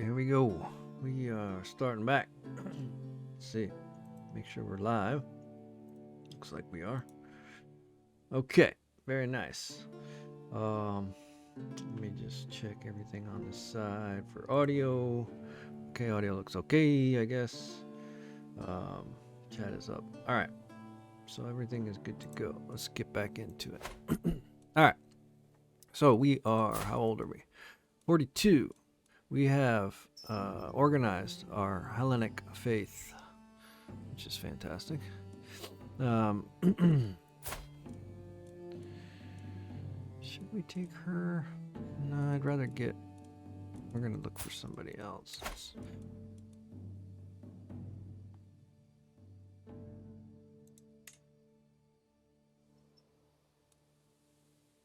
here we go. We are starting back. Let's see. Make sure we're live. Looks like we are. Okay, very nice. Let me just check everything on the side for audio. Okay, audio looks okay, I guess. Chat is up. All right, so everything is good to go. Let's get back into it. All right, so we are, how old are we? 42. We have organized our Hellenic faith, which is fantastic. Should we take her? No, I'd rather get... We're going to look for somebody else.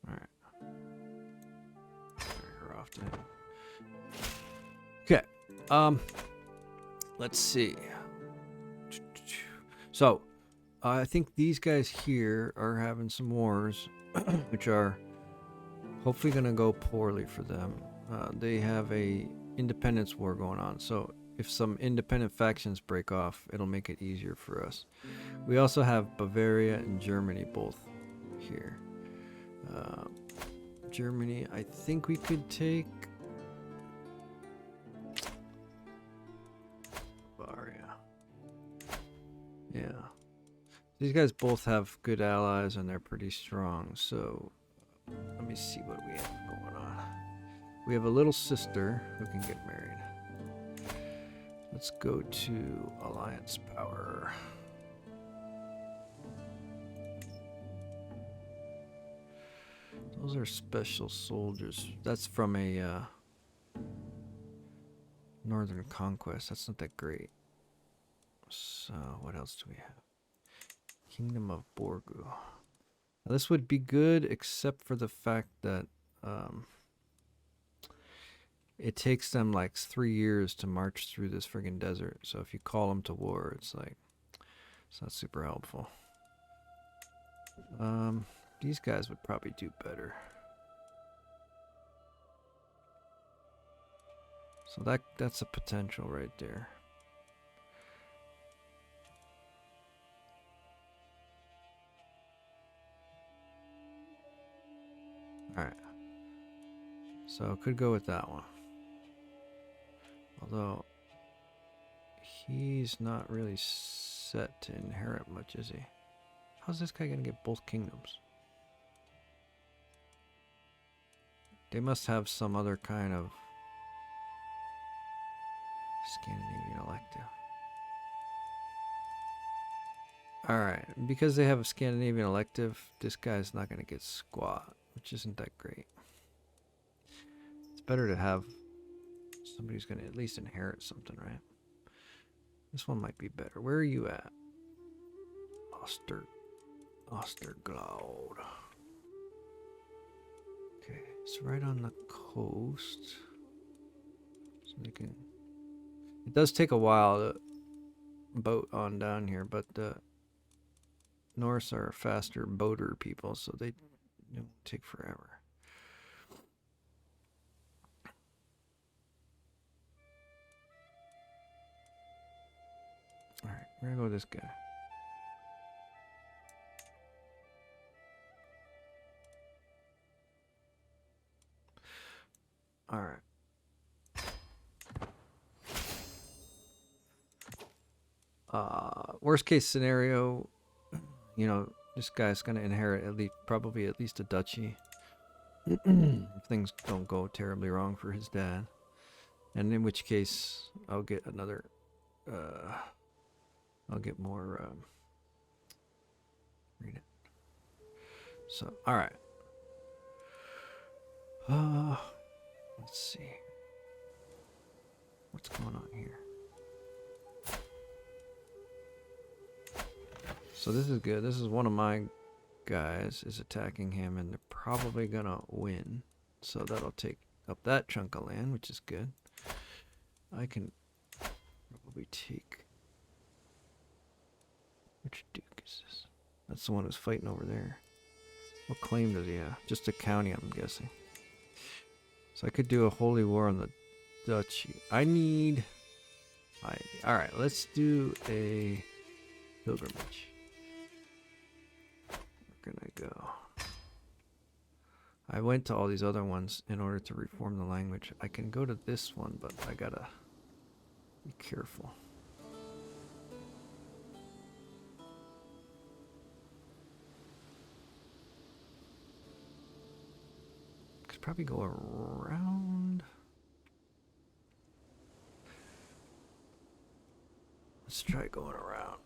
Alright. Carry her off to him. Okay. Let's see. So, I think these guys here are having some wars, which are hopefully going to go poorly for them. They have a independence war going on, so if some independent factions break off, it'll make it easier for us. We also have Bavaria and Germany both here. Germany, I think we could take Bavaria. Yeah. These guys both have good allies and they're pretty strong, so let me see what we have going on. We have a little sister who can get married. Let's go to Alliance Power. Those are special soldiers. That's from a Northern Conquest. That's not that great. So, what else do we have? Kingdom of Borgu. Now, this would be good, except for the fact that it takes them like 3 years to march through this friggin' desert. So if you call them to war, it's like, it's not super helpful. These guys would probably do better. So that's a potential right there. Alright. So could go with that one. Although he's not really set to inherit much, is he? How's this guy gonna get both kingdoms? They must have some other kind of Scandinavian elective. Alright, because they have a Scandinavian elective, this guy's not gonna get squat, which isn't that great. It's better to have somebody who's gonna at least inherit something, right? This one might be better. Where are you at? Osterglaud. Okay, it's right on the coast. So they can... It does take a while to boat on down here, but the Norse are faster boater people, so they don't take forever. Alright, we're gonna go with this guy. Alright. Worst case scenario, you know, this guy's gonna inherit probably at least a duchy. If things don't go terribly wrong for his dad. And in which case, I'll get another, I'll get more, read it. So, alright. Let's see. What's going on here? So this is good. This is one of my guys is attacking him, and they're probably gonna win. So that'll take up that chunk of land, which is good. I can probably take... Which duke is this? That's the one who's fighting over there. What claim does he have? Just a county, I'm guessing. So I could do a holy war on the duchy. I need. All right. Let's do a pilgrimage. Where can I go? I went to all these other ones in order to reform the language. I can go to this one, but I gotta be careful. Could probably go around. Let's try going around.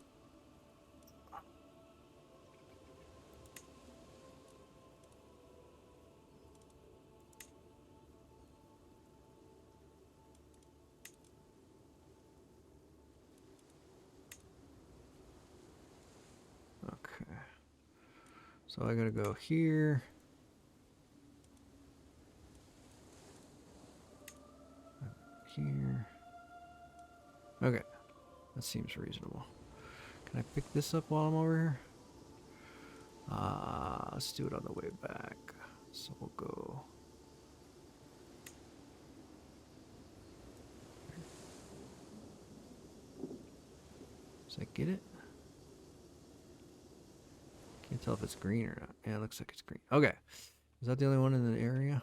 Okay. So I gotta go here. Here. Okay. That seems reasonable. Can I pick this up while I'm over here? Let's do it on the way back. So we'll go. Does that get it? Can't tell if it's green or not. Yeah, it looks like it's green. Okay. Is that the only one in the area?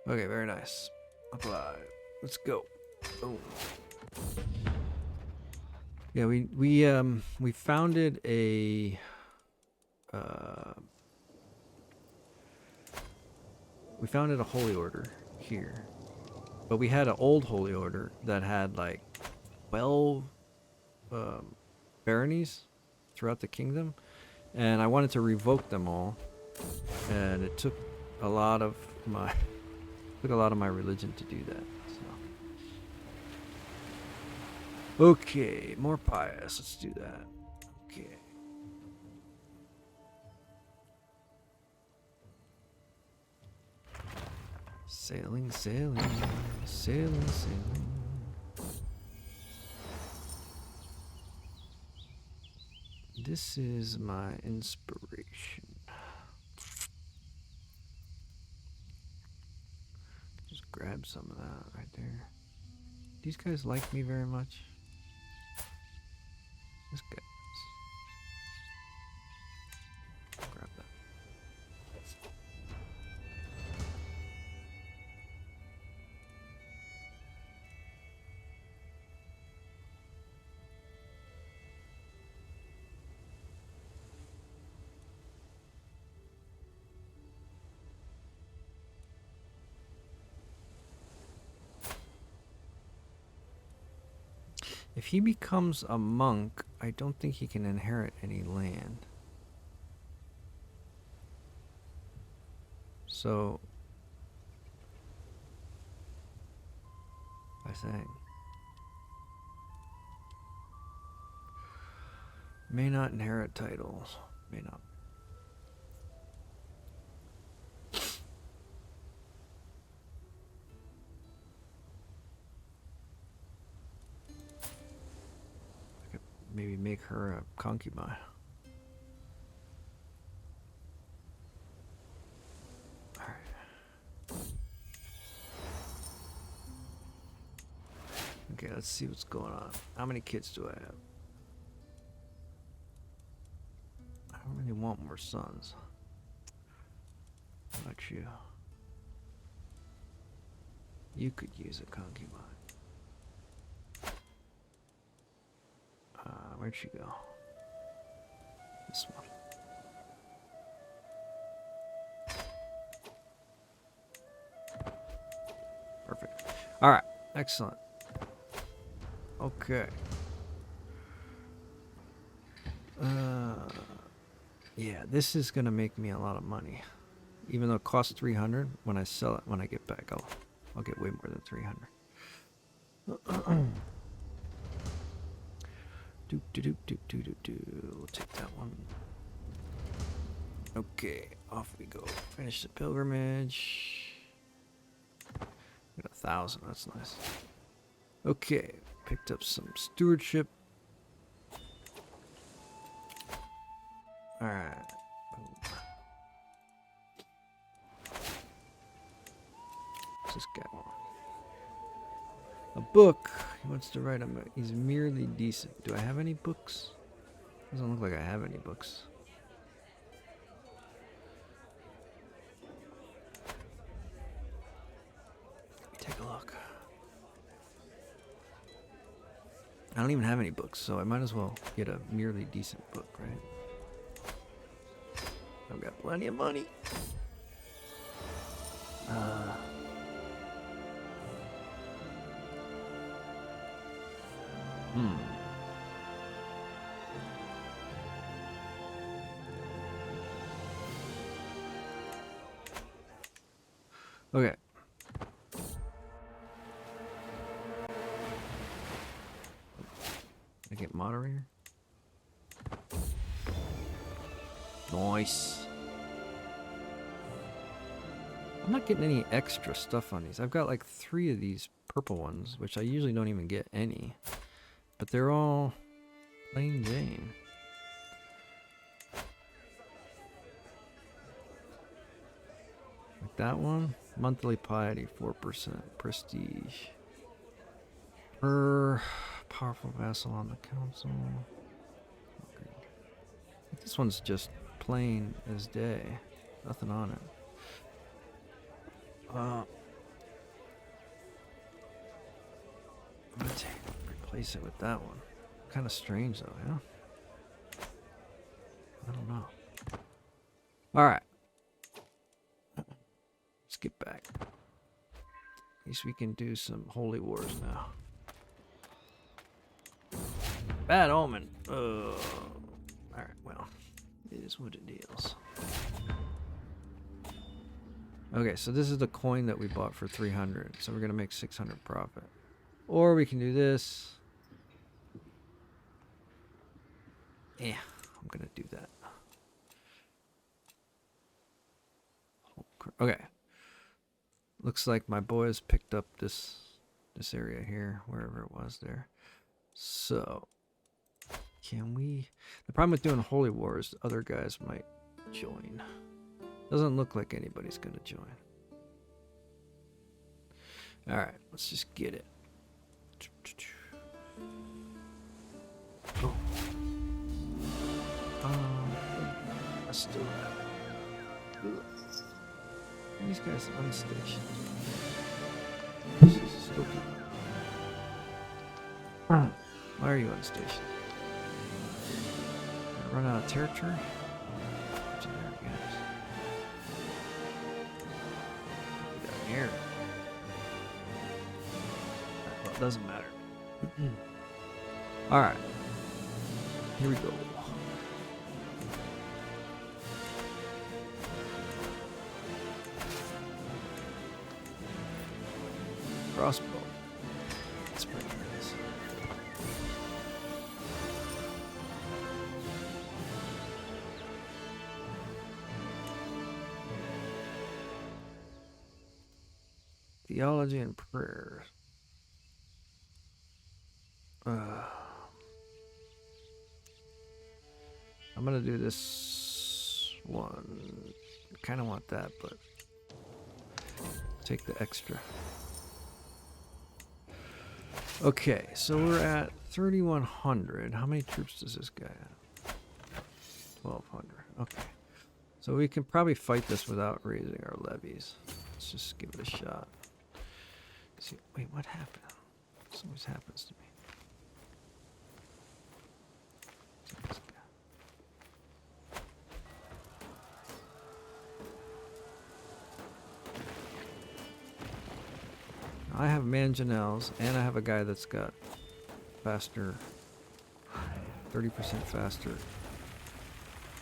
Okay, very nice. Apply. Let's go. Boom. Yeah, we founded a holy order here, but we had an old holy order that had like 12 baronies throughout the kingdom, and I wanted to revoke them all, and it took a lot of my religion to do that. Okay, more pious. Let's do that. Okay. Sailing, sailing, sailing, sailing. This is my inspiration. Just grab some of that right there. These guys like me very much. This guy. Grab that. If he becomes a monk, I don't think he can inherit any land. So, I think. May not inherit titles. May not. I could maybe make her a concubine. Okay, let's see what's going on. How many kids do I have? I don't really want more sons. How about you? You could use a concubine. Where'd she go? This one. Perfect. All right. Excellent. Okay. Yeah, this is gonna make me a lot of money. Even though it costs 300, when I sell it, when I get back, I'll get way more than 300. We'll take that one. Okay, off we go. Finish the pilgrimage. Got 1,000. That's nice. Okay, picked up some stewardship. All right. What's this guy want? A book. He wants to write. He's merely decent. Do I have any books? Doesn't look like I have any books. Let me take a look. I don't even have any books, so I might as well get a merely decent book, right? I've got plenty of money. Okay. I get moderator. Nice. I'm not getting any extra stuff on these. I've got like 3 of these purple ones, which I usually don't even get any. But they're all plain Jane. Like that one. Monthly piety, 4%. Prestige. Powerful vassal on the council. Okay. This one's just plain as day. Nothing on it. I'm gonna replace it with that one. Kind of strange though, yeah? I don't know. Alright. Let's get back. At least we can do some holy wars now. Bad omen. Alright, well. It is what it is. Okay, so this is the coin that we bought for 300. So we're going to make 600 profit. Or we can do this. Yeah, I'm going to do that. Okay. Looks like my boys picked up this area here, wherever it was there. So, can we... The problem with doing holy wars, other guys might join. Doesn't look like anybody's gonna join. Alright, let's just get it. Oh. I still have... Ugh. These guys are unstationed. This is still Why are you unstationed? Run out of territory? Here. Well, it doesn't matter. Alright. Here we go. Crossbow. Let's bring this. Theology and prayer. I'm gonna do this one. Kind of want that, but take the extra. Okay, so we're at 3,100. How many troops does this guy have? 1,200. Okay. So we can probably fight this without raising our levies. Let's just give it a shot. See, wait, what happened? This always happens to me. I have mangonels, and I have a guy that's got faster, 30% faster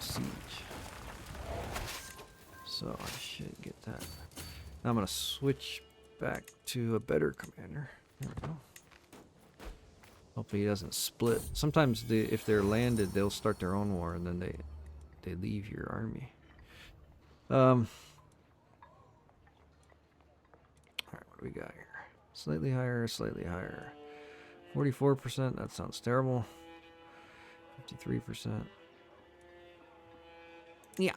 siege. So I should get that. Now I'm going to switch back to a better commander. There we go. Hopefully he doesn't split. Sometimes if they're landed, they'll start their own war, and then they leave your army. Alright, what do we got here? Slightly higher, slightly higher. 44%, that sounds terrible. 53%. Yeah.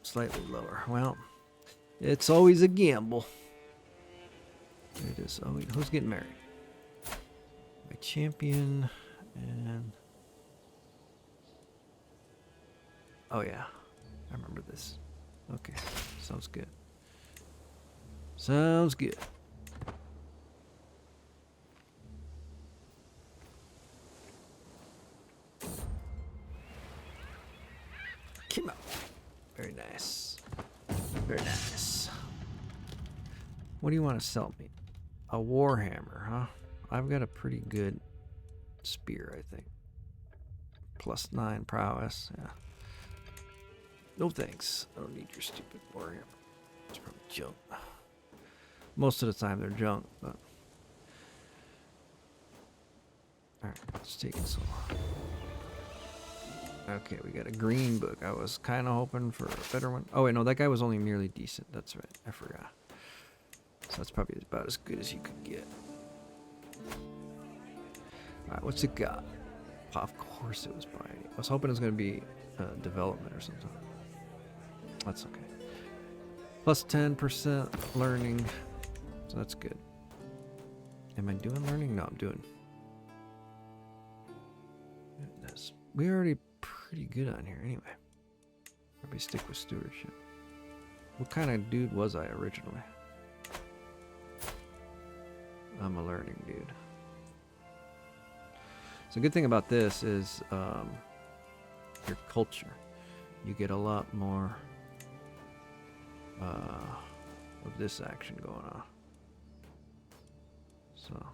Slightly lower. Well, it's always a gamble. this? Oh, who's getting married? My champion and... Oh yeah, I remember this. Okay, sounds good. Sounds good. Came out. Very nice. Very nice. What do you want to sell me? A warhammer, huh? I've got a pretty good spear, I think. +9 prowess, yeah. No thanks. I don't need your stupid warhammer. It's probably junk. Most of the time they're junk, but... Alright, let's take it slow. Okay, we got a green book. I was kind of hoping for a better one. Oh, wait, no, that guy was only merely decent. That's right. I forgot. So that's probably about as good as you could get. Alright, what's it got? Of course it was binding. I was hoping it was going to be development or something. That's okay. +10% learning. So that's good. Am I doing learning? No, I'm doing. Goodness. We're already pretty good on here anyway. Probably stick with stewardship. What kind of dude was I originally? I'm a learning dude. So the good thing about this is your culture. You get a lot more of this action going on. So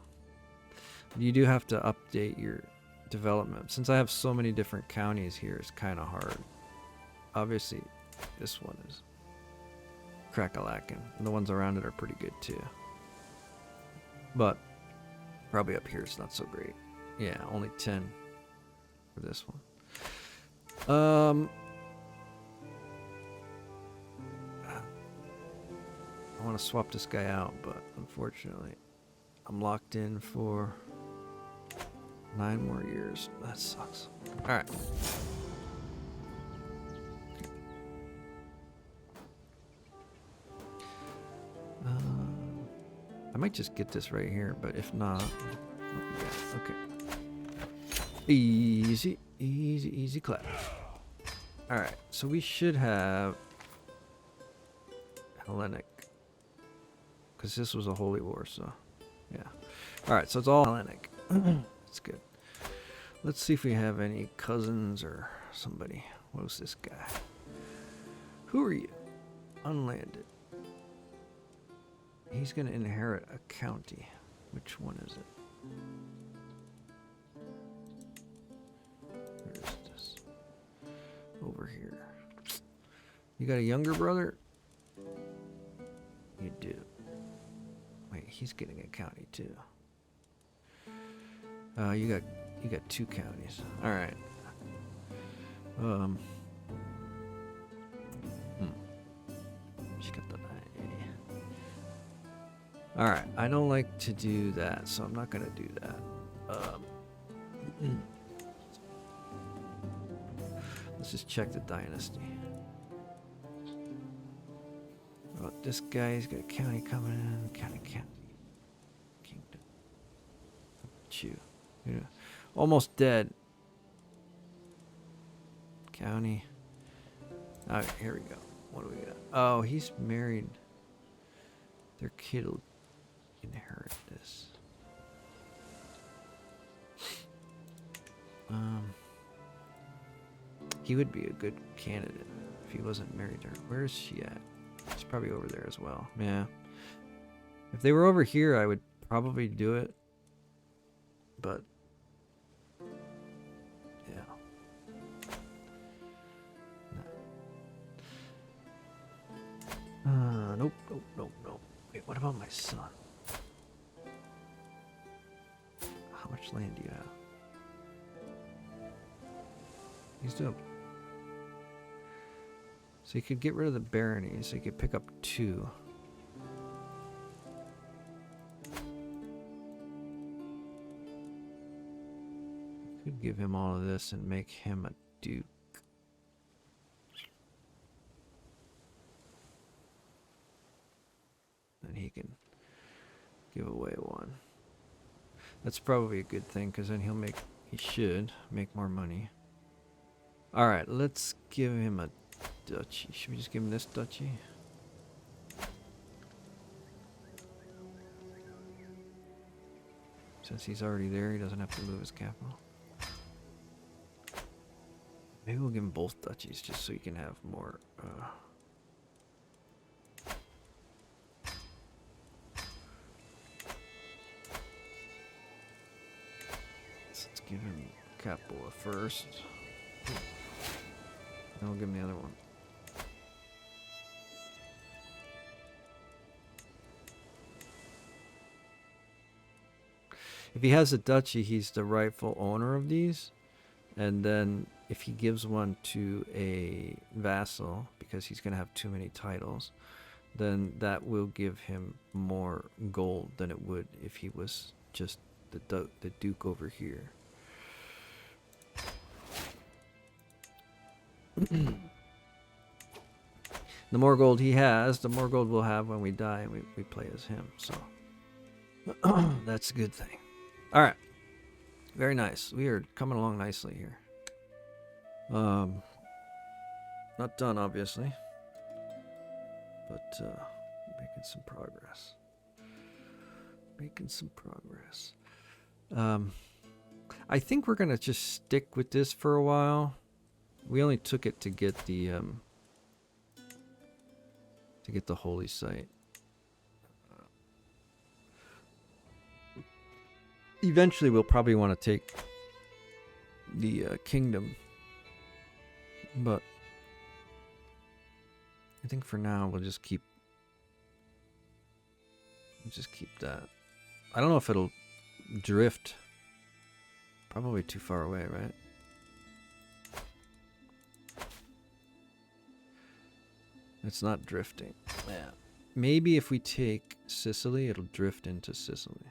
you do have to update your development. Since I have so many different counties here, it's kind of hard. Obviously, this one is crack-a-lackin', and the ones around it are pretty good too. But probably up here it's not so great. Yeah, only 10 for this one. I want to swap this guy out, but unfortunately, I'm locked in for 9 more years. That sucks. All right. I might just get this right here, but if not, okay. Easy, easy, easy clap. All right, so we should have Hellenic, because this was a holy war, so yeah. All right, so it's all Hellenic. That's good. Let's see if we have any cousins or somebody. What's this guy? Who are you? Unlanded. He's going to inherit a county. Which one is it? Where is this? Over here. You got a younger brother? You do. Wait, he's getting a county too. You got 2 counties. All right. She got the. All right. I don't like to do that, so I'm not gonna do that. Let's just check the dynasty. Oh, this guy's got a county coming in. County. Kingdom. Chew. Yeah. Almost dead. County. Alright, here we go. What do we got? Oh, he's married. Their kid will inherit this. He would be a good candidate if he wasn't married to her. Where is she at? She's probably over there as well. Yeah. If they were over here, I would probably do it. But yeah. Nope. Wait, what about my son? How much land do you have? He's doing. So you could get rid of the barony, so you could pick up 2. Could give him all of this and make him a duke. Then he can give away one. That's probably a good thing, because then he should make more money. Alright, let's give him a duchy. Should we just give him this duchy? Since he's already there, he doesn't have to move his capital. Maybe we'll give him both duchies, just so he can have more, let's give him Capua first. Then we'll give him the other one. If he has a duchy, he's the rightful owner of these. And then if he gives one to a vassal, because he's going to have too many titles, then that will give him more gold than it would if he was just the duke over here. The more gold he has, the more gold we'll have when we die and we play as him. So that's a good thing. All right. Very nice. We are coming along nicely here. Not done, obviously. But making some progress. Making some progress. I think we're going to just stick with this for a while. We only took it to get the holy site. Eventually, we'll probably want to take the kingdom, but I think for now we'll just keep that. I don't know if it'll drift. Probably too far away, right? It's not drifting. Yeah. Maybe if we take Sicily, it'll drift into Sicily.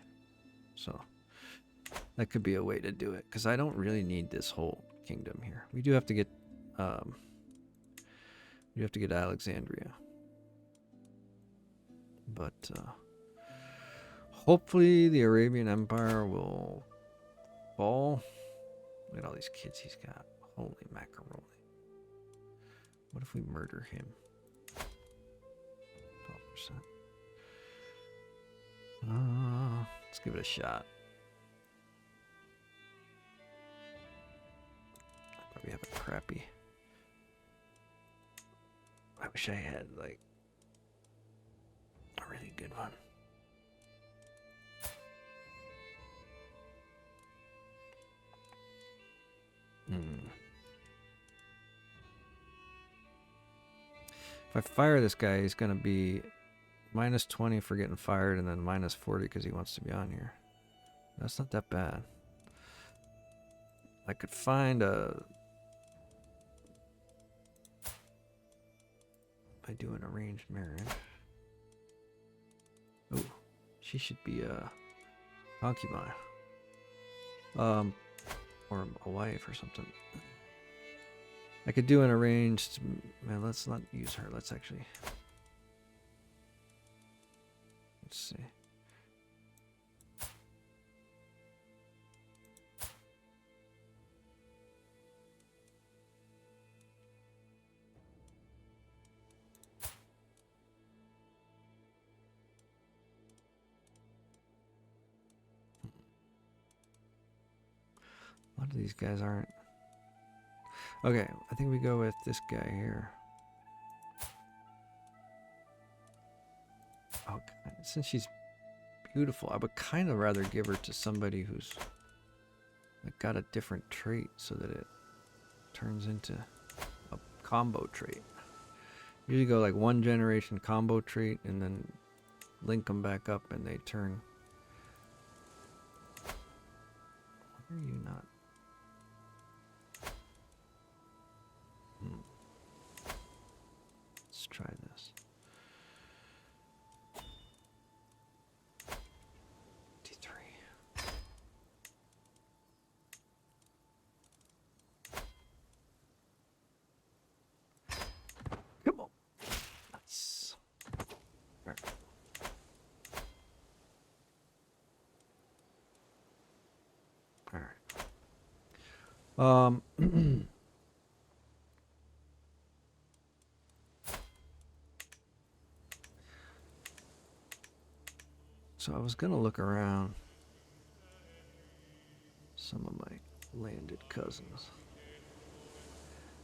So that could be a way to do it, because I don't really need this whole kingdom here. We do have to get Alexandria, but hopefully the Arabian Empire will fall. Look at all these kids he's got. Holy macaroni. What if we murder him? 12%. Let's give it a shot. I probably have a crappy. I wish I had like a really good one. If I fire this guy, he's going to be minus 20 for getting fired and then minus 40 because he wants to be on here. That's not that bad. I could find a... I do an arranged marriage. Oh, she should be a concubine. Or a wife or something. I could do an arranged... Man, let's not use her. Let's actually... Let's see. A lot of these guys aren't... Okay, I think we go with this guy here. Oh, God. Since she's beautiful, I would kind of rather give her to somebody who's like got a different trait so that it turns into a combo trait. Usually go like one generation combo trait and then link them back up and they turn. Why are you not? Let's try this. D3. Come on. Nice. All right. Um, so I was gonna look around some of my landed cousins.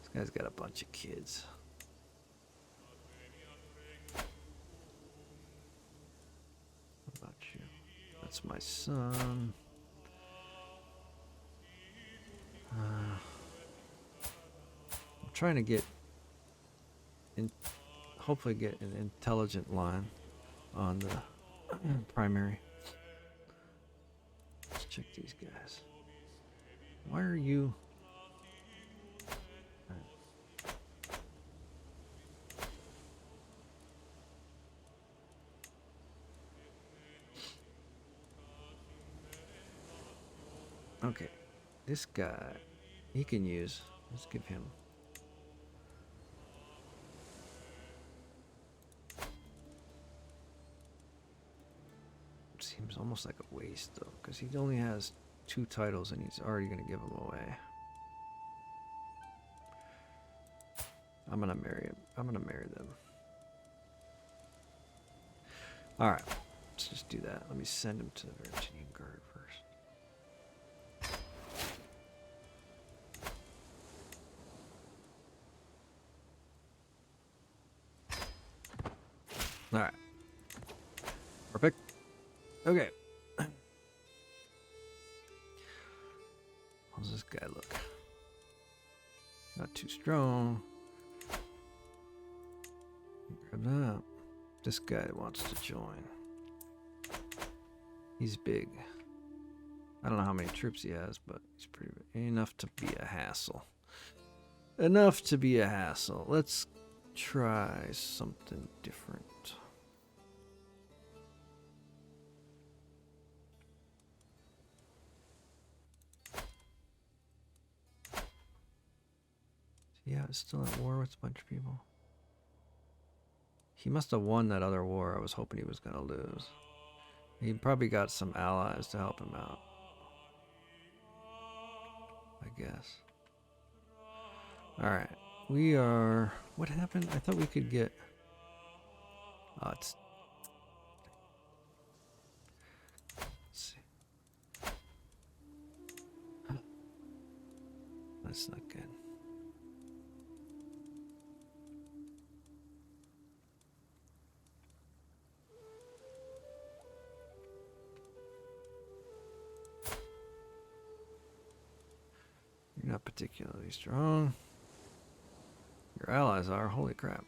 This guy's got a bunch of kids. What about you? That's my son. I'm trying to get in, hopefully get an intelligent line on the primary. Let's check these guys. Why are you? Okay, this guy, he can use. Let's give him. Seems almost like a waste though, because he only has 2 titles and he's already gonna give them away. I'm gonna marry him. I'm gonna marry them. All right, let's just do that. Let me send him to the Virginian Guard first. All right, perfect. Okay. How's this guy look? Not too strong. Grab that. This guy wants to join. He's big. I don't know how many troops he has, but he's pretty enough to be a hassle. Enough to be a hassle. Let's try something different. Yeah, it's still at war with a bunch of people. He must have won that other war I was hoping he was going to lose. He probably got some allies to help him out, I guess. Alright, we are... What happened? I thought we could get... Oh, it's... Let's see. That's not good. You're not particularly strong. Your allies are. Holy crap.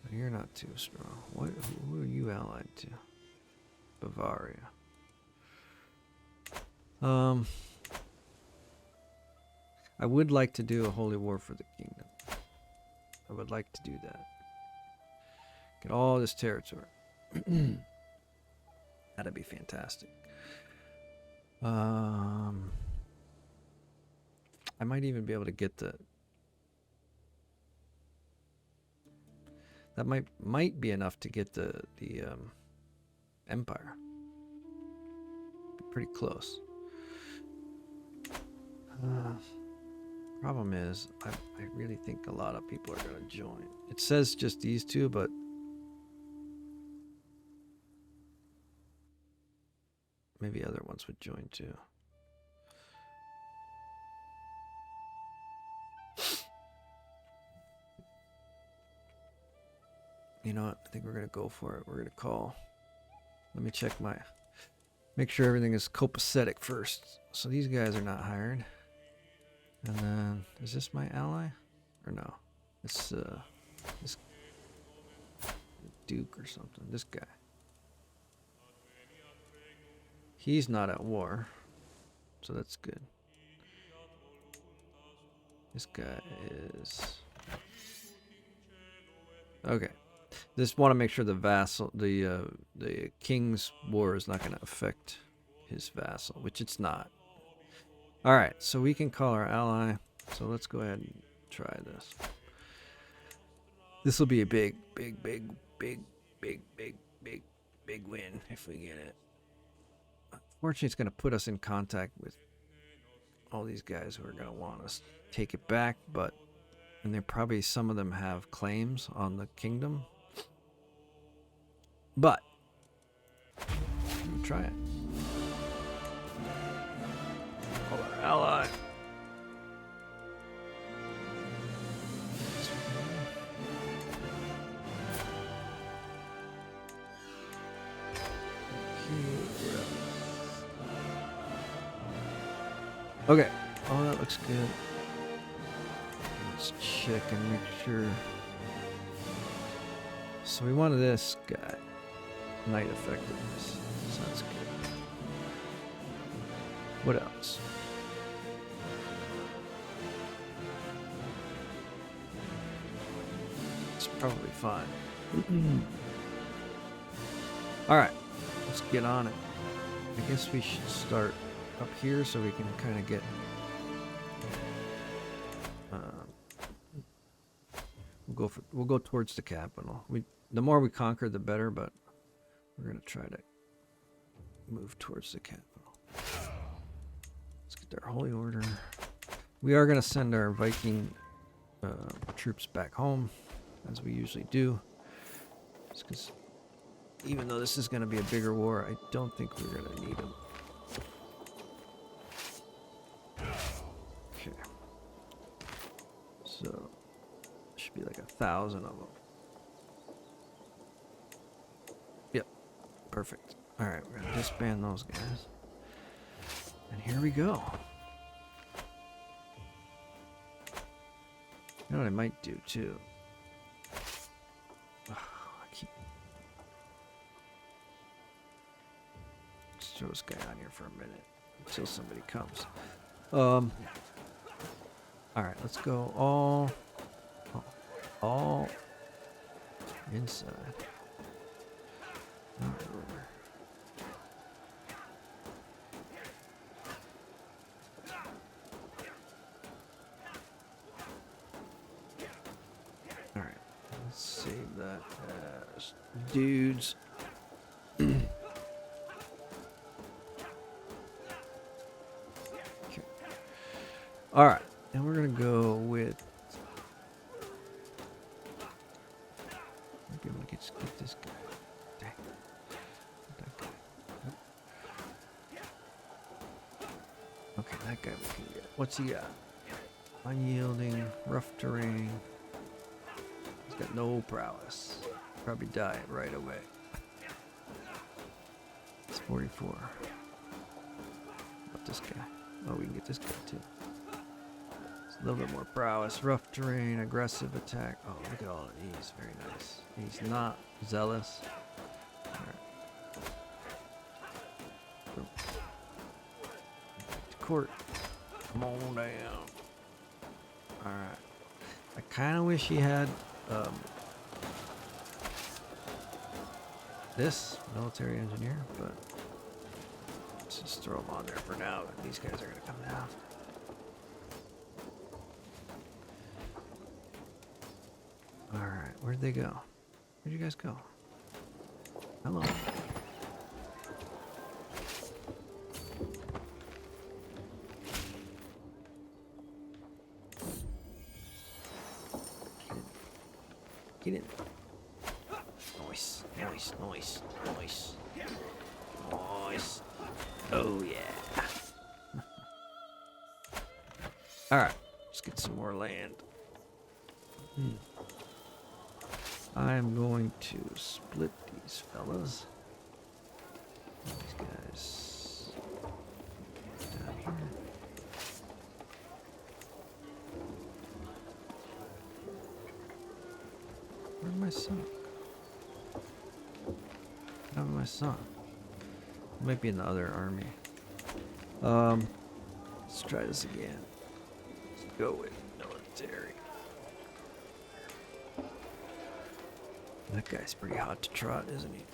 But you're not too strong. What? Who are you allied to? Bavaria. I would like to do a holy war for the kingdom. I would like to do that. Get all this territory. That'd be fantastic. I might even be able to get the... That might be enough to get the empire. Be pretty close. Problem is, I really think a lot of people are going to join. It says just these two, but maybe other ones would join too. You know what? I think we're going to go for it. We're going to call. Let me check my... Make sure everything is copacetic first. So these guys are not hired. And then, is this my ally? Or no? It's this Duke or something. This guy. He's not at war. So that's good. This guy is... Okay. Just want to make sure the vassal, the king's war is not going to affect his vassal, which it's not. All right, so we can call our ally. So let's go ahead and try this. This will be a big win if we get it. Fortunately, it's going to put us in contact with all these guys who are going to want us to take it back, but and they're probably, some of them have claims on the kingdom. But we'll try it. Oh, our ally. Okay. Oh, that looks good. Let's check and make sure. So we wanted this guy. Night effectiveness. Sounds good. What else? It's probably fine. Alright. Let's get on it. I guess we should start up here so we can kind of get we'll go towards the capital. The more we conquer the better, but we're gonna try to move towards the capital. Let's get our holy order. We are gonna send our Viking troops back home, as we usually do, just because even though this is gonna be a bigger war, I don't think we're gonna need them. Okay. So should be like 1,000 of them. Yep, perfect. All right, we're gonna disband those guys, and here we go. You know what I might do too? Let's throw this guy on here for a minute until somebody comes. All right, let's go all inside. All right, let's save that as dudes. Okay. All right, and we're gonna go with. Let's get this guy. Dang. That guy. Okay, that guy we can get. What's he got? Unyielding, rough terrain. He's got no prowess. Probably die right away. It's 44. What about this guy? Oh, we can get this guy too. A little bit more prowess, rough terrain, aggressive attack. Oh, look at all of these. Very nice. He's not zealous. Alright. Back to court. Come on down. Alright. I kind of wish he had this military engineer, but let's just throw him on there for now. These guys are going to come down. Alright, where'd they go? Where'd you guys go? Hello. Get in. Nice, nice, nice, nice. Nice. Oh yeah. Alright, let's get some more land. I'm going to split these fellas. These guys down here. Where's my son? Where's my son? He might be in the other army. Let's try this again. Let's go with military. That guy's pretty hot to trot, isn't he?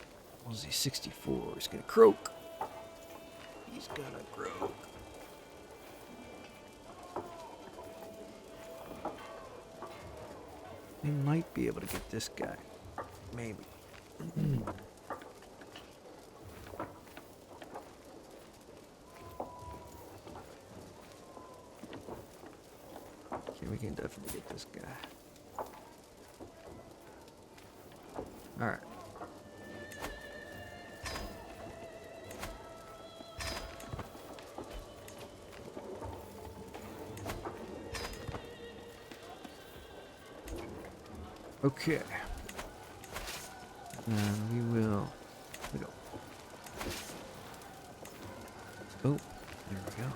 What is he, 64? He's gonna croak. He's gonna croak. We might be able to get this guy. Maybe. we can definitely get this guy. Alright. Okay. And we will... We go. Oh, there we go.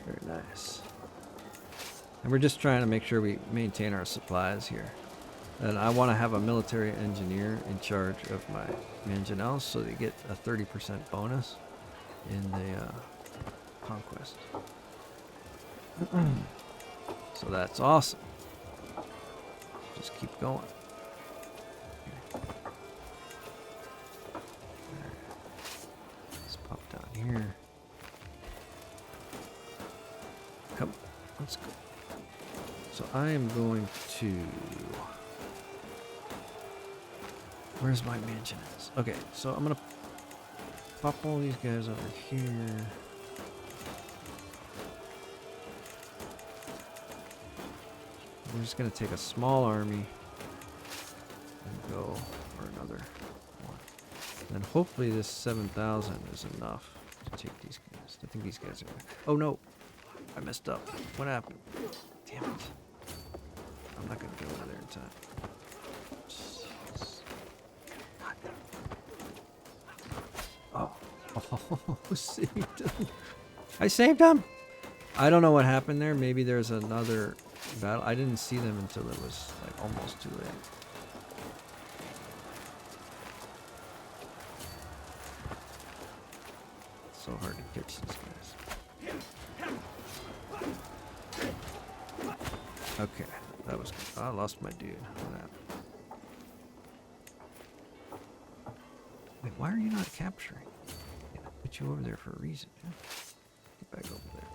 Very nice. And we're just trying to make sure we maintain our supplies here. And I want to have a military engineer in charge of my mangonels so they get a 30% bonus in the conquest. So that's awesome. Just keep going. Let's pop down here. Come on, let's go. So I am going to... Where's my mansions? Okay, so I'm gonna pop all these guys over here. We're just gonna take a small army and go for another one. And hopefully this 7,000 is enough to take these guys. I think these guys are... Oh no! I messed up. What happened? Damn it. I'm not gonna go over there in time. Oh, saved him. I saved him! I don't know what happened there. Maybe there's another battle. I didn't see them until it was like almost too late. It's so hard to catch these guys. Okay, that was good. I lost my dude. What happened? Wait, why are you not capturing? Put you over there for a reason. Yeah? Get back over there.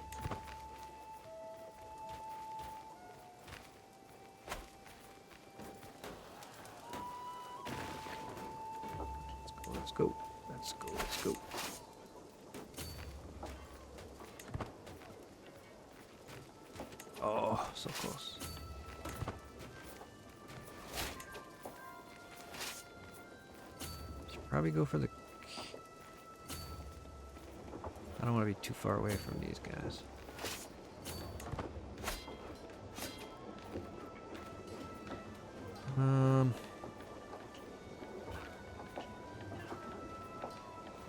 Let's go. Let's go. Let's go. Oh, so close. Should probably go for the... I don't want to be too far away from these guys.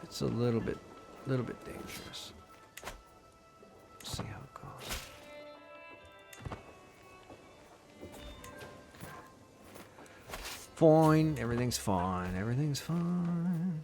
It's a little bit dangerous. Let's see how it goes. Fine, everything's fine. Everything's fine.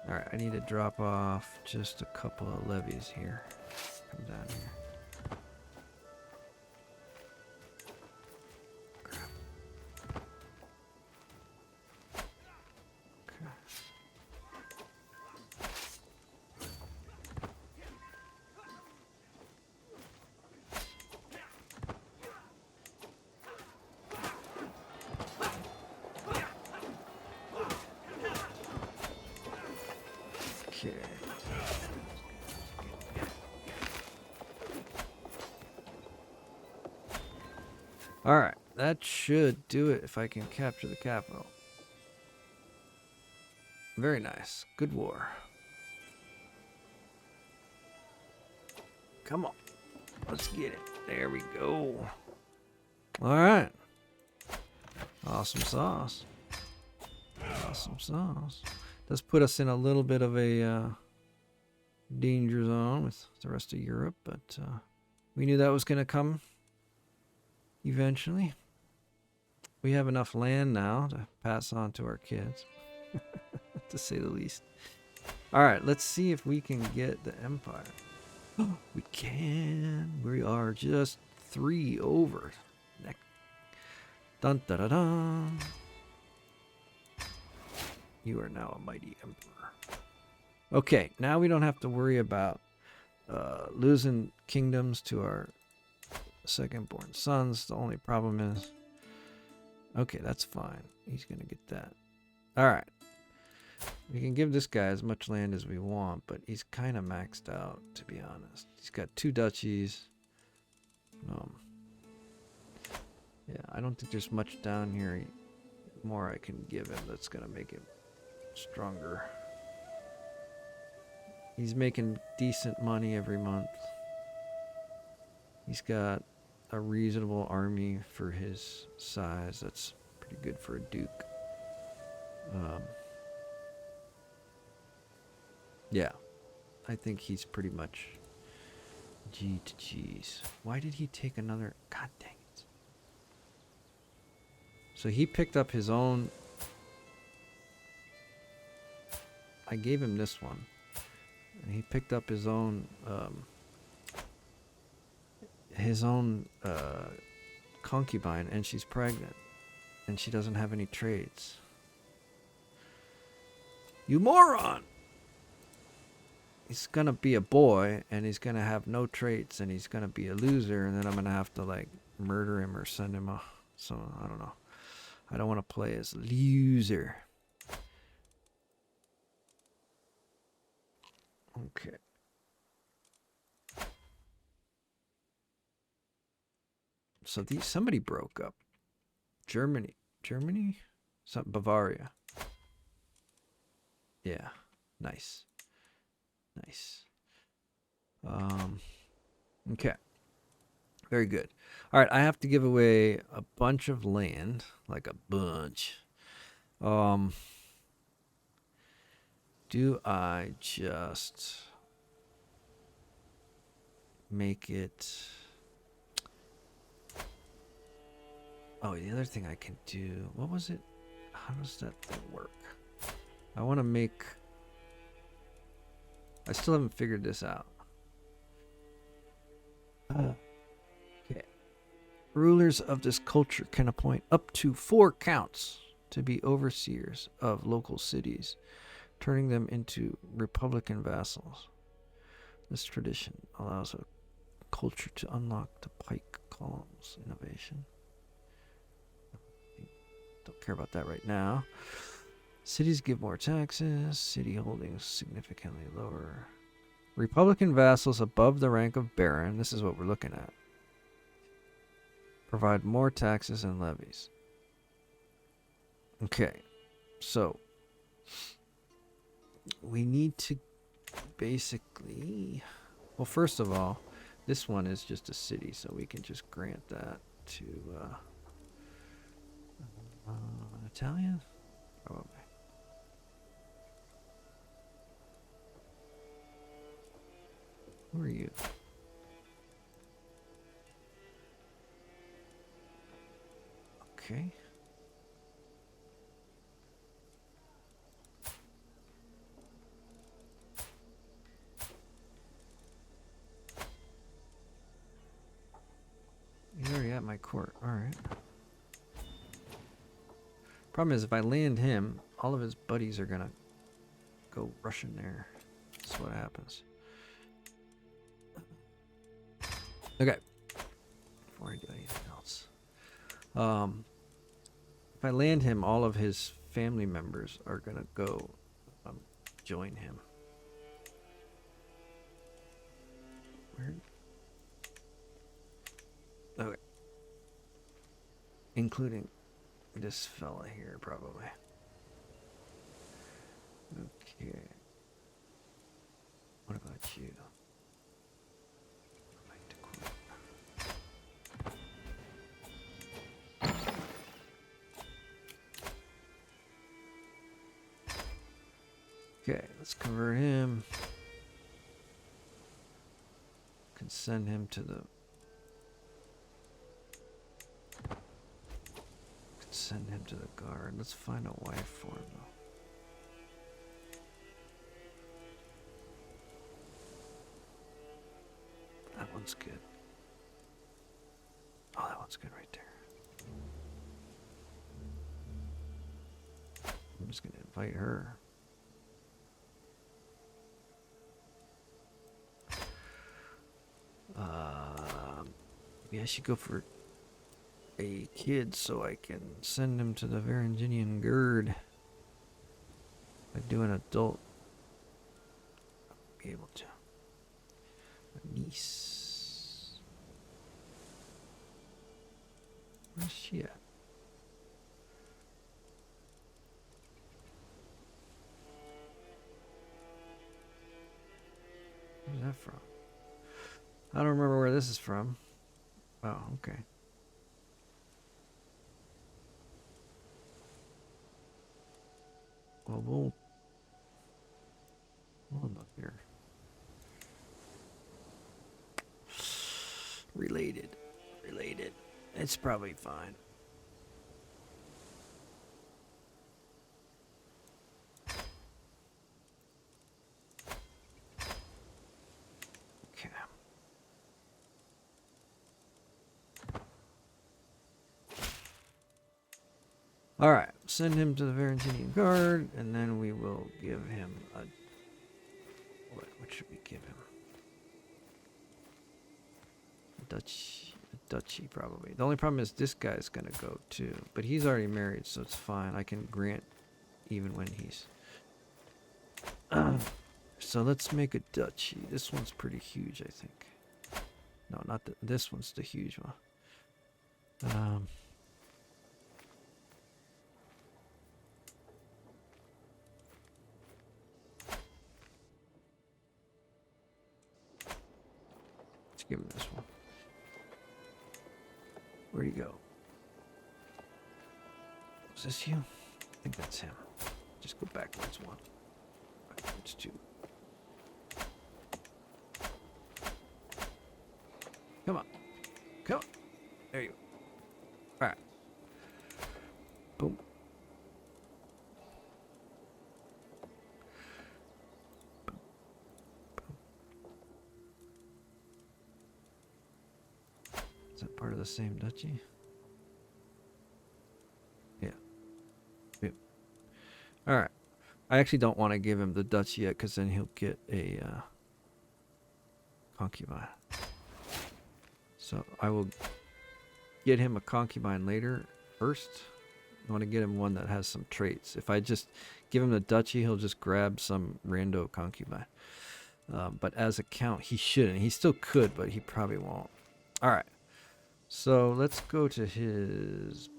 Alright, I need to drop off just a couple of levies here. Come down here. Crap. Okay. Okay. Alright, that should do it if I can capture the capital. Very nice. Good war. Come on. Let's get it. There we go. Alright. Awesome sauce. Awesome sauce. Does put us in a little bit of a danger zone with the rest of Europe, but we knew that was going to come eventually. We have enough land now to pass on to our kids, to say the least. All right, let's see if we can get the empire. We can. We are just 3 over. Dun da da dun. You are now a mighty emperor. Okay, now we don't have to worry about losing kingdoms to our second-born sons. The only problem is... Okay, that's fine. He's going to get that. All right. We can give this guy as much land as we want, but he's kind of maxed out, to be honest. He's got 2 duchies. Yeah, I don't think there's much down here more I can give him that's going to make him stronger. He's making decent money every month. He's got a reasonable army for his size. That's pretty good for a duke. Yeah, I think he's pretty much G to G's. Why did he take another? God dang it. So he picked up his own. I gave him this one. And he picked up his own concubine, and she's pregnant. And she doesn't have any traits. You moron! He's gonna be a boy, and he's gonna have no traits, and he's gonna be a loser, and then I'm gonna have to, like, murder him or send him a... So, I don't know. I don't want to play as loser. Okay. So somebody broke up. Germany? Bavaria. Yeah. Nice. Okay. Very good. All right, I have to give away a bunch of land, like a bunch. Do I just make it... Oh, the other thing I can do... What was it? How does that thing work? I want to make... I still haven't figured this out. Okay. Rulers of this culture can appoint up to 4 counts to be overseers of local cities, turning them into republican vassals. This tradition allows a culture to unlock the pike columns innovation. Don't care about that right now. Cities give more taxes. City holdings significantly lower. Republican vassals above the rank of baron, this is what we're looking at, provide more taxes and levies. Okay, so we need to basically... Well, first of all, this one is just a city, so we can just grant that to Italian? Probably. Who are you? Okay. He's already at my court. Alright. Problem is, if I land him, all of his buddies are gonna go rushing there. That's what happens. Okay. Before I do anything else. If I land him, all of his family members are gonna go join him. Where? Okay. Including this fella here, probably. Okay. What about you? Okay, let's convert him. Can send him to the... Send him to the guard. Let's find a wife for him, though. That one's good. Oh, that one's good right there. I'm just going to invite her. Maybe I should go for a kid so I can send him to the Varangian Gird. If I do an adult, I'll be able to. A niece. Where's she at? Where's that from? I don't remember where this is from. Oh, okay. Well, we'll look here. Related. It's probably fine. Okay. All right, send him to the Varangian Guard, and then we will give him a. What should we give him? Duchy, probably. The only problem is this guy's gonna go too, but he's already married, so it's fine. I can grant even when he's. So let's make a duchy. This one's pretty huge, I think. No, not this one's the huge one. Let's give him this one. Where'd he go? Is this you? I think that's him. Just go backwards one. Backwards two. Come on. Come on. There you go. Alright. Boom. Is that part of the same duchy? Yeah. Yep. Alright. I actually don't want to give him the duchy yet, because then he'll get a concubine. So I will get him a concubine later. First, I want to get him one that has some traits. If I just give him the duchy, he'll just grab some rando concubine. But as a count, he shouldn't. He still could, but he probably won't. All right. So let's go to his.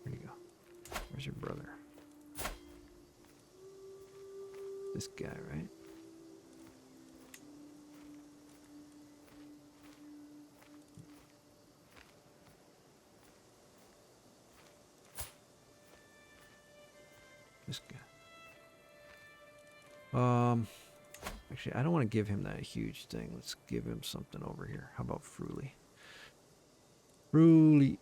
There you go. Where's your brother? This guy, right? This guy. Actually, I don't want to give him that huge thing. Let's give him something over here. How about Fruly? Fruly.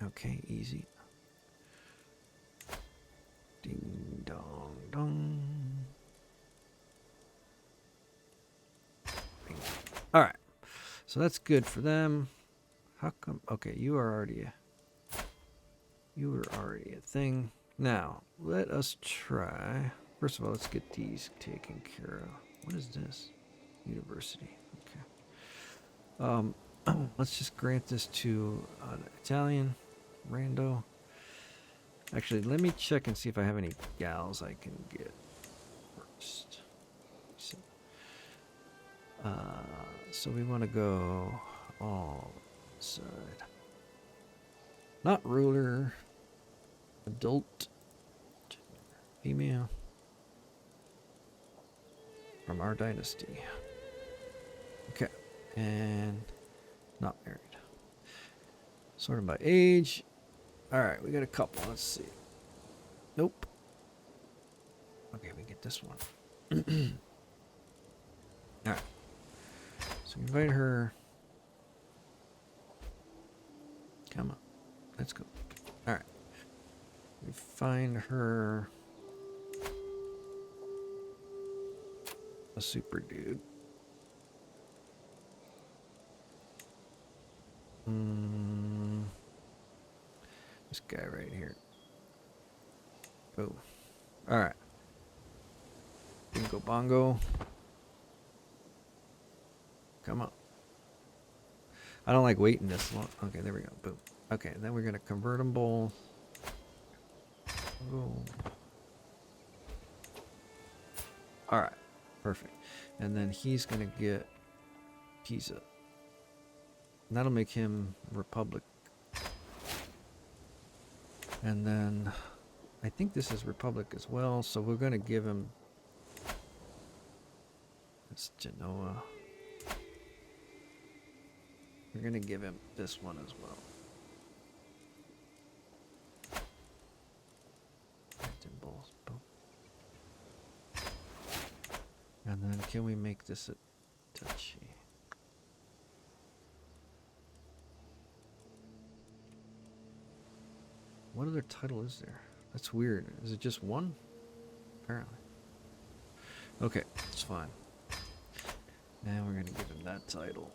Okay, easy. Ding dong dong. All right. So that's good for them. How come? Okay, you were already a thing. Now, let us try. First of all, let's get these taken care of. What is this? University. Okay. Let's just grant this to an Italian rando. Actually, let me check and see if I have any gals I can get first. So we want to go all side. Not ruler. Adult. Female. From our dynasty. Okay. And not married. Sorted by age. Alright, we got a couple. Let's see. Nope. Okay, we get this one. Alright. So invite her. Come on. Let's go. Alright. We find her a super dude. This guy right here. Oh. All right. Bingo bongo. Come on. I don't like waiting this long. Okay, there we go. Boom. Okay, then we're gonna convertible. Boom. All right, perfect. And then he's gonna get Pisa. And that'll make him Republic. And then I think this is Republic as well, so we're gonna give him this Genoa. We're gonna give him this one as well. Boom. And then can we make this a touchy? What other title is there? That's weird. Is it just one? Apparently. Okay, it's fine. Now we're gonna give him that title.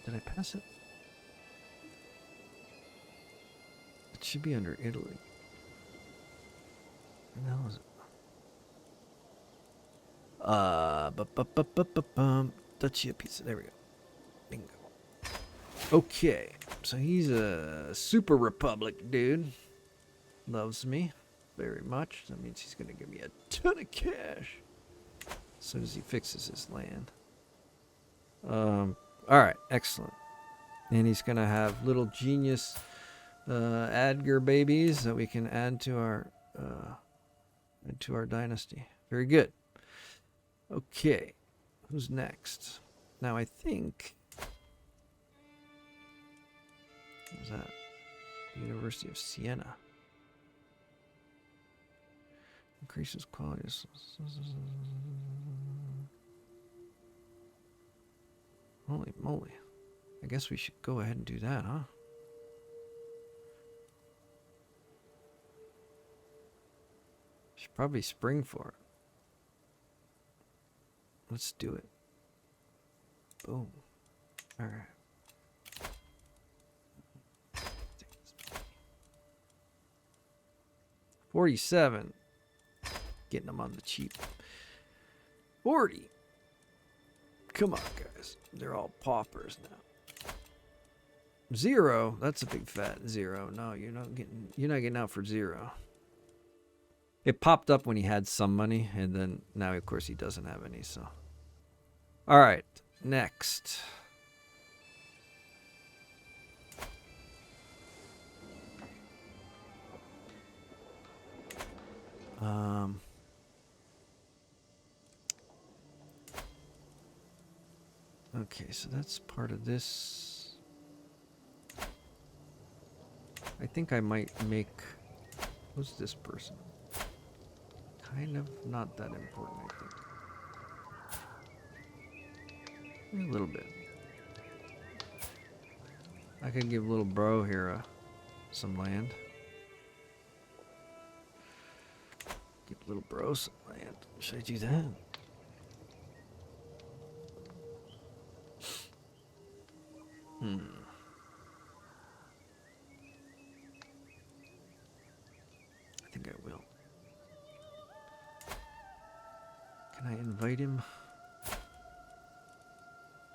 Did I pass it? It should be under Italy. Where the hell is it? Duchy of Pizza. There we go. Bingo. Okay, so he's a super Republic dude. Loves me very much. That means he's gonna give me a ton of cash as soon as he fixes his land. All right, excellent. And he's gonna have little genius Adger babies that we can add to our dynasty. Very good. Okay, who's next? Now I think. What was that? University of Siena. Increases quality. Holy moly. I guess we should go ahead and do that, huh? Should probably spring for it. Let's do it. Boom. All right. 47. Getting them on the cheap. 40. Come on, guys. They're all paupers now. 0. That's a big fat 0. No, you're not getting out for 0. It popped up when he had some money, and then now, of course, he doesn't have any. So, all right, next. Okay, so that's part of this. I think I might make. Who's this person? Kind of not that important, I think. A little bit. I could give little bro here some land. Give little bro some land. Should I do that? I think I will. Can I invite him?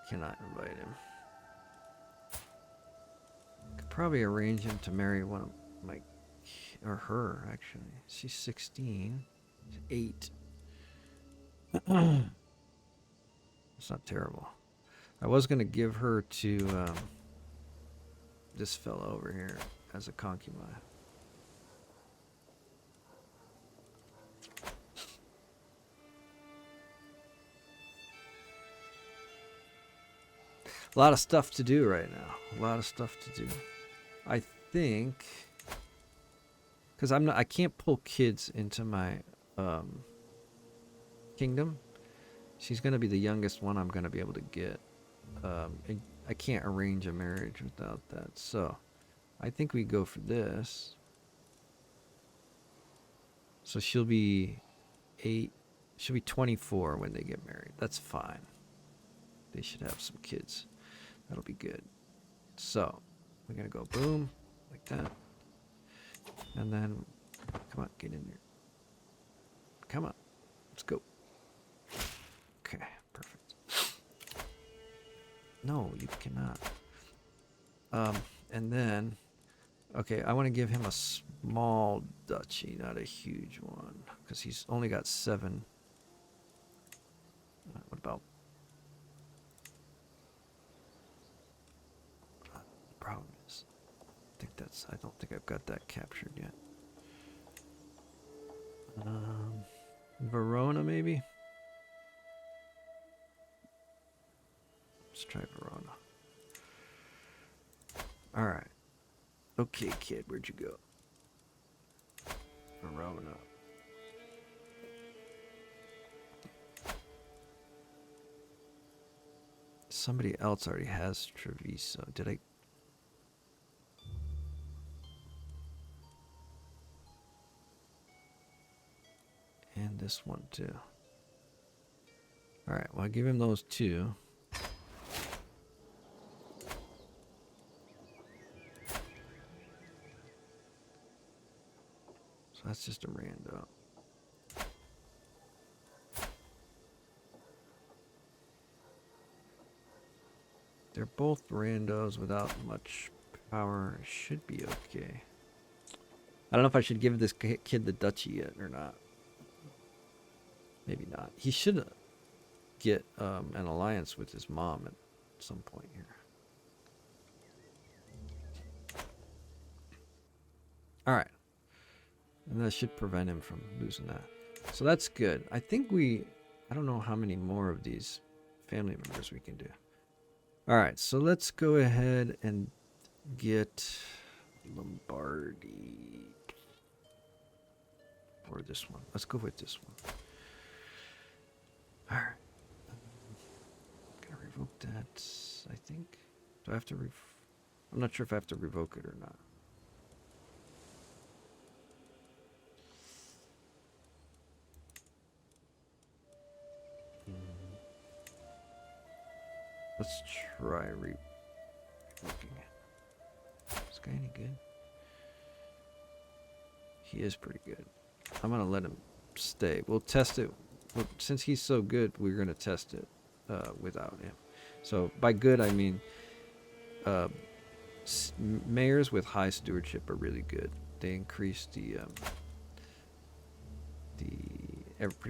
Cannot invite him. Could probably arrange him to marry one of my, or her actually. She's 16. She's 8. It's not terrible. I was gonna give her to this fella over here as a concubine. A lot of stuff to do right now. A lot of stuff to do. I think because I can't pull kids into my kingdom. She's gonna be the youngest one I'm gonna be able to get. I can't arrange a marriage without that. So I think we go for this. So she'll be 8. She'll be 24 when they get married. That's fine. They should have some kids. That'll be good. So we're gonna go boom like that. And then, come on, get in there. Come on, let's go. Okay, perfect. No, you cannot. And then, okay, I want to give him a small duchy, not a huge one, because he's only got 7. What about? The problem is, I don't think I've got that captured yet. Verona, maybe? Let's try Verona. Alright. Okay, kid, where'd you go? Verona. Somebody else already has Treviso. Did I? And this one too. Alright, well, I give him those 2. So that's just a rando. They're both randos without much power. Should be okay. I don't know if I should give this kid the duchy yet or not. Maybe not. He should get an alliance with his mom at some point here. Alright. And that should prevent him from losing that. So that's good. I think I don't know how many more of these family members we can do. Alright, so let's go ahead and get Lombardy. Or this one. Let's go with this one. Alright. Gotta revoke that, I think. Do I have to I'm not sure if I have to revoke it or not. Let's try revoking it. Is this guy any good? He is pretty good. I'm gonna let him stay. We'll test it. Well, since he's so good, we're gonna test it without him. So by good, I mean mayors with high stewardship are really good. They increase pretty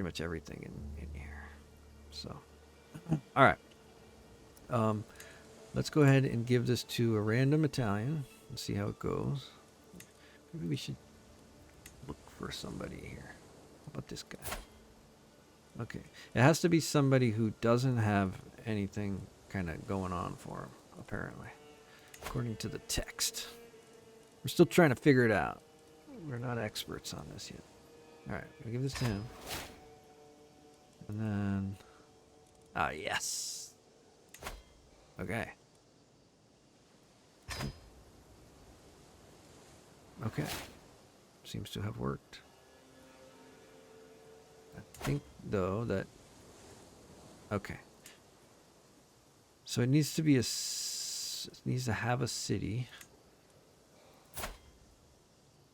much everything in here. So, all right. Let's go ahead and give this to a random Italian and see how it goes. Maybe we should look for somebody here. How about this guy? Okay. It has to be somebody who doesn't have anything kind of going on for him, apparently. According to the text. We're still trying to figure it out. We're not experts on this yet. Alright, we'll give this to him. And then... Ah, yes! Okay. Okay. Seems to have worked. I think, though, that... Okay. So it needs to be it needs to have a city.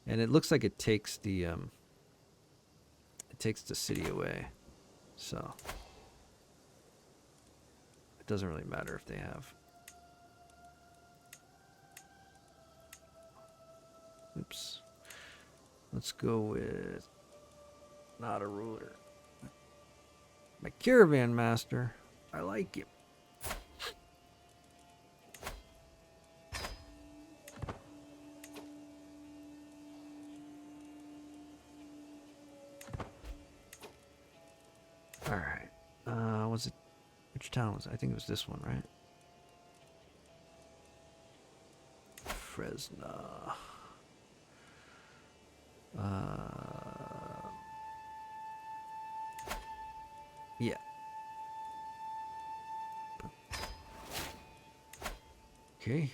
And it looks like it takes the city away. So it doesn't really matter if they have. Oops. Let's go with not a ruler. My caravan master. I like him. All right. Was it? Which town was it? I think it was this one, right? Fresno. Yeah. Okay.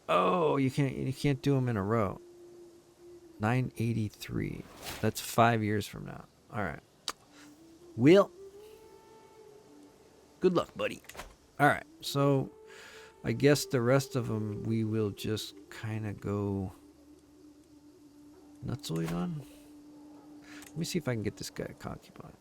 Oh, you can't do them in a row. 983. That's 5 years from now. All right. Well, good luck, buddy. All right. So I guess the rest of them we will just kind of go nutsoid on. Let me see if I can get this guy a concubine.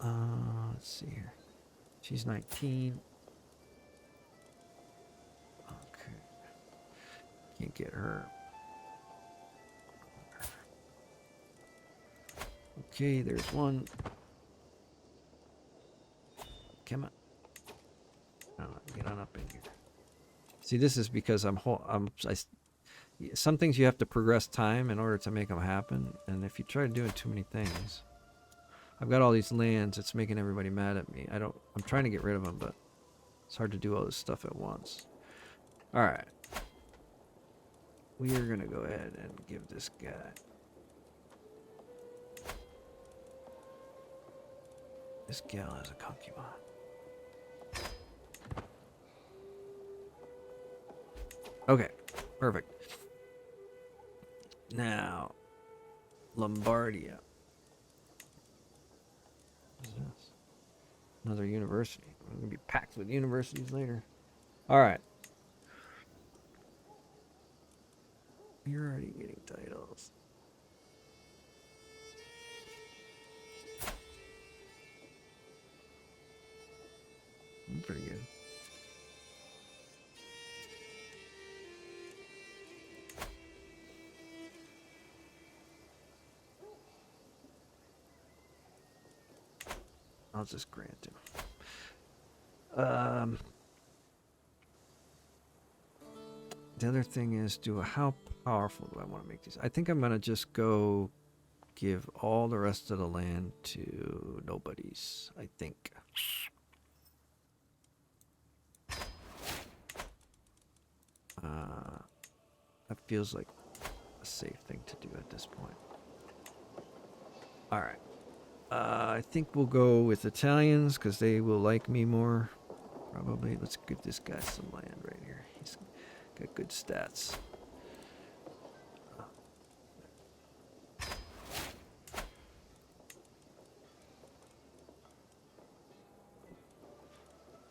Let's see here. She's 19. Okay. Can't get her. Okay, there's one. Come on. Get on up in here. See, this is because some things you have to progress time in order to make them happen. And if you try doing too many things, I've got all these lands. It's making everybody mad at me. I'm trying to get rid of them, but it's hard to do all this stuff at once. All right. We are going to go ahead and give this guy. This gal has a concubine. Okay, perfect. Now, Lombardia. What is this? Another university. We're going to be packed with universities later. All right. You're already getting titles. Pretty good. I'll just grant him. The other thing is, how powerful do I want to make these? I think I'm gonna just go give all the rest of the land to nobodies. I think. That feels like a safe thing to do at this point. All right. I think we'll go with Italians because they will like me more. Probably. Let's give this guy some land right here. He's got good stats.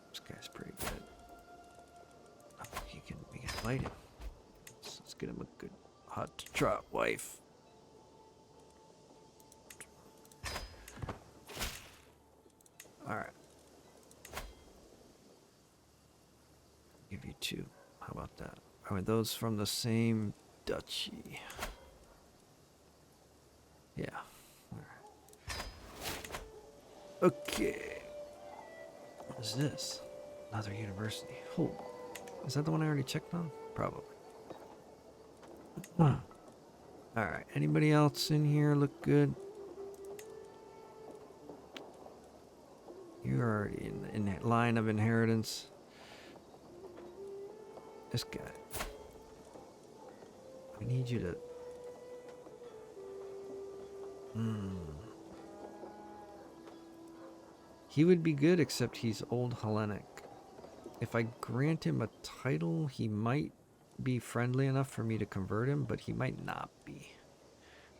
This guy's pretty good. Oh, we can fight him. Let's get him a good hot trot wife. All right. Give you 2. How about that? Are those from the same duchy? Yeah. All right. Okay. What is this? Another university. Oh, is that the one I already checked on? Probably. Huh. All right. Anybody else in here look good? You're already in that line of inheritance. This guy. I need you to... He would be good, except he's old Hellenic. If I grant him a title, he might be friendly enough for me to convert him, but he might not be,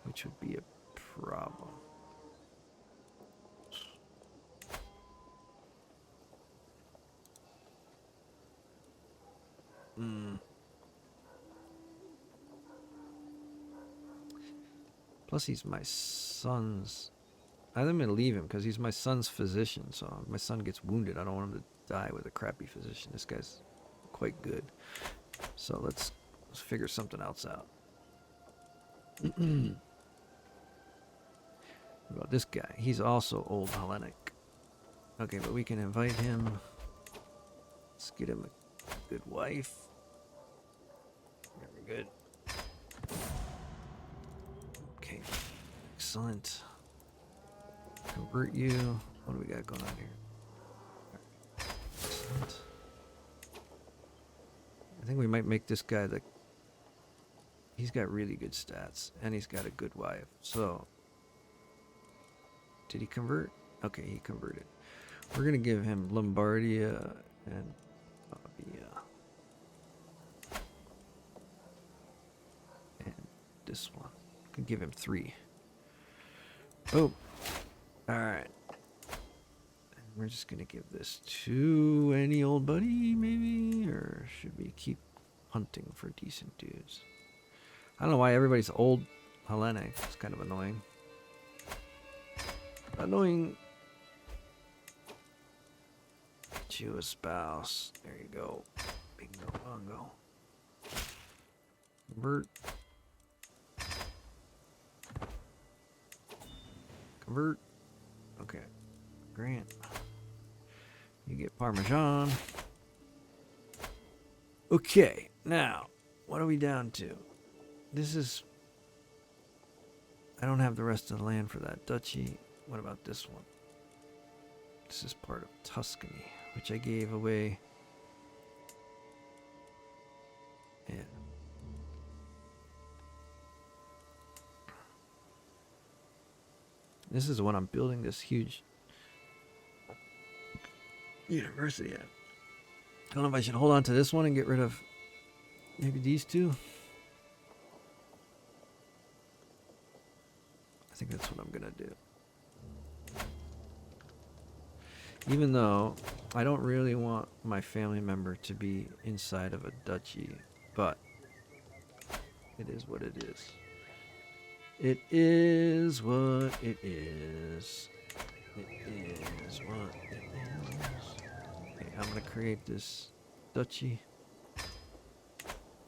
which would be a problem. Plus, he's my son's... I'm going to leave him because he's my son's physician, so if my son gets wounded, I don't want him to die with a crappy physician. This guy's quite good. So let's figure something else out. What about this guy? He's also old Hellenic. Okay, but we can invite him. Let's get him a good wife. Very good. Okay, excellent. Convert you. What do we got going on here? Right. Excellent. I think we might make this guy the... He's got really good stats, and he's got a good wife. So, did he convert? Okay, he converted. We're gonna give him Lombardia and Pavia, and this one. Could give him 3. Oh, Alright. We're just gonna give this to any old buddy, maybe? Or should we keep hunting for decent dudes? I don't know why everybody's old Hellenic. It's kind of annoying. Annoying. Get you a spouse. There you go. Bingo bongo. Convert. Convert. Okay. Grant. You get Parmesan. Okay. Now, what are we down to? This is... I don't have the rest of the land for that duchy. What about this one? This is part of Tuscany, which I gave away. Yeah. This is the one I'm building this huge university at. I don't know if I should hold on to this one and get rid of maybe these two. I think that's what I'm gonna do. Even though I don't really want my family member to be inside of a duchy, but it is what it is. It is what it is. It is what it is. Okay, I'm gonna create this duchy,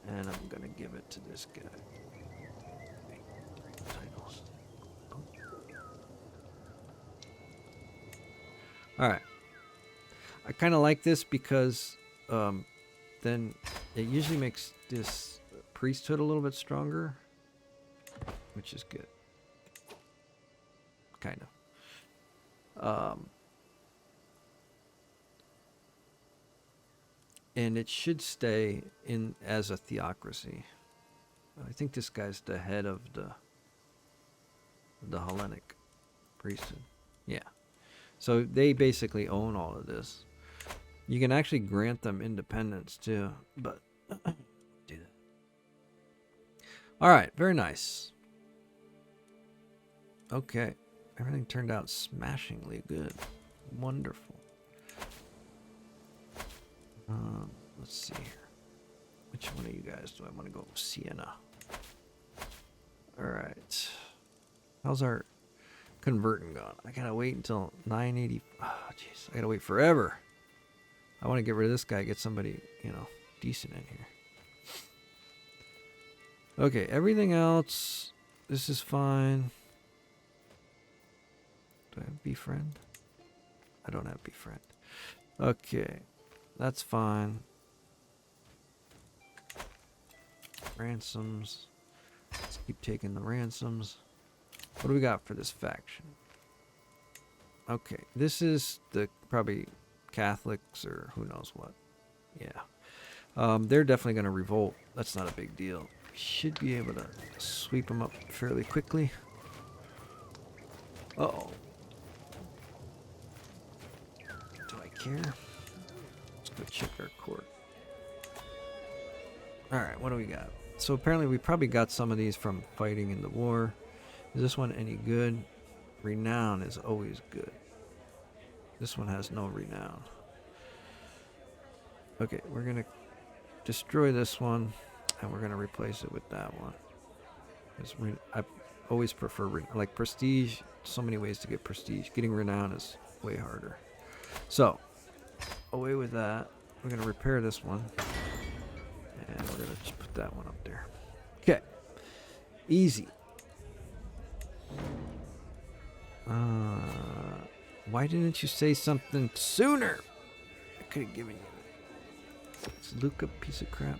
and I'm gonna give it to this guy. Titles. All right. I kind of like this because then it usually makes this priesthood a little bit stronger, which is good. Kind of. And it should stay in as a theocracy. I think this guy's the head of the Hellenic priesthood. Yeah. So they basically own all of this. You can actually grant them independence too, but do that. All right, very nice. Okay, everything turned out smashingly good. Wonderful. Let's see here. Which one of you guys do I want to go? Sienna. All right. How's our converting gone? I gotta wait until 980. Oh, jeez. I gotta wait forever. I want to get rid of this guy, get somebody, you know, decent in here. Okay, everything else, this is fine. Do I have befriend? I don't have befriend. Okay, that's fine. Ransoms. Let's keep taking the ransoms. What do we got for this faction? Okay, this is the probably Catholics or who knows what. Yeah. They're definitely going to revolt. That's not a big deal. We should be able to sweep them up fairly quickly. Uh-oh. Do I care? Let's go check our court. Alright, what do we got? So apparently we probably got some of these from fighting in the war. Is this one any good? Renown is always good. This one has no renown. Okay, we're going to destroy this one, and we're going to replace it with that one. I always prefer, like prestige, so many ways to get prestige. Getting renown is way harder. So, away with that. We're going to repair this one, and we're going to just put that one up there. Okay, easy. Why didn't you say something sooner? I could have given you that. Is Luca a piece of crap?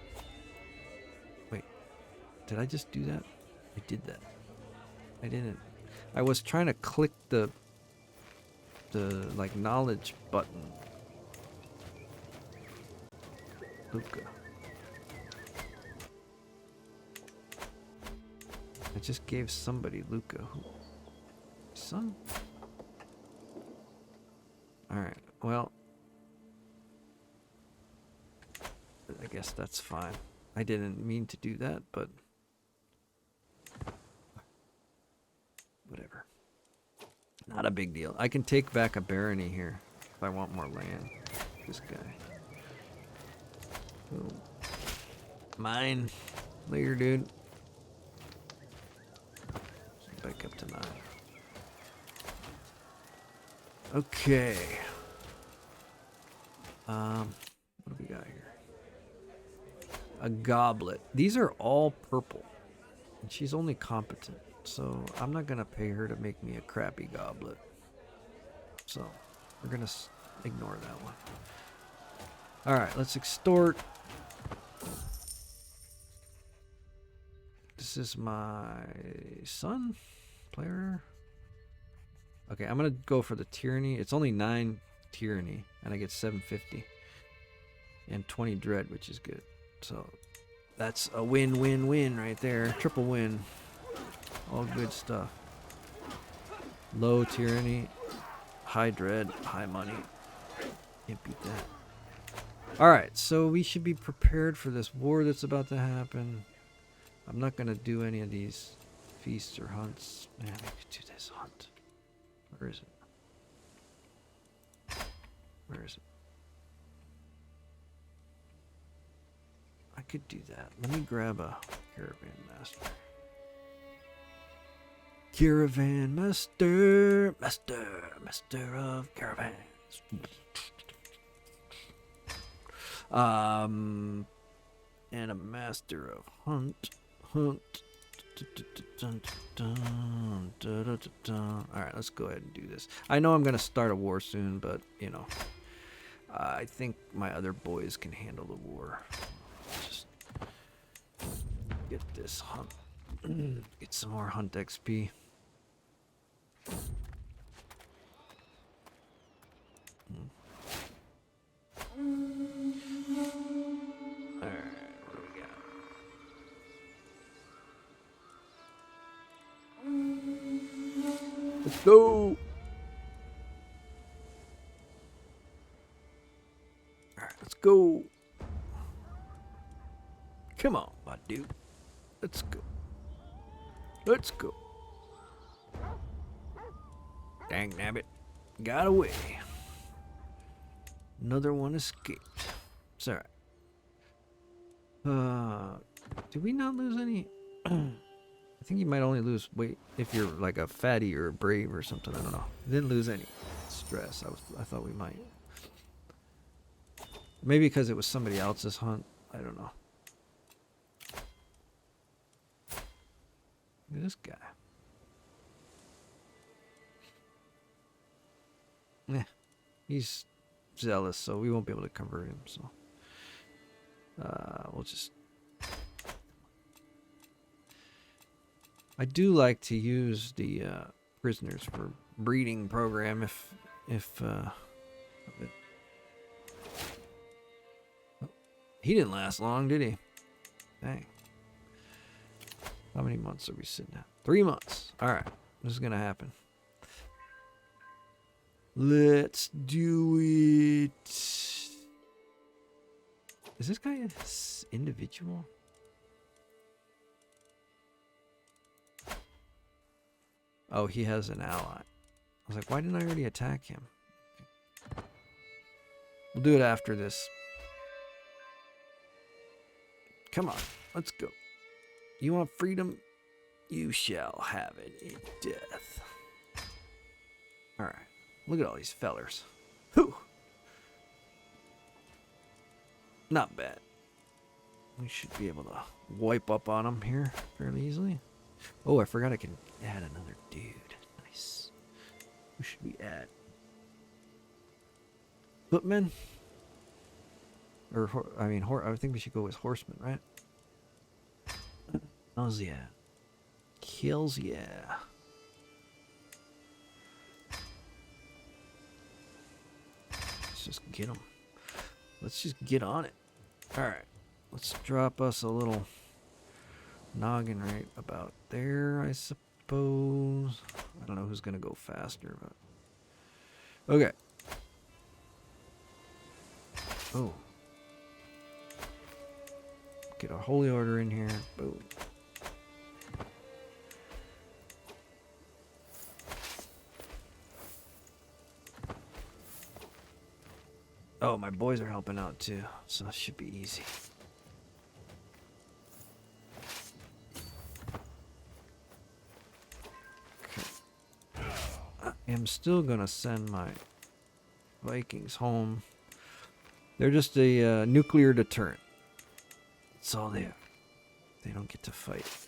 Wait, did I just do that? I did that. I didn't. I was trying to click the like knowledge button. Luca. I just gave somebody Luca. Who? Son? Alright, well. I guess that's fine. I didn't mean to do that, but a big deal. I can take back a barony here if I want more land. This guy. Boom. Mine. Later, dude. Back up to 9. Okay. What do we got here? A goblet. These are all purple. And she's only competent. So I'm not going to pay her to make me a crappy goblet. So we're going to ignore that one. Alright, let's extort. This is my son. Player. Okay, I'm going to go for the tyranny. It's only 9 tyranny. And I get 750. And 20 dread, which is good. So that's a win-win-win right there. Triple win. All good stuff. Low tyranny, high dread, high money. Can't beat that. Alright, so we should be prepared for this war that's about to happen. I'm not going to do any of these feasts or hunts. Man, I could do this hunt. Where is it? Where is it? I could do that. Let me grab a caravan master. Caravan master, master of caravans. And a master of hunt. All right, let's go ahead and do this. I know I'm gonna start a war soon, but you know, I think my other boys can handle the war. Just get this hunt. Get some more hunt XP. Alright, what do we got? Let's go! Alright, let's go! Come on, my dude. Let's go. Let's go. Dang nabbit. Got away. Another one escaped. It's alright. Did we not lose any? I think you might only lose weight if you're like a fatty or a brave or something. I don't know. Didn't lose any stress. I thought we might. Maybe because it was somebody else's hunt. I don't know. Look at this guy. Yeah, he's zealous, so we won't be able to convert him. So we'll just. I do like to use the prisoners for breeding program if he didn't last long, did he? Dang. How many months are we sitting at? 3 months. All right, this is gonna happen. Let's do it. Is this guy an individual? Oh, he has an ally. I was like, why didn't I already attack him? Okay. We'll do it after this. Come on, let's go. You want freedom? You shall have it in death. Alright. Look at all these fellers. Whew. Not bad. We should be able to wipe up on them here fairly easily. Oh, I forgot I can add another dude. Nice. Who should we add? Footmen? Or, I think we should go with horsemen, right? Hells yeah. Kills yeah. Let's just get them. Let's just get on it. Alright. Let's drop us a little noggin right about there, I suppose. I don't know who's going to go faster, but... Okay. Oh. Get a holy order in here. Boom. boys are helping out too, so it should be easy. Okay. I am still gonna send my Vikings home. They're just a nuclear deterrent. That's all they are. They don't get to fight.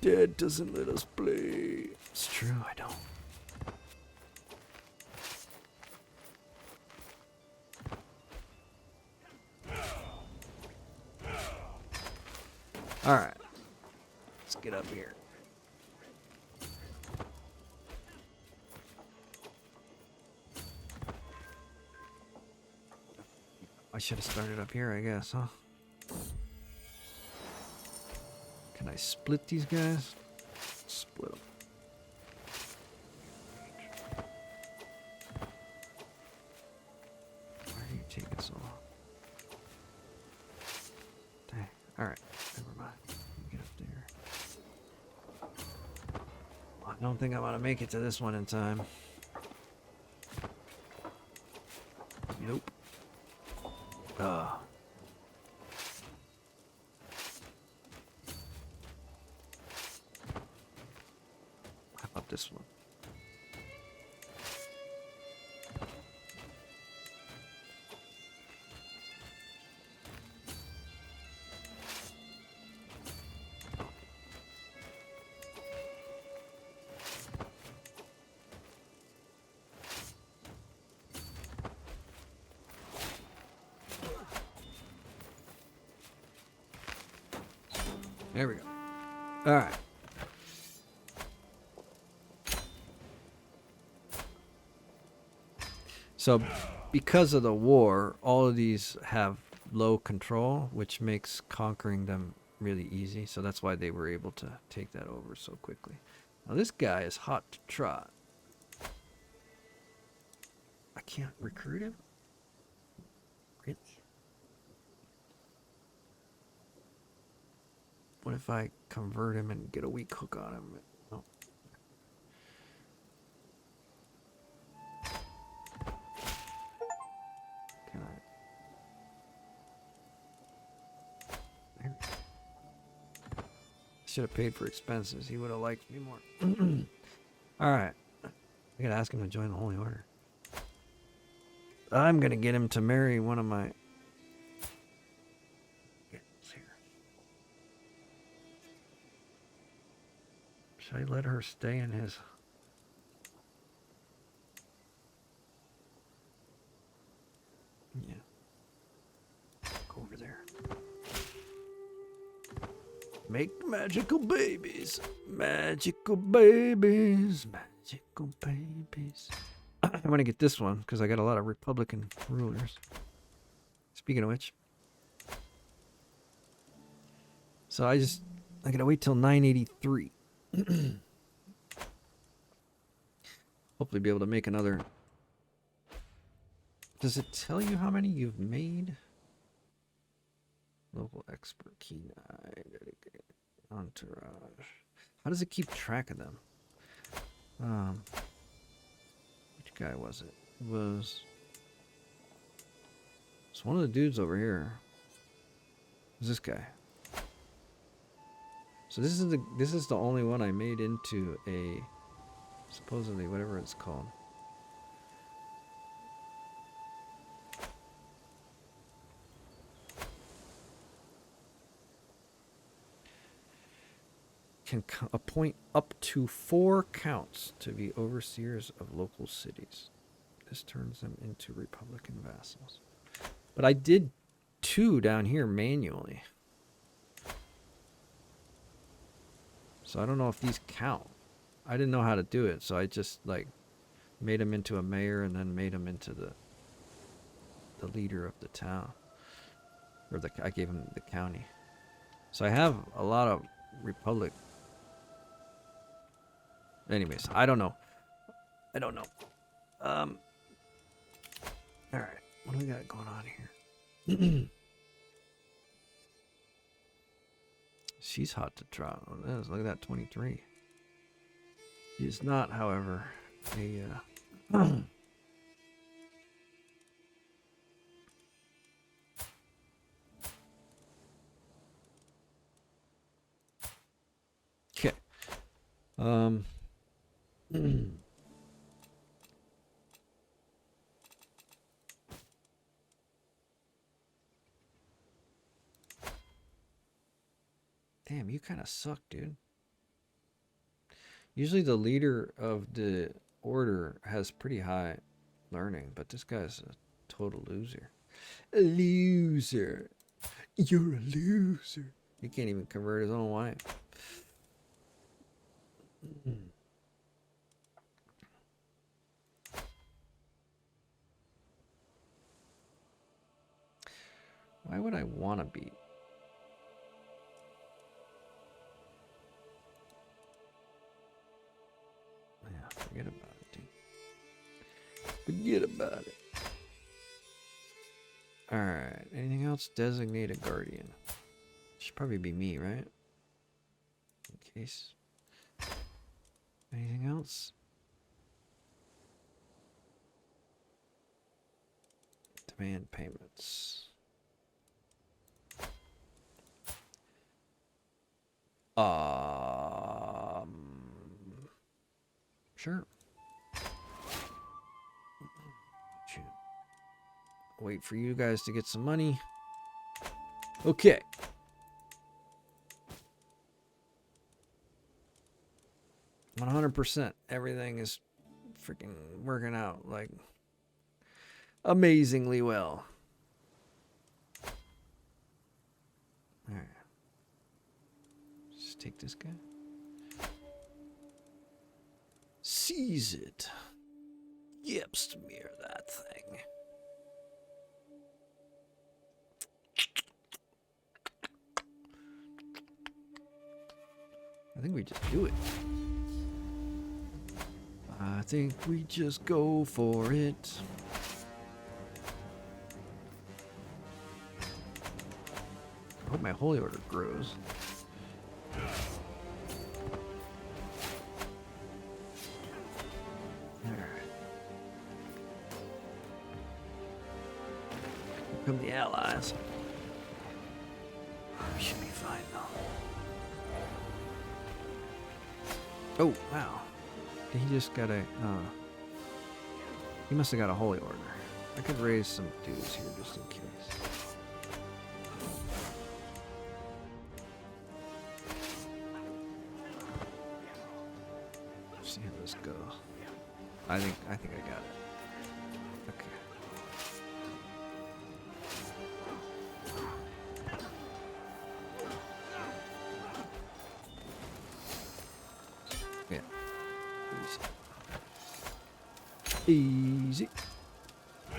Dad doesn't let us play. It's true, I don't. Alright. Let's get up here. I should have started up here, I guess, huh? Can I split these guys? Split them. Why are you taking so long? Dang. Alright, never mind. Get up there. I don't think I'm gonna make it to this one in time. Nope. How about this one? There we go. All right. So, because of the war, all of these have low control, which makes conquering them really easy. So that's why they were able to take that over so quickly. Now this guy is hot to trot. I can't recruit him? Really? What if I convert him and get a weak hook on him? Oh. Can I? There. Should have paid for expenses. He would have liked me more. Alright. I gotta ask him to join the Holy Order. I'm gonna get him to marry one of my... Should I let her stay in his... Yeah. Go over there. Make magical babies. Magical babies. Magical babies. I want to get this one because I got a lot of Republican rulers. Speaking of which. So I gotta wait till 983. Hopefully be able to make another. Does it tell you how many you've made? Local expert key 9, dedicated entourage. How does it keep track of them? Which guy was it? It's one of the dudes over here. Who's this guy? So this is the only one I made into a supposedly whatever it's called. Can appoint up to 4 counts to be overseers of local cities. This turns them into Republican vassals. But I did 2 down here manually. So I don't know if these count. I didn't know how to do it, so I just like made him into a mayor and then made him into the leader of the town. Or I gave him the county. So I have a lot of Republic. Anyways, I don't know. Alright, what do we got going on here? She's hot to trot. Look at that, 23. She is not, however, a Um, damn, you kind of suck, dude. Usually the leader of the order has pretty high learning, but this guy's a total loser. A loser. You're a loser. He can't even convert his own wife. Why would I want to beat? Yeah, forget about it, dude. Forget about it. Alright, anything else? Designate a guardian. Should probably be me, right? In case. Anything else? Demand payments. Sure. Wait for you guys to get some money. Okay. %. Everything is freaking working out like amazingly well. Alright. Just take this guy. Seize it. Yep, smear that thing. I think we just do it. I think we just go for it. I hope my holy order grows. Come the allies. We should be fine though. Oh wow! He just got a. He must have got a holy order. I could raise some dudes here just in case. See how this goes. I think I got it. Okay. Yeah. Easy. I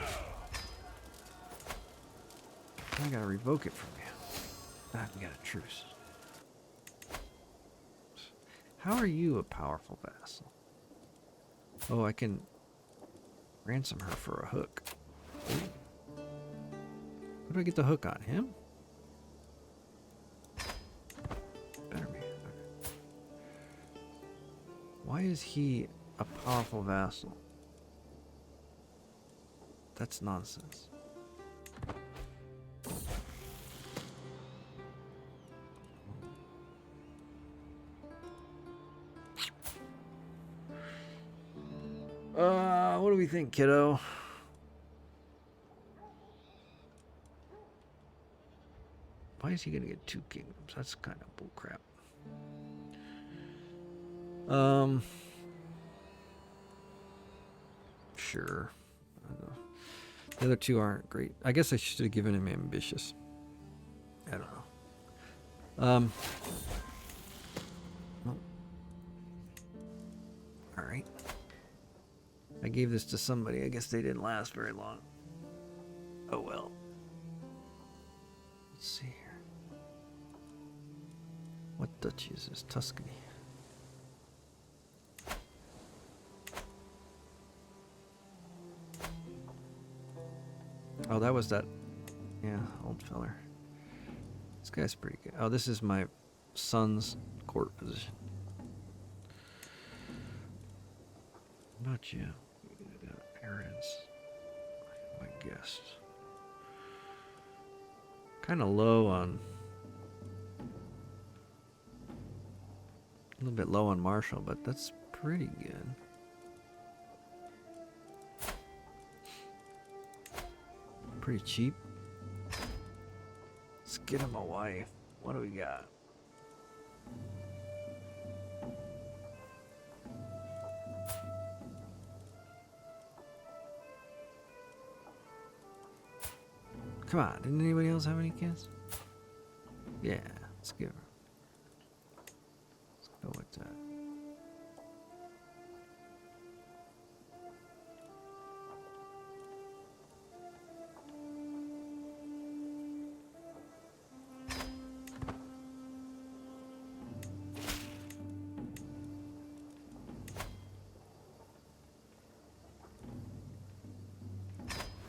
gotta revoke it from you. Ah, we got a truce. How are you a powerful vassal? Oh, I can ransom her for a hook. Ooh. Who do I get the hook on? Him? Better be. Why is he a powerful vassal? That's nonsense. What do we think, kiddo? Why is he gonna get 2 kingdoms? That's kind of bullcrap. Sure. The other 2 aren't great. I guess I should have given him ambitious. I don't know. Well. All right. I gave this to somebody. I guess they didn't last very long. Oh well. Let's see here. What duchy is this? Tuscany. Oh, that was that. Yeah, old feller. This guy's pretty good. Oh, this is my son's court position. Not you. Parents. My guest. Kind of low on. A little bit low on Marshall, but that's pretty good. Pretty cheap. Let's get him a wife. What do we got? Come on, didn't anybody else have any kids? Yeah, let's give her. Let's go with that.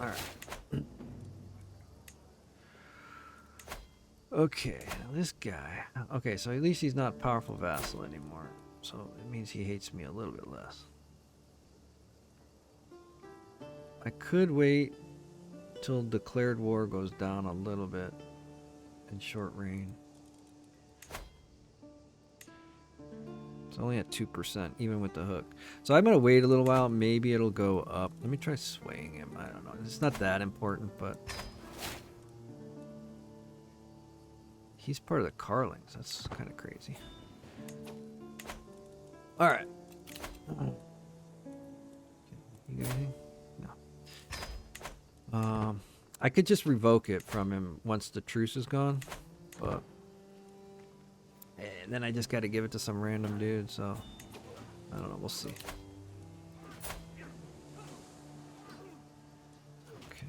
All right. Okay, now this guy. Okay, so at least he's not powerful vassal anymore. So it means he hates me a little bit less. I could wait till declared war goes down a little bit in short reign. It's only at 2%, even with the hook. So I'm going to wait a little while. Maybe it'll go up. Let me try swaying him. I don't know. It's not that important, but... he's part of the Carlings. That's kind of crazy. All right. You got anything? No. I could just revoke it from him once the truce is gone, but and then I just got to give it to some random dude. So I don't know. We'll see. Okay.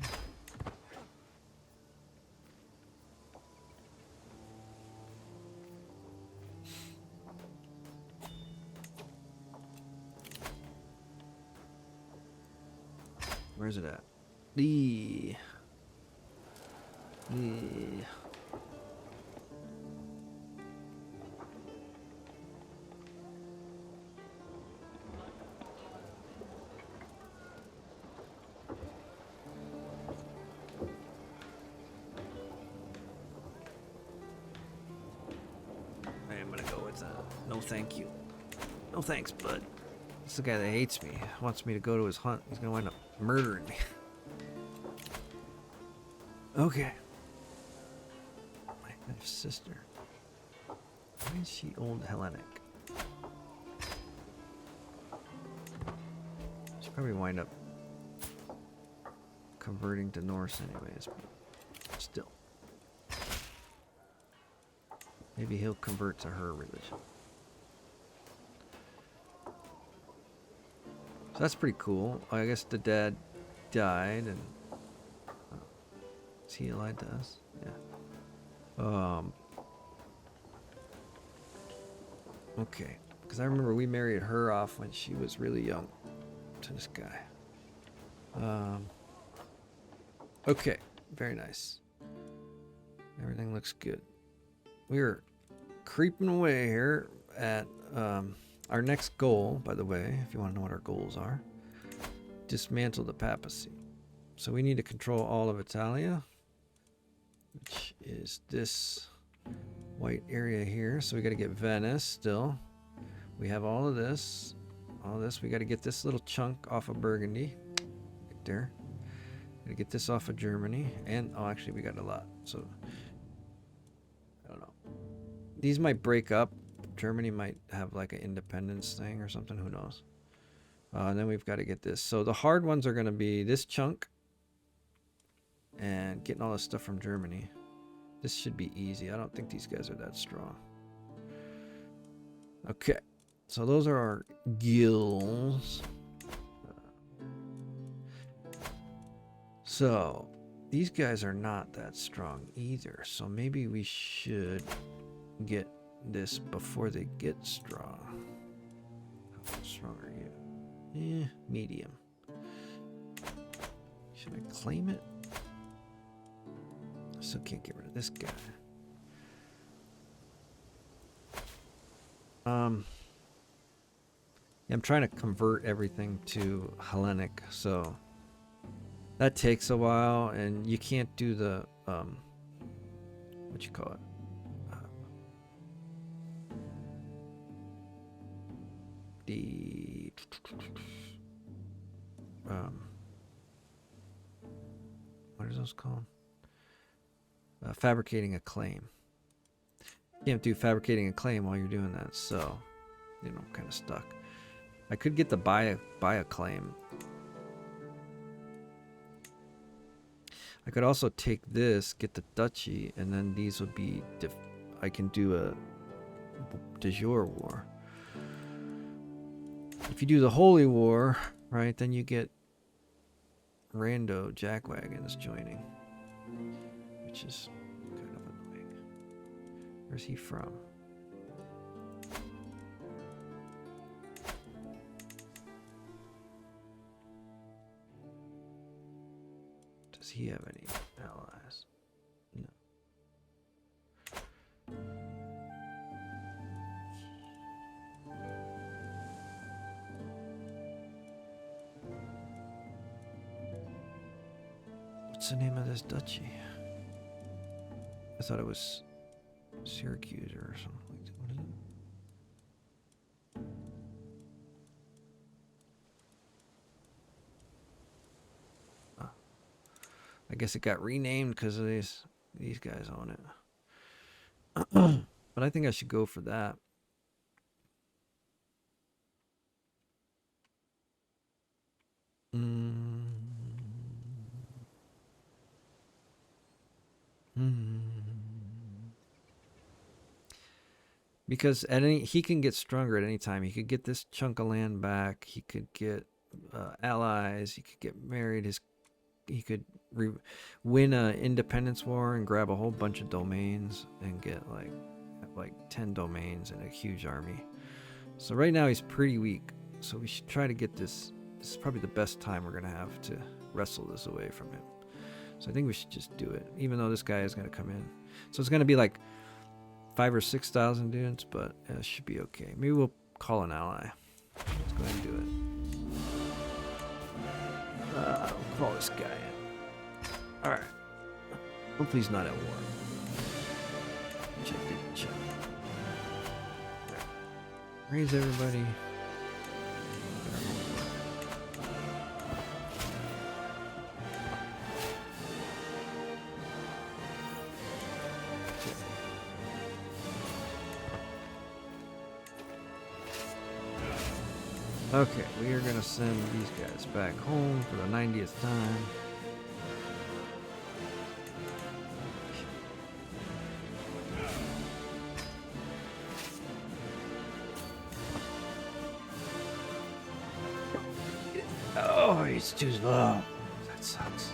Where's it at? The I'm gonna go with no thank you. No thanks, bud. It's the guy that hates me. Wants me to go to his hunt. He's gonna wind up murdering me. Okay. My sister. Why is she old Hellenic? She'll probably wind up converting to Norse anyways, but still. Maybe he'll convert to her religion. So that's pretty cool. I guess the dad died, and is he allied to us? Yeah. Okay, because I remember we married her off when she was really young to this guy. Okay, very nice. Everything looks good. We're creeping away here at our next goal, by the way, if you want to know what our goals are. Dismantle the papacy. So we need to control all of Italia, which is this white area here. So we got to get Venice still. We have all of this. All this. We got to get this little chunk off of Burgundy. Right there. Got to get this off of Germany. And, oh, actually, we got a lot. So, I don't know. These might break up. Germany might have like an independence thing or something. Who knows? And then we've got to get this. So the hard ones are going to be this chunk and getting all this stuff from Germany. This should be easy. I don't think these guys are that strong. Okay. So those are our guilds. So these guys are not that strong either. So maybe we should get this before they get strong. How strong are you? Medium. Should I claim it? I still can't get rid of this guy. Yeah, I'm trying to convert everything to Hellenic, so that takes a while, and you can't do the what you call it. the what are those called? Fabricating a claim. You can't do fabricating a claim while you're doing that, so you know, I'm kind of stuck. I could get the buy a claim. I could also take this, get the duchy, and then these would be. I can do a de jure war. If you do the holy war, right, then you get rando jackwagons joining, which is kind of annoying. Where's he from? Does he have any allies? No. What's the name of this duchy? I thought it was Syracuse or something like that. What is it? Oh. I guess it got renamed because of these guys on it. But I think I should go for that. Because at he can get stronger at any time. He could get this chunk of land back. He could get allies. He could get married. He could win an independence war and grab a whole bunch of domains and get like 10 domains and a huge army. So right now he's pretty weak. So we should try to get this. This is probably the best time we're gonna have to wrestle this away from him. So I think we should just do it, even though this guy is gonna come in. So it's gonna be like 5,000 or 6,000 dudes, but it should be okay. Maybe we'll call an ally. Let's go ahead and do it. We'll call this guy in. Alright. Hopefully he's not at war. Check. Right. Raise everybody. Okay, we are going to send these guys back home for the 90th time. Oh, it's too slow. That sucks.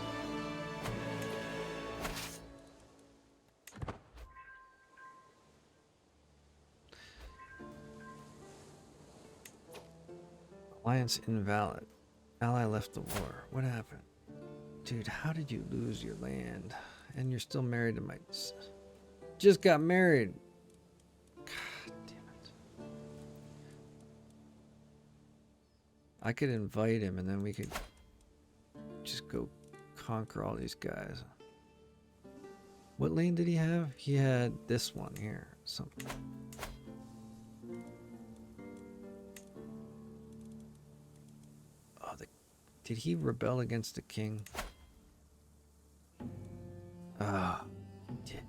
Alliance invalid. Ally left the war. What happened? Dude, how did you lose your land? And you're still married to my... Just got married. God damn it. I could invite him and then we could just go conquer all these guys. What lane did he have? He had this one here. Something. Did he rebel against the king? Ah, he did.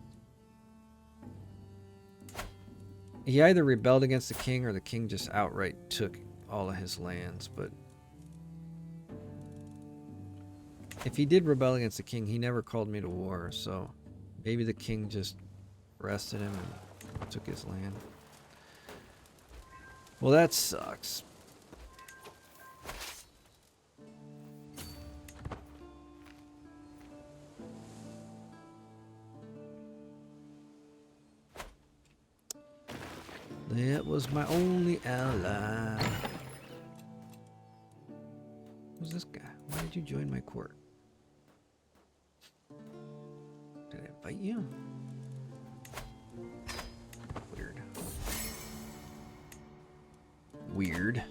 He either rebelled against the king or the king just outright took all of his lands, but if he did rebel against the king, he never called me to war, so maybe the king just arrested him and took his land. Well, that sucks. That was my only ally. Who's this guy? Why did you join my court? Did I invite you? Weird.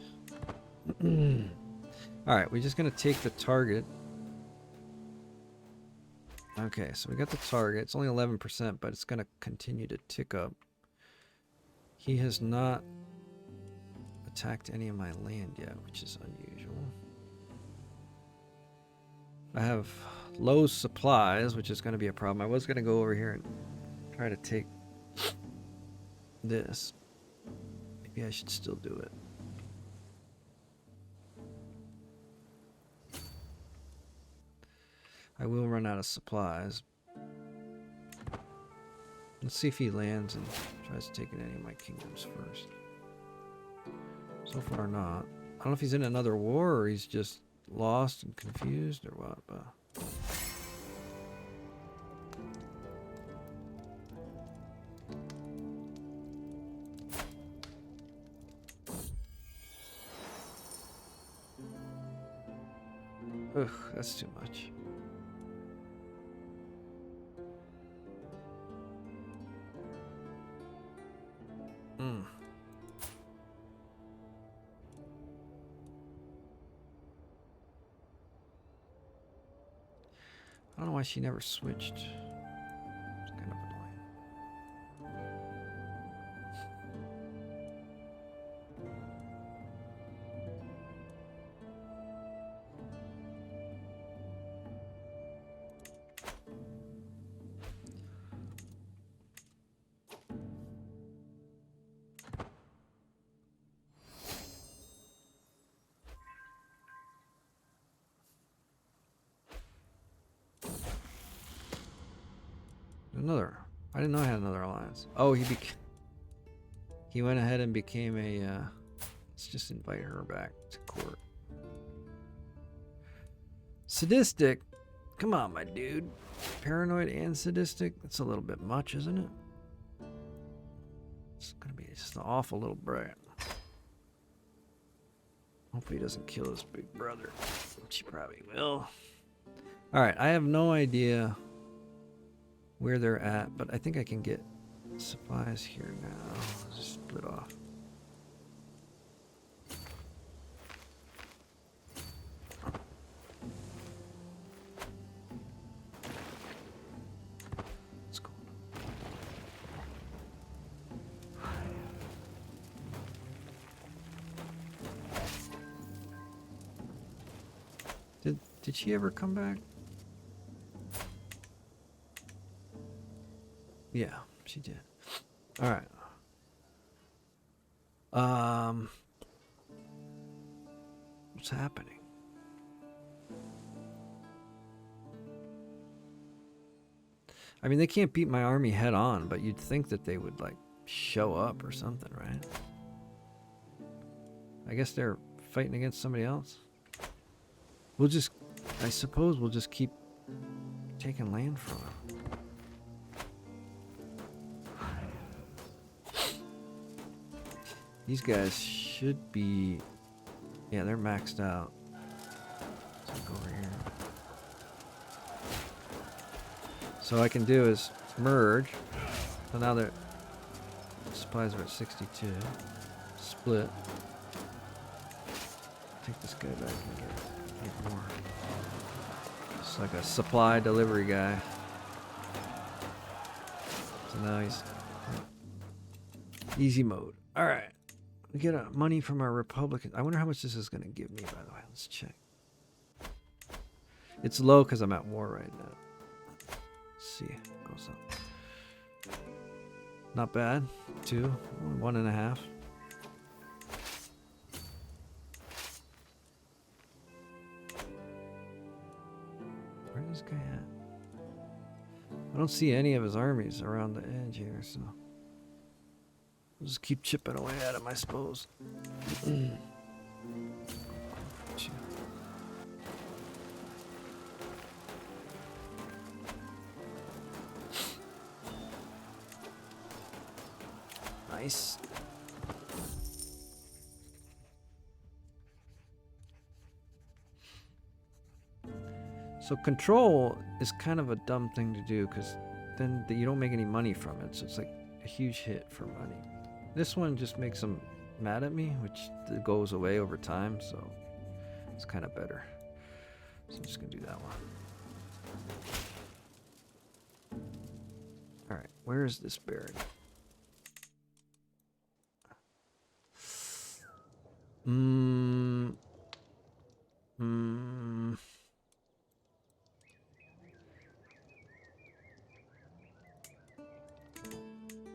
Alright, we're just gonna take the target. Okay, so we got the target. It's only 11%, but it's gonna continue to tick up. He has not attacked any of my land yet, which is unusual. I have low supplies, which is going to be a problem. I was going to go over here and try to take this. Maybe I should still do it. I will run out of supplies. Let's see if he lands and tries taking any of my kingdoms first. So far not. I don't know if he's in another war or he's just lost and confused or what, but... Ugh, that's too much. I don't know why she never switched. It's kind of annoying. Another. I didn't know I had another alliance. Oh, he went ahead and became a. Let's just invite her back to court. Sadistic. Come on, my dude. Paranoid and sadistic. That's a little bit much, isn't it? It's gonna be just an awful little brat. Hopefully he doesn't kill his big brother, which he probably will. All right, I have no idea where they're at, but I think I can get supplies here now. Just split off. Let's go. Did she ever come back? Yeah, she did. All right. What's happening? I mean, they can't beat my army head on, but you'd think that they would, like, show up or something, right? I guess they're fighting against somebody else. We'll just, I suppose we'll just keep taking land from them. These guys should be... Yeah, they're maxed out. Let's go over here. So what I can do is merge. So now their supplies are at 62. Split. Take this guy back and get more. It's like a supply delivery guy. So now he's... Easy mode. Alright. We get money from our Republican. I wonder how much this is going to give me, by the way. Let's check. It's low because I'm at war right now. Let's see. Goes up. Not bad. 2. 1.5. Where's this guy at? I don't see any of his armies around the edge here, so... I'll just keep chipping away at him, I suppose. Nice. So control is kind of a dumb thing to do because then you don't make any money from it. So it's like a huge hit for money. This one just makes them mad at me, which goes away over time, so it's kind of better. So I'm just going to do that one. Alright, where is this baron? Mm, mm,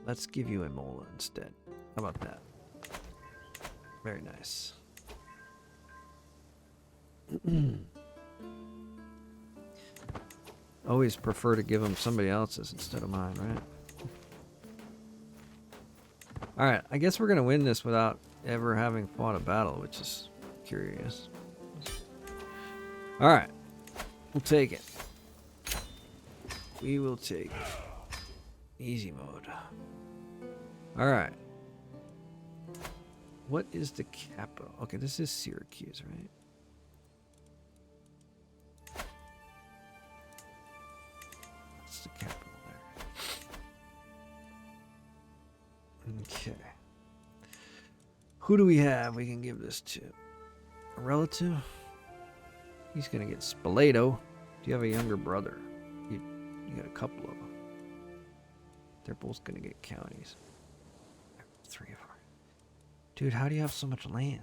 let's give you Imola instead. How about that? Very nice. Always prefer to give them somebody else's instead of mine, right? Alright, I guess we're going to win this without ever having fought a battle, which is curious. Alright, we'll take it. We will take it. Easy mode. Alright. What is the capital? Okay, this is Syracuse, right? What's the capital there? Okay. Who do we have we can give this to? A relative? He's gonna get Spoleto. Do you have a younger brother? You got a couple of them. They're both gonna get counties. 3 of them. Dude, how do you have so much land?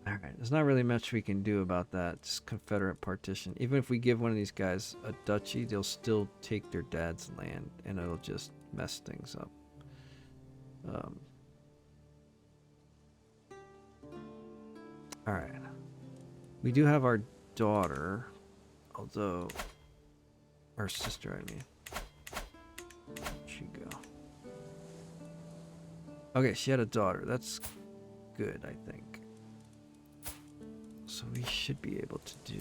Alright, there's not really much we can do about that. It's Confederate partition. Even if we give one of these guys a duchy, they'll still take their dad's land, and it'll just mess things up. Alright. We do have our daughter, although... Our sister, I mean. Where'd she go? Okay, she had a daughter. That's good, I think. So we should be able to do...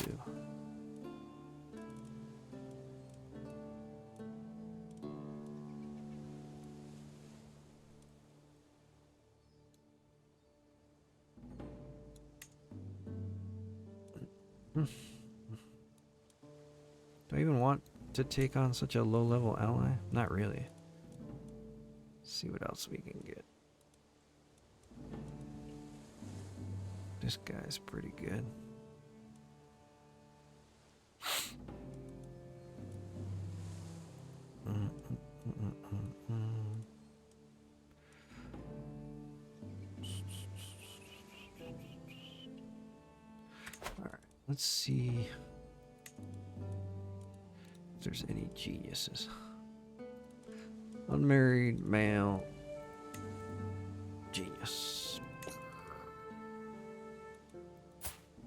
Do I even want to take on such a low-level ally? Not really. Let's see what else we can get. This guy's pretty good. Alright, let's see if there's any geniuses. Unmarried male genius.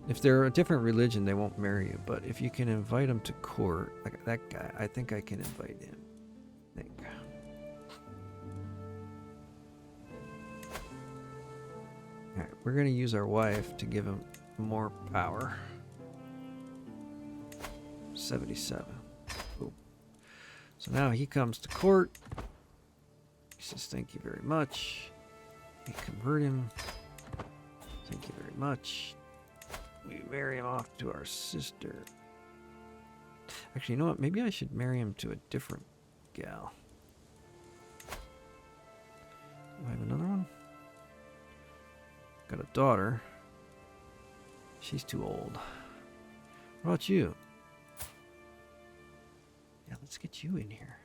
If they're a different religion, they won't marry you. But if you can invite them to court, like that guy, I think I can invite him. I think. Alright, we're going to use our wife to give him more power. 77. Ooh. So now he comes to court. He says, thank you very much. We convert him. Thank you very much. We marry him off to our sister. Actually, you know what? Maybe I should marry him to a different gal. Do I have another one? Got a daughter. She's too old. What about you? Yeah, let's get you in here.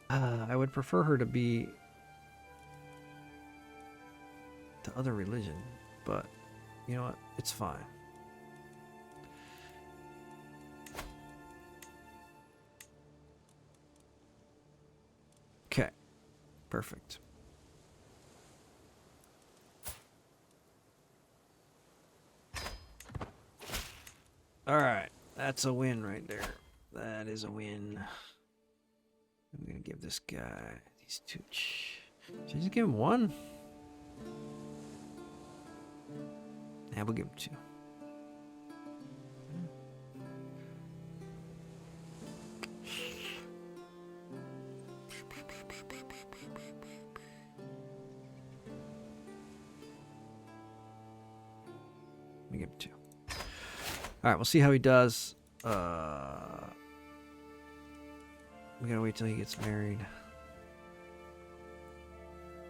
I would prefer her to be the other religion, but you know what? It's fine. Okay. Perfect. Alright. That's a win right there. That is a win. I'm gonna give this guy these two. Should I just give him one? Yeah, we'll give him two. Let me give him two. Alright, we'll see how he does. We gotta wait till he gets married.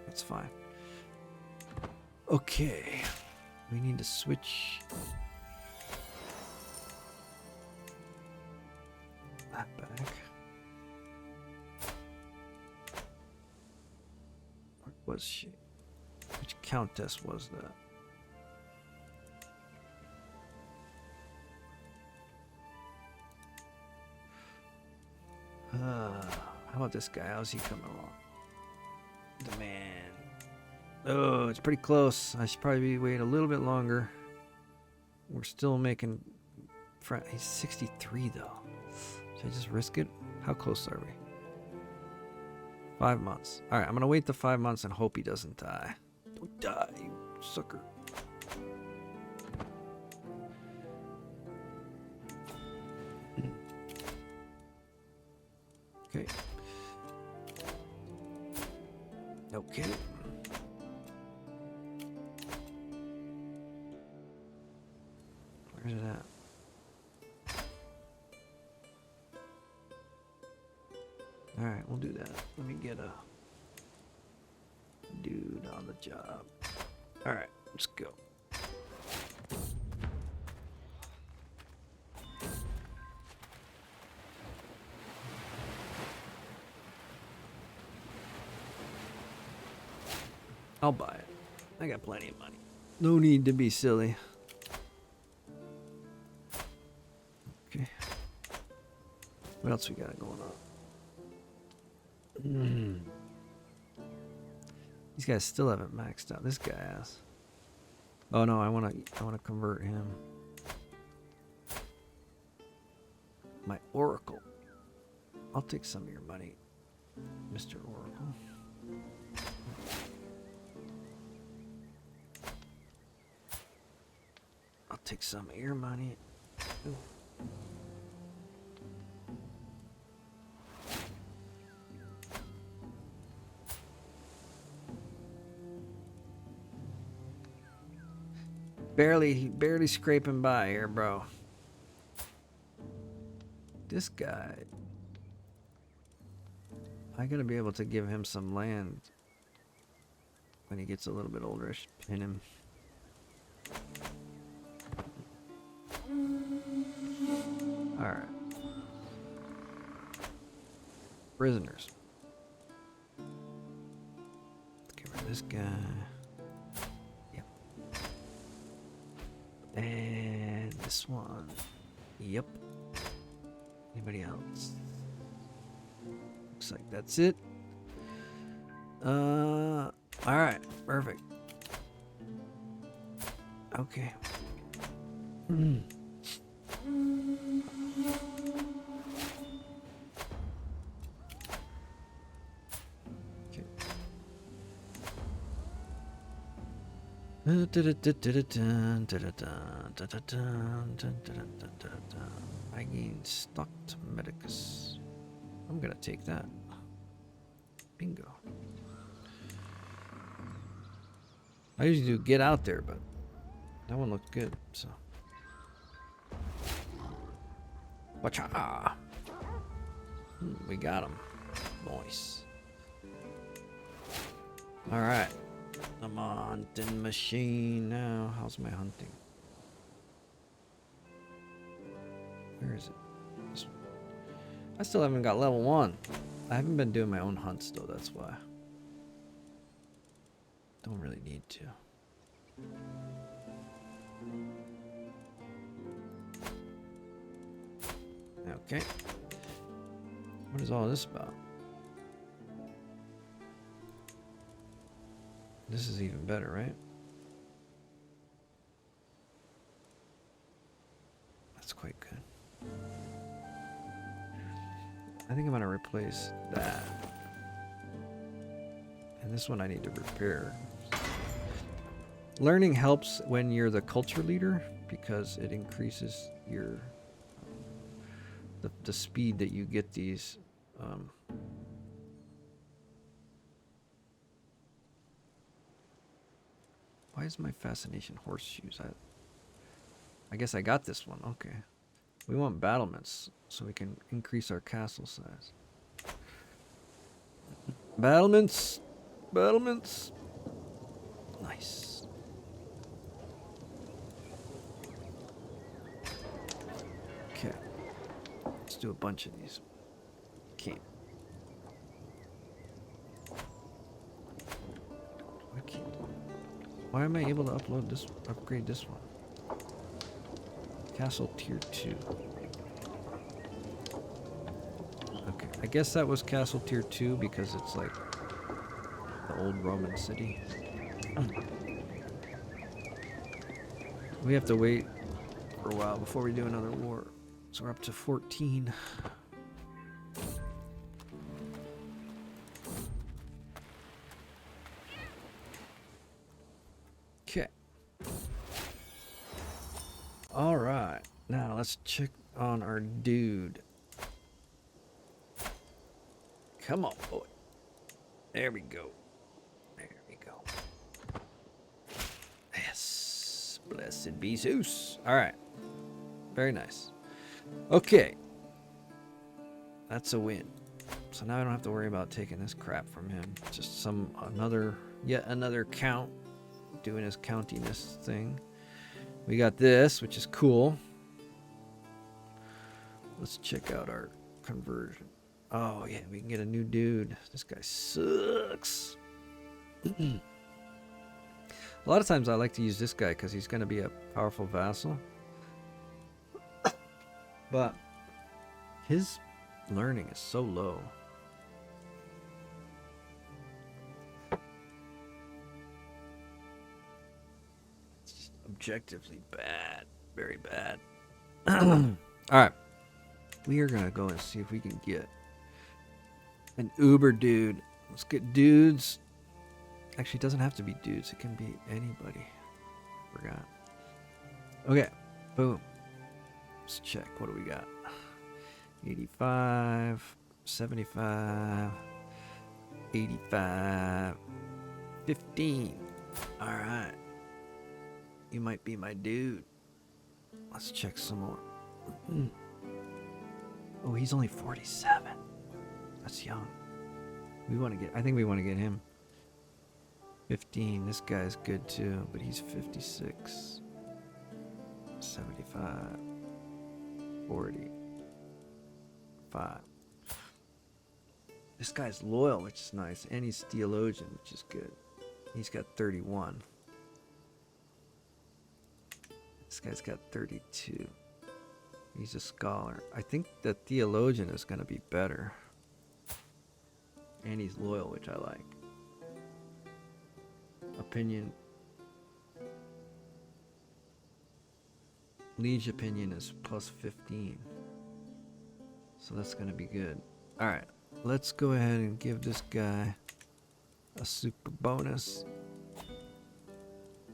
That's fine. Okay. We need to switch that back. was she? Which countess was that? How about this guy? How's he coming along? The man. Oh, it's pretty close. I should probably wait a little bit longer. We're still making... He's 63, though. Should I just risk it? How close are we? 5 months. Alright, I'm gonna wait the 5 months and hope he doesn't die. Don't die, you sucker. Okay. Okay. Where's it at? Alright, we'll do that. Let me get a dude on the job. Alright, let's go. I'll buy it. I got plenty of money. No need to be silly. Okay. What else we got going on? These guys still haven't maxed out. This guy has. Oh no, I wanna convert him. My Oracle. I'll take some of your money, Mr. Oracle. I'll take some of your money. Ooh. Barely scraping by here, bro. This guy, I gotta be able to give him some land when he gets a little bit older. I should pin him. Alright. Prisoners. Let's get rid of this guy. Yep. And this one. Yep. Anybody else? Looks like that's it. Alright, perfect. Okay. Okay. I gained stocked medicus. I'm gonna take that. Bingo. I usually do get out there, but that one looked good, so. Wacha! We got him. Nice. Alright. I'm on hunting machine now. How's my hunting? Where is it? This one. I still haven't got level 1. I haven't been doing my own hunts though, that's why. Don't really need to. Okay. What is all this about? This is even better, right? That's quite good. I think I'm gonna replace that. And this one I need to repair. Learning helps when you're the culture leader because it increases your the speed that you get these why is my fascination horseshoes? I guess I got this one. Okay. We want battlements so we can increase our castle size. Battlements. Battlements. Nice. Okay. Let's do a bunch of these. Can't. Why am I able to upload this, upgrade this one? Castle tier 2. Okay, I guess that was Castle tier 2 because it's like the old Roman city. We have to wait for a while before we do another war. So we're up to 14. Okay. Alright. Now let's check on our dude. Come on, boy. There we go. There we go. Yes. Blessed be Zeus. Alright. Very nice. Okay. That's a win. So now I don't have to worry about taking this crap from him. Just yet another count. Doing his countiness thing. We got this, which is cool. Let's check out our conversion. Oh, yeah, we can get a new dude. This guy sucks. A lot of times I like to use this guy because he's going to be a powerful vassal. But his learning is so low. It's just objectively bad. Very bad. Alright. We are going to go and see if we can get an Uber dude. Let's get dudes. Actually, it doesn't have to be dudes. It can be anybody. Forgot. Okay. Boom. Let's check. What do we got? 85, 75, 85, 15. All right. You might be my dude. Let's check some more. Oh, he's only 47. That's young. I think we want to get him. 15. This guy's good too, but he's 56. 75. 40. 5. This guy's loyal, which is nice, and he's theologian, which is good. He's got 31. This guy's got 32. He's a scholar. I think the theologian is going to be better. And he's loyal, which I like. Opinion. Liege opinion is plus 15. So that's going to be good. Alright, let's go ahead and give this guy a super bonus.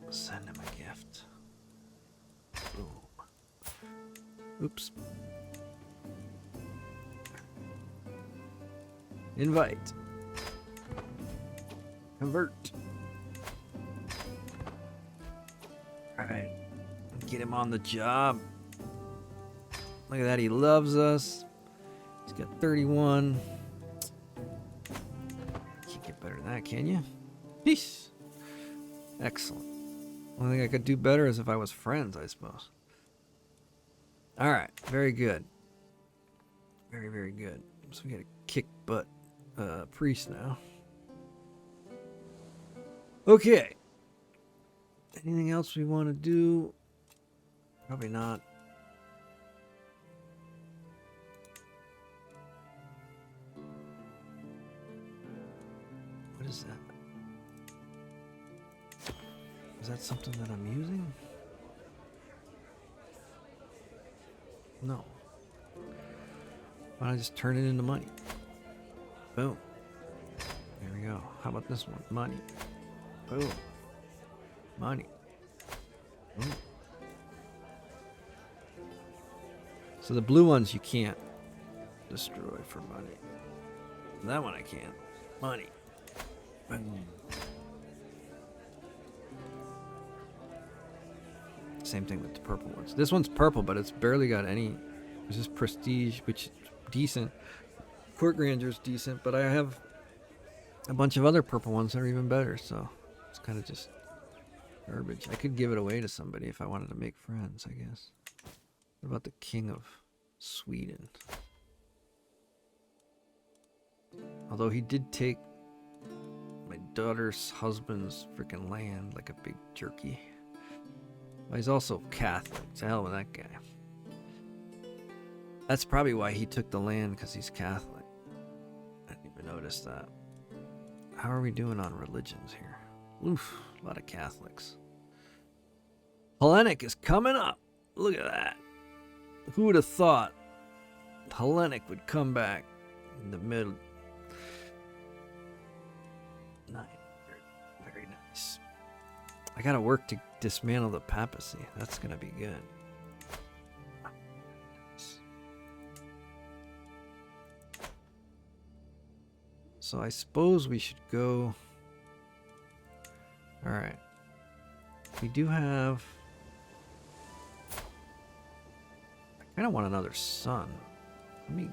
Send him a gift. Boom. Oops. Invite. Convert. Alright. Get him on the job. Look at that, he loves us. He's got 31. Can't get better than that, can you? Peace. Excellent. Only thing I could do better is if I was friends, I suppose. Alright, very good. Very, very good. So we got a kick butt priest now. Okay. Anything else we want to do? Probably not. What is that? Is that something that I'm using? No. Why don't I just turn it into money? Boom. There we go. How about this one? Money. Boom. Money. Boom. So the blue ones you can't destroy for money. That one I can. Money. Boom. Same thing with the purple ones. This one's purple, but it's barely got any. It's just prestige, which is decent. Court grandeur's decent, but I have a bunch of other purple ones that are even better, so it's kind of just garbage. I could give it away to somebody if I wanted to make friends, I guess. What about the King of Sweden? Although he did take my daughter's husband's freaking land like a big jerky. Well, he's also Catholic. To hell with that guy. That's probably why he took the land, because he's Catholic. I didn't even notice that. How are we doing on religions here? Oof, a lot of Catholics. Hellenic is coming up. Look at that. Who would have thought Hellenic would come back in the middle? Nice. Very nice. I gotta work to dismantle the papacy. That's gonna be good. So I suppose we should go. All right. We do have. I kind of want another sun. Let me.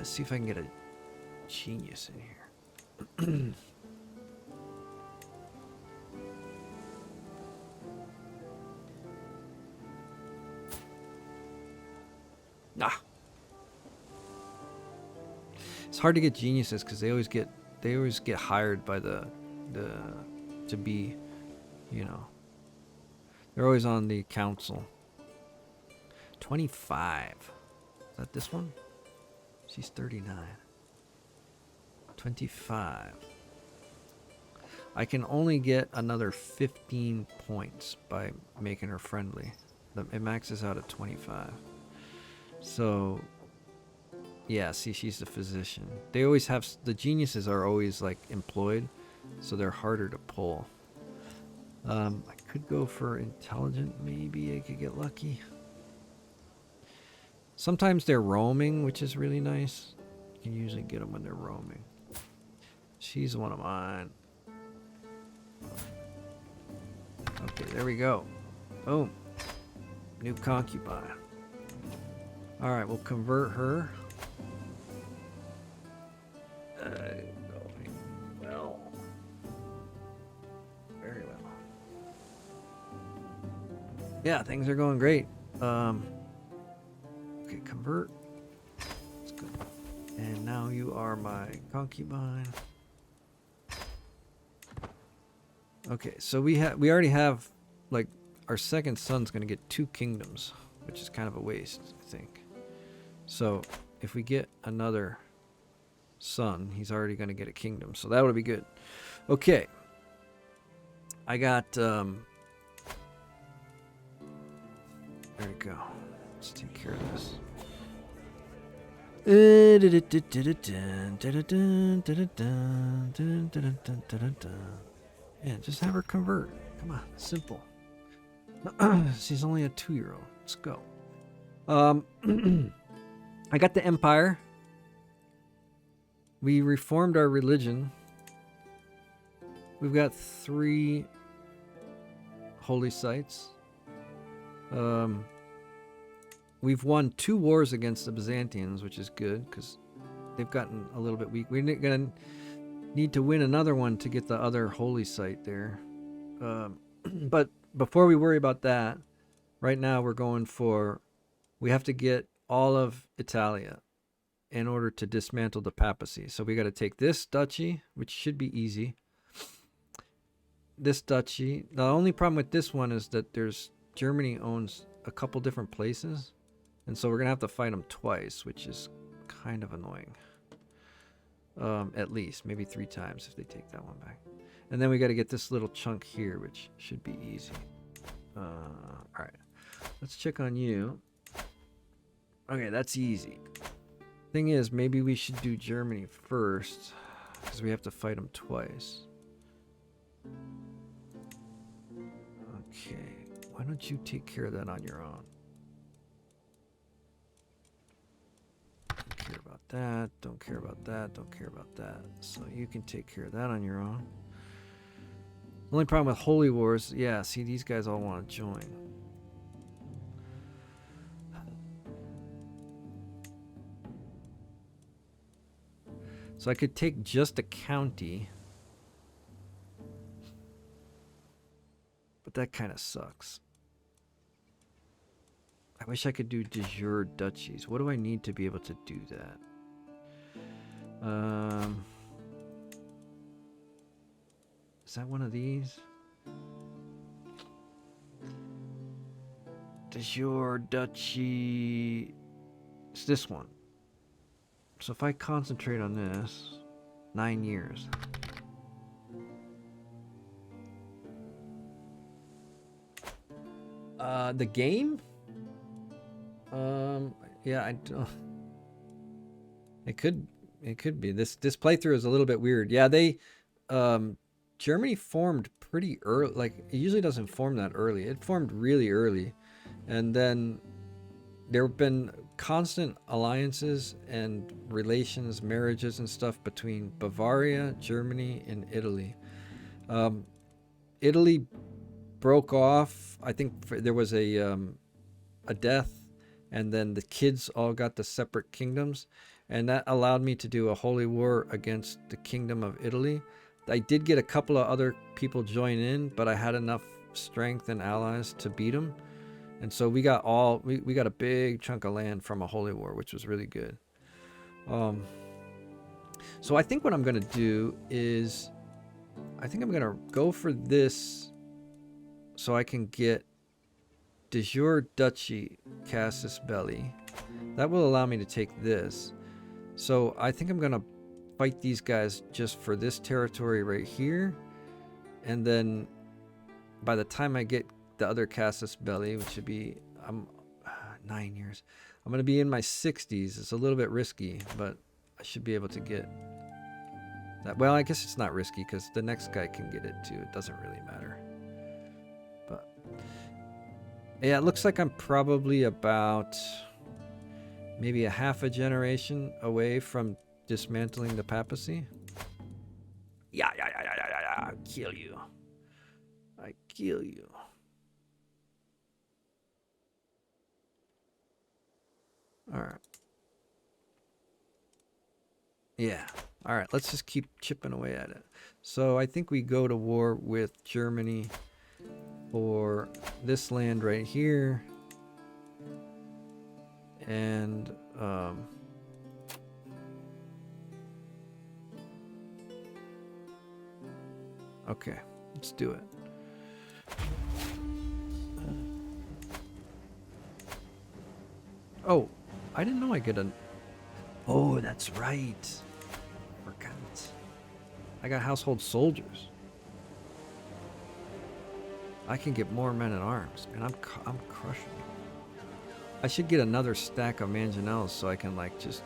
See if I can get a genius in here. Ah. It's hard to get geniuses because they always get hired by the to be, you know. They're always on the council. 25. Is that this one? She's 39. 25. I can only get another 15 points by making her friendly. It maxes out at 25. So, yeah, see, she's the physician. They always have, the geniuses are always like employed, so they're harder to pull. I could go for intelligent, maybe I could get lucky. Sometimes they're roaming, which is really nice. You can usually get them when they're roaming. She's one of mine. Okay, there we go. Boom. New concubine. Alright, we'll convert her. Going well. Very well. Yeah, things are going great. Okay, convert. That's good. And now you are my concubine. Okay, so we already have, like, our second son's gonna get 2 kingdoms, which is kind of a waste, I think. So if we get another son, he's already gonna get a kingdom, so that would be good. Okay, I got there we go. Let's take care of this. Yeah, just have her convert. Come on, simple. She's only a 2-year-old. Let's go. I got the empire. We reformed our religion. We've got 3 holy sites. We've won 2 wars against the Byzantines, which is good because they've gotten a little bit weak. We're gonna need to win another one to get the other holy site there. But before we worry about that, right now we're going for, we have to get all of Italia in order to dismantle the papacy. So we got to take this duchy, which should be easy. This duchy. The only problem with this one is that Germany owns a couple different places. And so we're going to have to fight them twice, which is kind of annoying. At least, maybe 3 times if they take that one back. And then we got to get this little chunk here, which should be easy. Alright, let's check on you. Okay, that's easy. Thing is, maybe we should do Germany first, because we have to fight them twice. Okay, why don't you take care of that on your own? Don't care about that, don't care about that, don't care about that. So you can take care of that on your own. The only problem with Holy Wars, yeah, see, these guys all want to join. So I could take just a county. that kind of sucks. I wish I could do de jure duchies. What do I need to be able to do that? Is that one of these? De jure duchy. It's this one. So if I concentrate on this, 9 years. The game? Yeah, I don't. It could be. This playthrough is a little bit weird. Yeah, they Germany formed pretty early. Like, it usually doesn't form that early. It formed really early. And then there have been constant alliances and relations, marriages and stuff between Bavaria, Germany, and Italy. Italy broke off. I think there was a death, and then the kids all got the separate kingdoms, and that allowed me to do a holy war against the Kingdom of Italy. I did get a couple of other people join in, but I had enough strength and allies to beat them. And so we got we got a big chunk of land from a holy war, which was really good. So I think what I'm going to do is, I think I'm going to go for this so I can get de jure duchy casus belli. That will allow me to take this. So I think I'm going to fight these guys just for this territory right here. And then by the time I get the other casus belli, which would be 9 years, I'm going to be in my 60s. It's a little bit risky, but I should be able to get that. Well, I guess it's not risky because the next guy can get it too. It doesn't really matter. But yeah, it looks like I'm probably about maybe a half a generation away from dismantling the papacy. Yeah. I kill you. I kill you. All right. Yeah. All right. Let's just keep chipping away at it. So I think we go to war with Germany for this land right here. And okay, let's do it. Oh, I didn't know I get a... Oh, that's right. Forgot. I got household soldiers. I can get more men at arms, and I'm crushing it. I should get another stack of mangonels so I can like just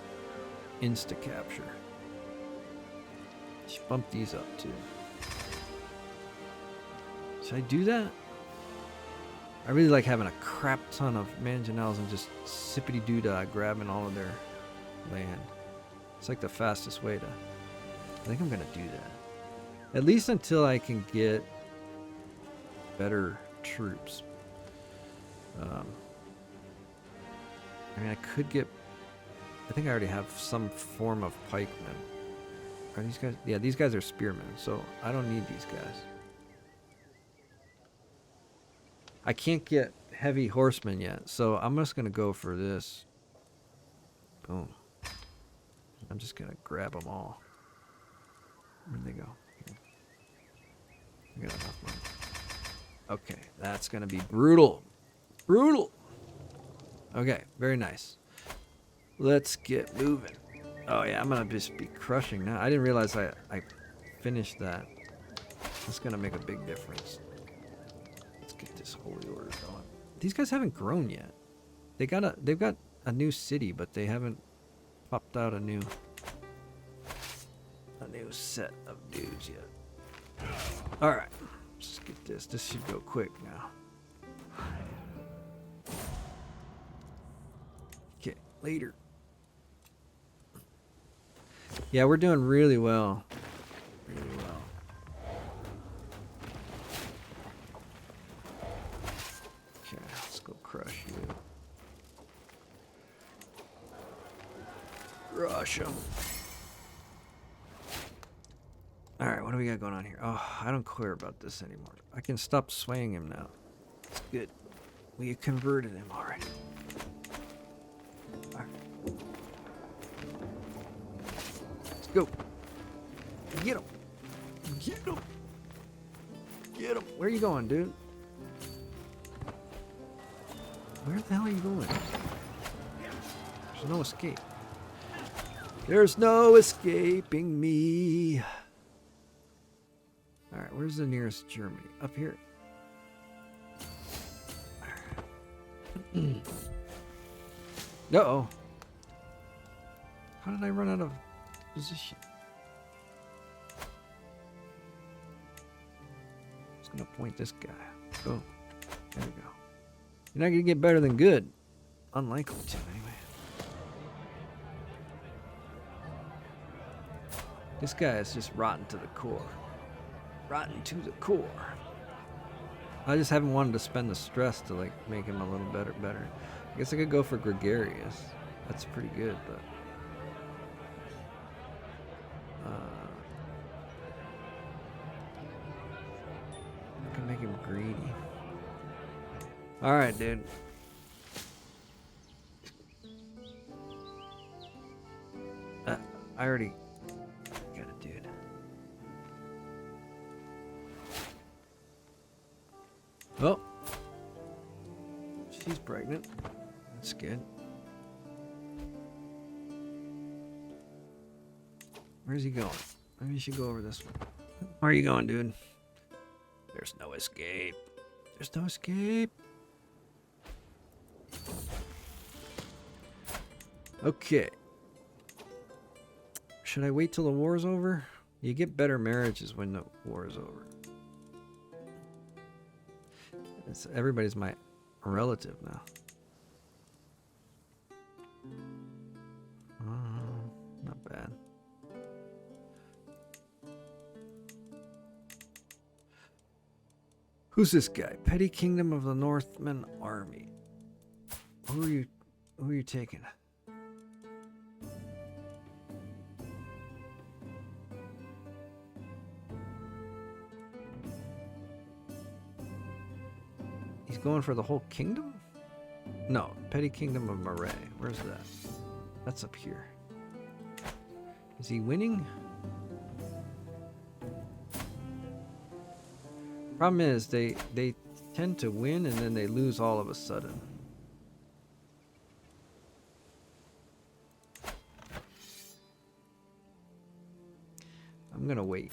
insta capture. Should bump these up too. Should I do that? I really like having a crap ton of mangonels and just sippity doo-dah grabbing all of their land. It's like the fastest way to... I think I'm going to do that. At least until I can get better troops. I mean, I could get... I think I already have some form of pikemen. Are these guys... Yeah, these guys are spearmen, so I don't need these guys. I can't get heavy horsemen yet, so I'm just going to go for this. Boom. I'm just going to grab them all. Where'd they go? I got enough money. Okay, that's going to be brutal. Brutal! Okay, very nice. Let's get moving. Oh yeah, I'm going to just be crushing now. I didn't realize I finished that. That's going to make a big difference. Get this holy order going. These guys haven't grown yet. They've got a new city, but they haven't popped out a new set of dudes yet. All right, let's get this. This should go quick now. Okay, later. Yeah, we're doing really well. Really well. Crush you. Crush him. Alright, what what do we got going on here? Oh, I don't care about this anymore. I can stop swaying him now. It's good. We converted him already. All right. Let's go. Get him. Get him. Get him. Where are you going, dude? Where the hell are you going? There's no escape. There's no escaping me. Alright, where's the nearest Germany? Up here. Uh-oh. How did I run out of position? Just gonna point this guy. Boom. There we go. You're not gonna get better than good. Unlikely to, anyway. This guy is just rotten to the core. Rotten to the core. I just haven't wanted to spend the stress to like make him a little better. I guess I could go for gregarious. That's pretty good, but I can make him greedy. All right, dude. I already got a dude. Oh, she's pregnant. That's good. Where's he going? Maybe you should go over this one. Where are you going, dude? There's no escape. There's no escape. Okay. Should I wait till the war's over? You get better marriages when the war is over. Everybody's my relative now. Not bad. Who's this guy? Petty Kingdom of the Northman Army. Who are you taking? He's going for the whole kingdom? No, Petty Kingdom of Marais. Where's that? That's up here. Is he winning? Problem is, they tend to win and then they lose all of a sudden. I'm gonna wait.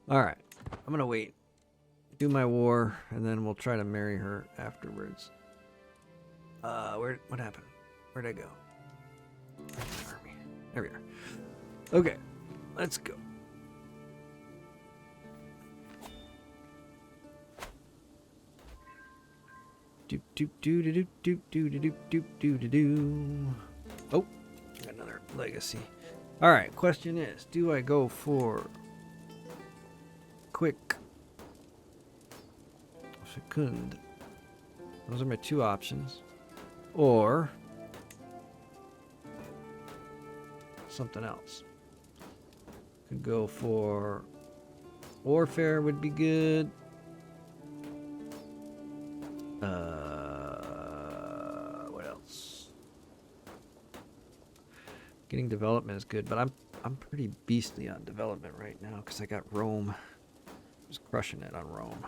Alright, I'm gonna wait. Do my war, and then we'll try to marry her afterwards. What happened? Where'd I go? Where's my army? There we are. Okay, let's go. Doop doop doo doo doop doo doo doop doo doo doo. Oh, got another legacy. Alright, question is, do I go for quick second? Those are my two options. Or something else. Could go for warfare would be good. What else? Getting development is good, but I'm pretty beastly on development right now because I got Rome. Just crushing it on Rome.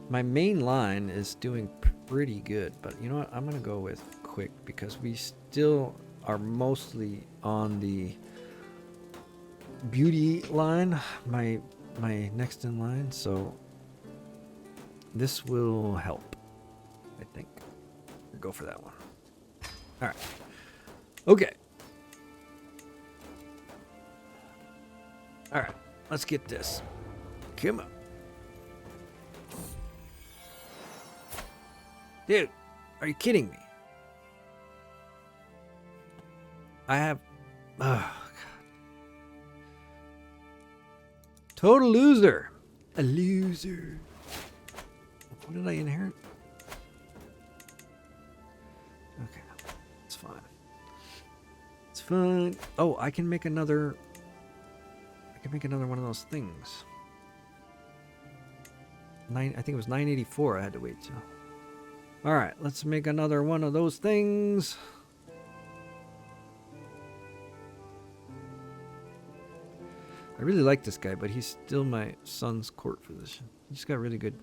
My main line is doing pretty good, but you know what? I'm gonna go with quick because we still are mostly on the beauty line, my next in line, so this will help, I think. We'll go for that one. All right. Okay. All right. Let's get this. Come on. Dude, are you kidding me? I have... Oh, God. Total loser. A loser. What did I inherit? Okay, it's fine. It's fine. Oh, I can make another. I can make another one of those things. I think it was 984. I had to wait till. All right, let's make another one of those things. I really like this guy, but he's still my son's court physician. He's got really good.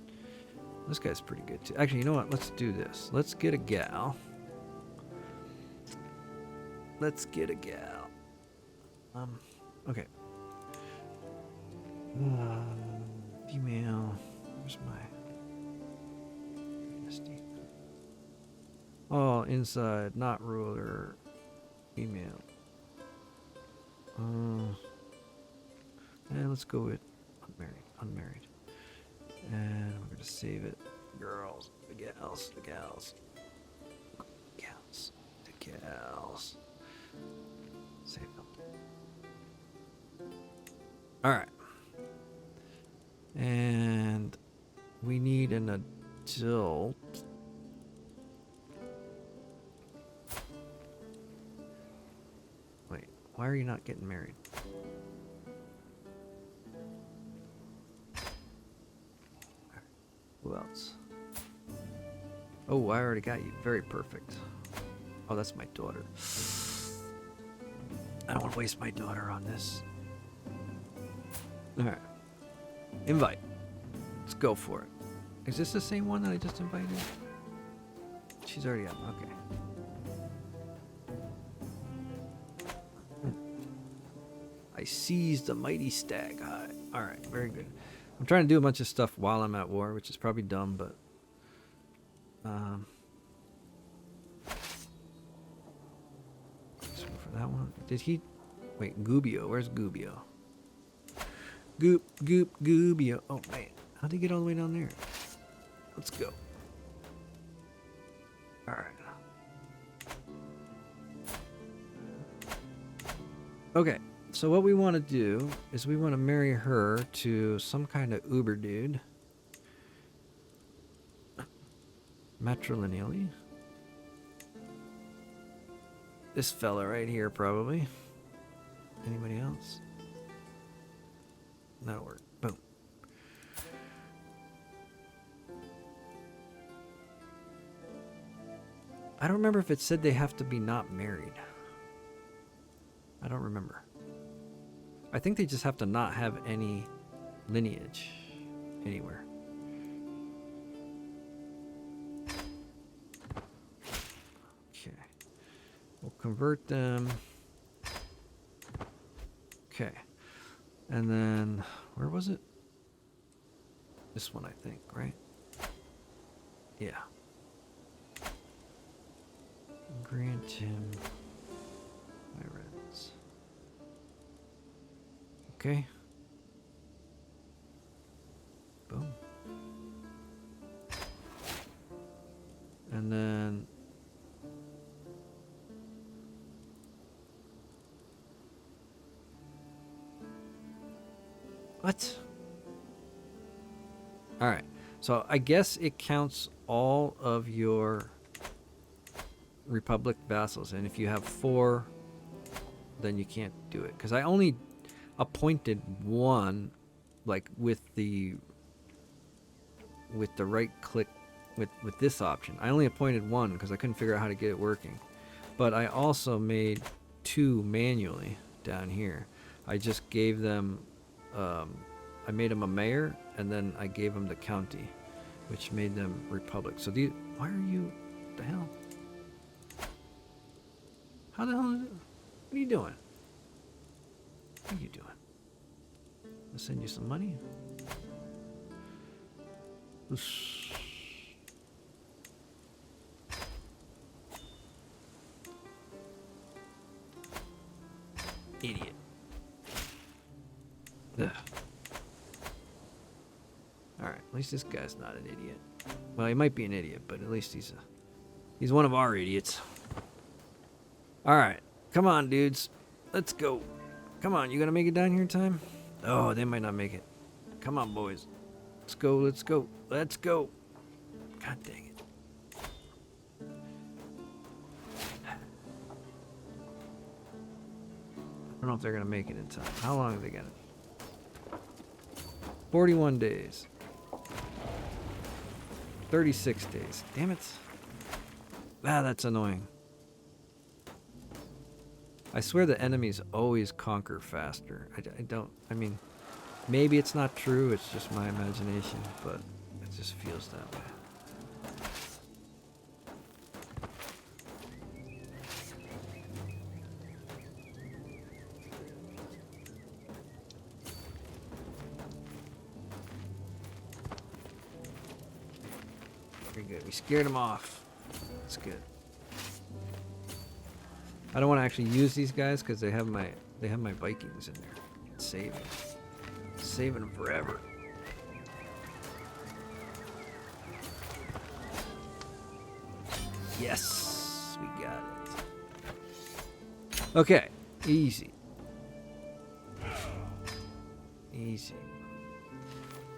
This guy's pretty good too. Actually, you know what? Let's do this. Let's get a gal. Let's get a gal. Okay. Female. Where's my dynasty? Oh, inside, not ruler. Female. And let's go with unmarried. And we're gonna save it. Girls, the gals. Save them. Alright. And we need an adult. Wait, why are you not getting married? Who else? Oh, I already got you. Very perfect. Oh, that's my daughter. I don't want to waste my daughter on this. Alright. Invite. Let's go for it. Is this the same one that I just invited? She's already up. Okay. I seized the mighty stag high. Alright, very good. I'm trying to do a bunch of stuff while I'm at war, which is probably dumb, but... So for that one... Did he... Wait, Gubio. Where's Gubio? Gubio. Oh, man. How'd he get all the way down there? Let's go. Alright. Okay. So what we want to do is we want to marry her to some kind of Uber dude. Matrilineally. This fella right here, probably. Anybody else? That'll work. Boom. I don't remember if it said they have to be not married. I don't remember. I think they just have to not have any lineage anywhere. Okay. We'll convert them. Okay. And then, where was it? This one, I think, right? Yeah. Grant him my rents. Okay. Boom. And then what? All right. So I guess it counts all of your Republic vassals, and if you have 4, then you can't do it. Because I only appointed one, like with the right click with this option. I only appointed one because I couldn't figure out how to get it working. But I also made 2 manually down here. I just gave them I made them a mayor, and then I gave them the county, which made them republic. So these, why are you, what the hell? How the hell is it? What are you doing? What are you doing? I'll send you some money. Oosh. Idiot. Ugh. Alright, at least this guy's not an idiot. Well, he might be an idiot, but at least he's one of our idiots. Alright, come on, dudes. Let's go. Come on, you gonna make it down here in time? Oh, they might not make it. Come on, boys. Let's go, let's go, let's go. God dang it. I don't know if they're gonna make it in time. How long are they gonna? 41 days. 36 days. Damn it. Ah, that's annoying. I swear the enemies always conquer faster. I don't, I mean, maybe it's not true, it's just my imagination, but it just feels that way. Very good. We scared them off. That's good. I don't want to actually use these guys because they have my Vikings in there. Saving them forever. Yes, we got it. Okay, easy. Easy.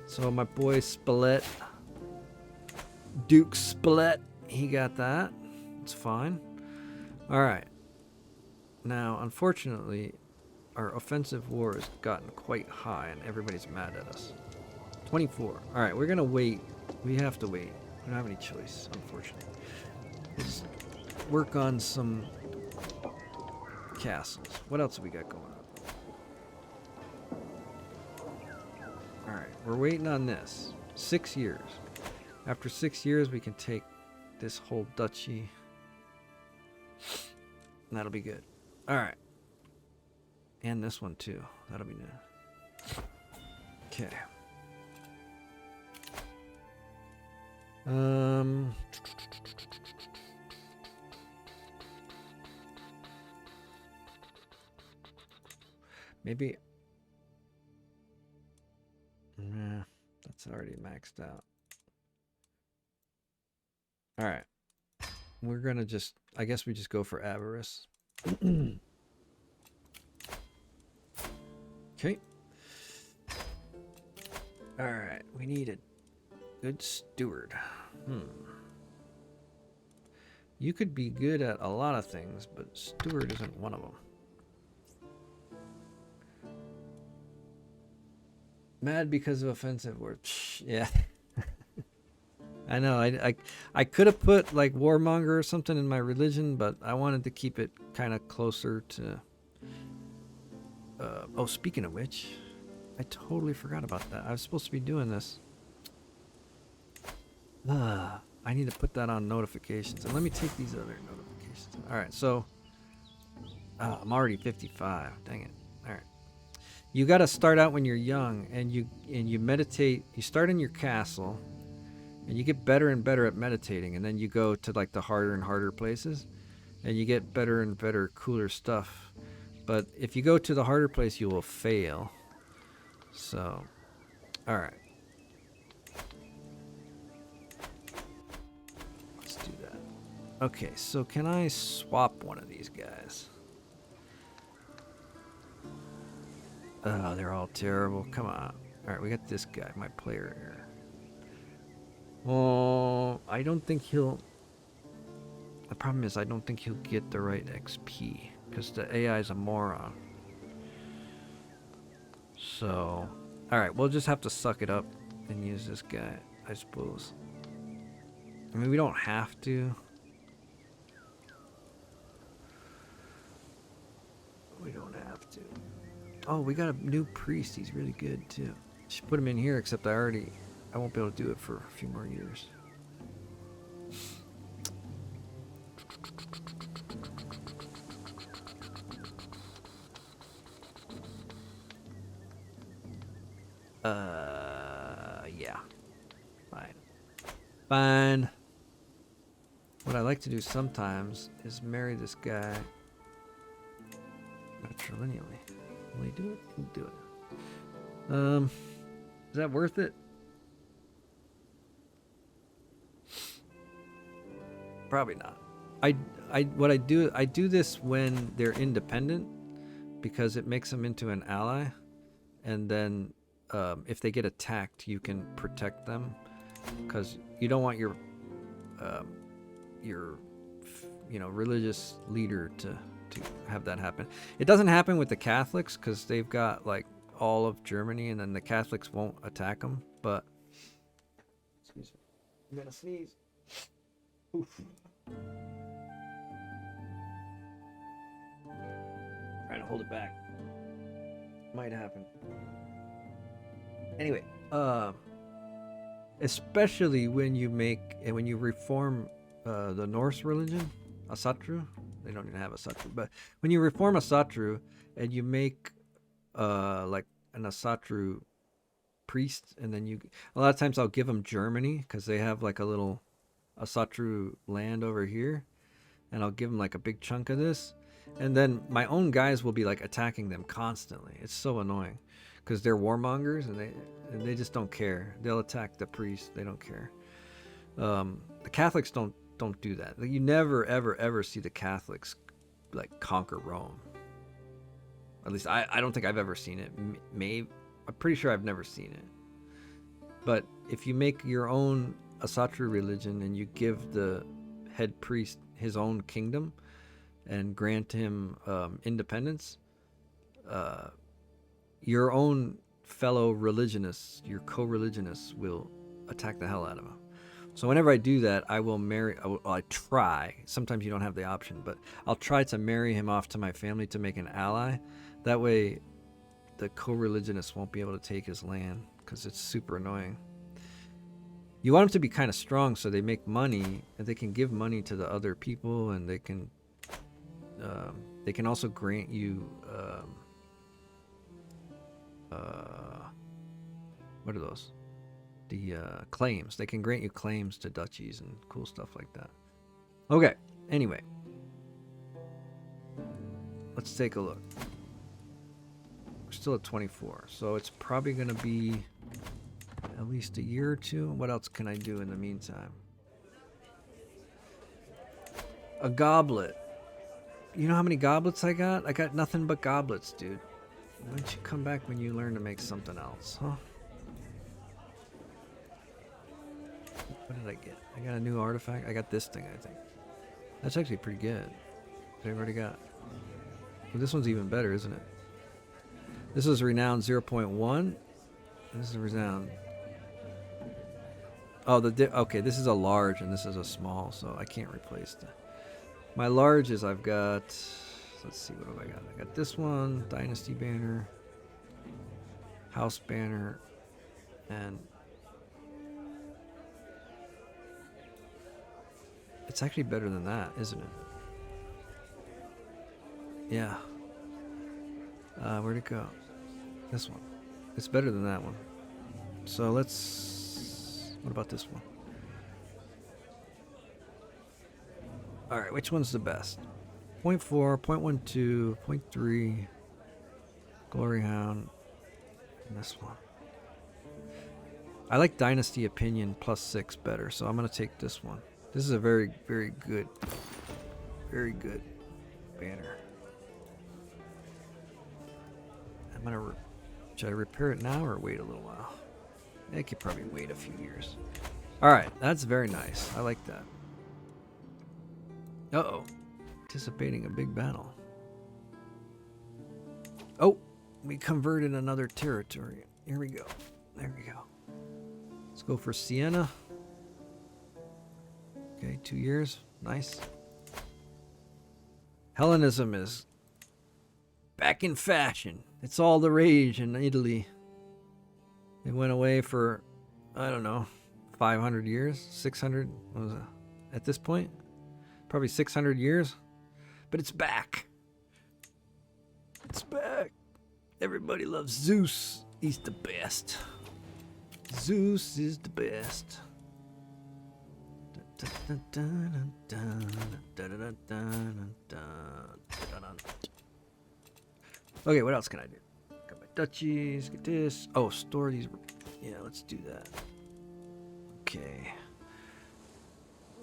So my boy Spilett, Duke Spilett, he got that. It's fine. All right. Now, unfortunately, our offensive war has gotten quite high and everybody's mad at us. 24. All right, we're going to wait. We have to wait. We don't have any choice, unfortunately. Let's work on some castles. What else have we got going on? All right, we're waiting on this. 6 years. After 6 years, we can take this whole duchy. And that'll be good. All right. And this one too. That'll be nice. Okay. Maybe. Nah, that's already maxed out. All right. We're gonna just. I guess we just go for avarice. Okay. Alright, we need a good steward. You could be good at a lot of things, but steward isn't one of them. Mad because of offensive words. Yeah. I know. I could have put like warmonger or something in my religion, but I wanted to keep it kind of closer to. Oh, speaking of which, I totally forgot about that. I was supposed to be doing this. I need to put that on notifications. And let me take these other notifications. All right, so I'm already 55. Dang it. All right. You got to start out when you're young, and you meditate. You start in your castle. And you get better and better at meditating, and then you go to like the harder and harder places, and you get better and better, cooler stuff. But if you go to the harder place, you will fail. So, all right. Let's do that. Okay, so can I swap one of these guys? Oh, they're all terrible. Come on. All right, we got this guy, my player here. Oh, I don't think he'll... The problem is I don't think he'll get the right XP, because the AI is a moron. So, alright, we'll just have to suck it up and use this guy, I suppose. I mean, we don't have to. We don't have to. Oh, we got a new priest. He's really good, too. Should put him in here, except I won't be able to do it for a few more years. Yeah. Fine. Fine. What I like to do sometimes is marry this guy matrilineally. Will he do it? He'll do it. Is that worth it? Probably not. What I do this when they're independent, because it makes them into an ally, and then if they get attacked, you can protect them, because you don't want your religious leader to have that happen. It doesn't happen with the Catholics because they've got like all of Germany, and then the Catholics won't attack them. But excuse me, I'm gonna sneeze. Oof. Trying to hold it back. Might happen. Anyway, especially when you reform the Norse religion, Asatru. They don't even have Asatru, but when you reform Asatru and you make like an Asatru priest, and then a lot of times I'll give them Germany because they have like a little Asatru land over here, and I'll give them like a big chunk of this, and then my own guys will be like attacking them constantly. It's so annoying because they're warmongers, and they just don't care. They'll attack the priest. They don't care. The Catholics don't do that. Like, you never ever see the Catholics like conquer Rome. At least I don't think I've ever seen it. I'm pretty sure I've never seen it. But if you make your own Asatru religion and you give the head priest his own kingdom and grant him independence, your own fellow religionists, your co-religionists, will attack the hell out of him. So whenever I do that, I try. Sometimes you don't have the option, but I'll try to marry him off to my family to make an ally. That way, the co-religionists won't be able to take his land, because it's super annoying. You want them to be kind of strong so they make money, and they can give money to the other people, and they can also grant you what are those? The claims. They can grant you claims to duchies and cool stuff like that. Okay, anyway. Let's take a look. We're still at 24, so it's probably going to be at least a year or two. What else can I do in the meantime? A goblet. You know how many goblets I got? I got nothing but goblets, dude. Why don't you come back when you learn to make something else, huh? What did I get? I got a new artifact. I got this thing, I think. That's actually pretty good. What I've already got. Well, this one's even better, isn't it? This is renowned 0.1. This is renowned. Oh, okay, this is a large and this is a small, so I can't replace that. My large is I've got... Let's see, what have I got? I got this one, Dynasty Banner, House Banner, and... It's actually better than that, isn't it? Yeah. Where'd it go? This one. It's better than that one. So let's... What about this one? Alright, which one's the best? 0.4, 0.12, 0.3, Glory Hound, and this one. I like Dynasty Opinion +6 better, so I'm going to take this one. This is a very, very good banner. I'm going to... Should I repair it now or wait a little while? I could probably wait a few years. Alright, that's very nice. I like that. Uh-oh. Anticipating a big battle. Oh, we converted another territory. Here we go. There we go. Let's go for Siena. Okay, 2 years. Nice. Hellenism is back in fashion. It's all the rage in Italy. It went away for, I don't know, 500 years? 600? What was it? At this point? Probably 600 years? But it's back. It's back. Everybody loves Zeus. He's the best. Zeus is the best. Okay, what else can I do? Got my duchies, get this. Oh, store these. Yeah, let's do that. Okay.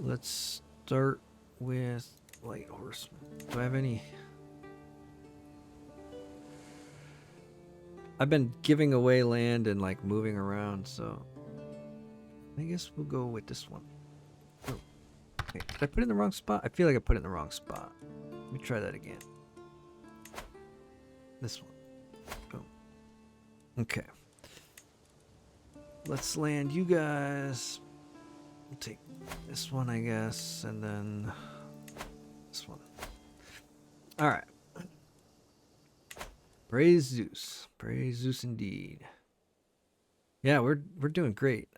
Let's start with light horsemen. Do I have any? I've been giving away land and like moving around, so I guess we'll go with this one. Oh, wait, did I put it in the wrong spot? I feel like I put it in the wrong spot. Let me try that again. This one. Boom. Okay. Let's land you guys. We'll take this one, I guess, and then this one. All right. Praise Zeus. Praise Zeus indeed. Yeah, we're doing great.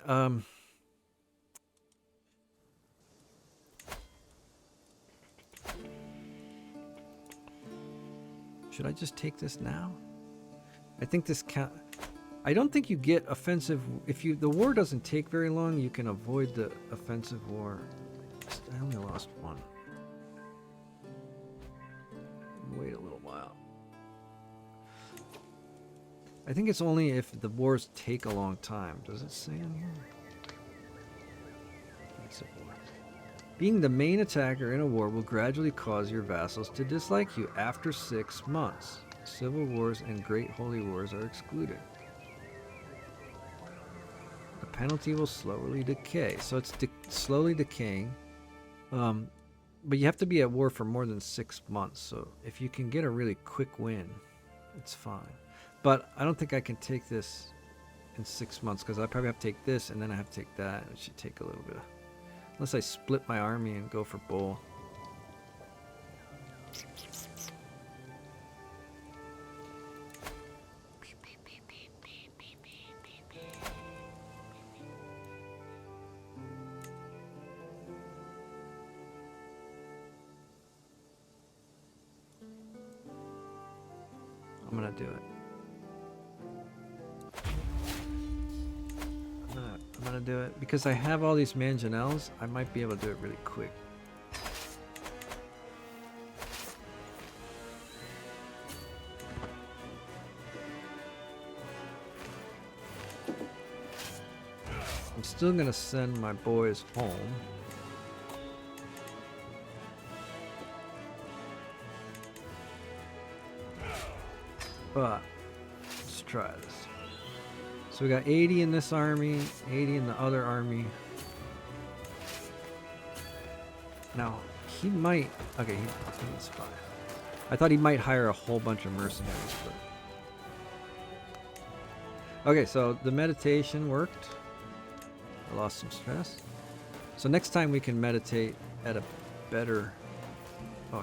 Should I just take this now? I think this count. I don't think you get offensive if the war doesn't take very long. You can avoid the offensive war. I only lost one. Wait a little while. I think it's only if the wars take a long time. Does it say on here? Being the main attacker in a war will gradually cause your vassals to dislike you after 6 months. Civil wars and great holy wars are excluded. The penalty will slowly decay. So it's slowly decaying. But you have to be at war for more than 6 months. So if you can get a really quick win, it's fine. But I don't think I can take this in 6 months because I probably have to take this and then I have to take that. It should take a little bit. Unless I split my army and go for bull. I'm gonna do it. I'm gonna do it because I have all these mangonels. I might be able to do it really quick. I'm still gonna send my boys home. But let's try this. So we got 80 in this army, 80 in the other army. Now, he might... Okay, he's fine. I thought he might hire a whole bunch of mercenaries, but... Okay, so the meditation worked. I lost some stress. So next time we can meditate at a better... Oh,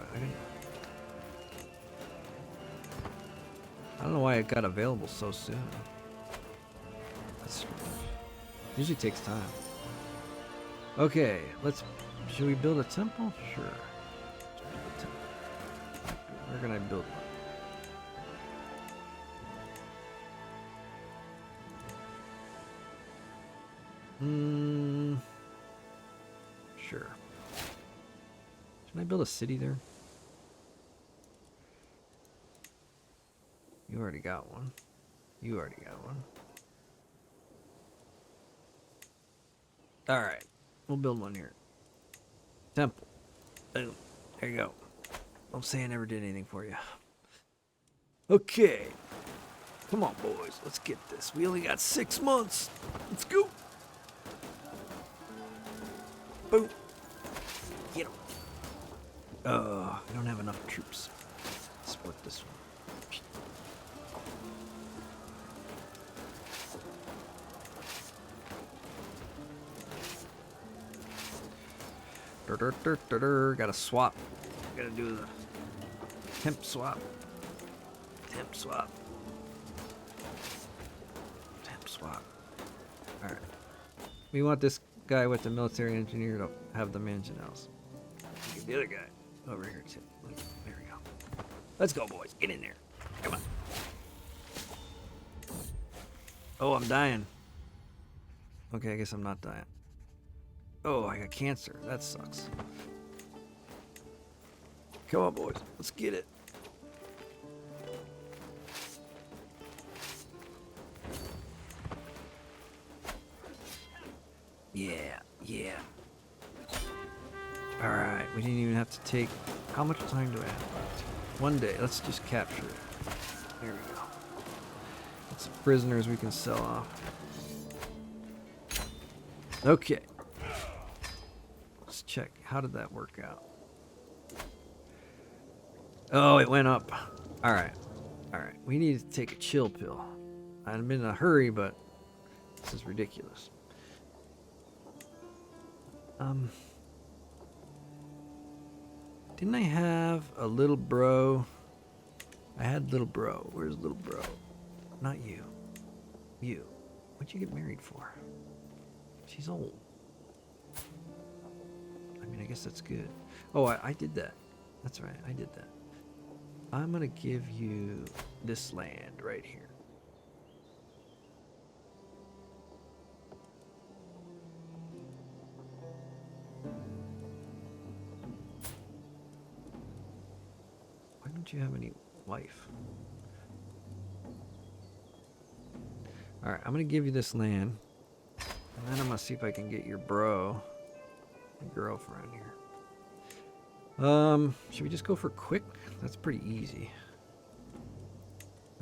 I don't know why it got available so soon. That's strange. Usually takes time. Okay, should we build a temple? Sure. Let's build a temple. Where can I build one? Sure. Should I build a city there? You already got one. You already got one. Alright. We'll build one here. Temple. Boom. There you go. Don't say I never did anything for you. Okay. Come on, boys. Let's get this. We only got 6 months. Let's go. Boom. Get him. I don't have enough troops. Split this one. Gotta swap. Gotta do the temp swap. Temp swap. Temp swap. Alright. We want this guy with the military engineer to have the mangonels. The other guy over here too. There we go. Let's go, boys. Get in there. Come on. Oh, I'm dying. Okay, I guess I'm not dying. Oh, I got cancer. That sucks. Come on, boys. Let's get it. Yeah, yeah. Alright, we didn't even have to take... How much time do I have left? 1 day. Let's just capture it. There we go. Some prisoners we can sell off. Okay. Let's check. How did that work out? Oh, it went up. All right. All right. We need to take a chill pill. I've been in a hurry, but this is ridiculous. Didn't I have a little bro? I had little bro. Where's little bro? Not you. You. What'd you get married for? She's old. I mean, I guess that's good. Oh, I did that. That's right. I did that. I'm going to give you this land right here. Why don't you have any wife? All right, I'm going to give you this land. And then I'm going to see if I can get your bro and girlfriend here. Should we just go for quick? That's pretty easy.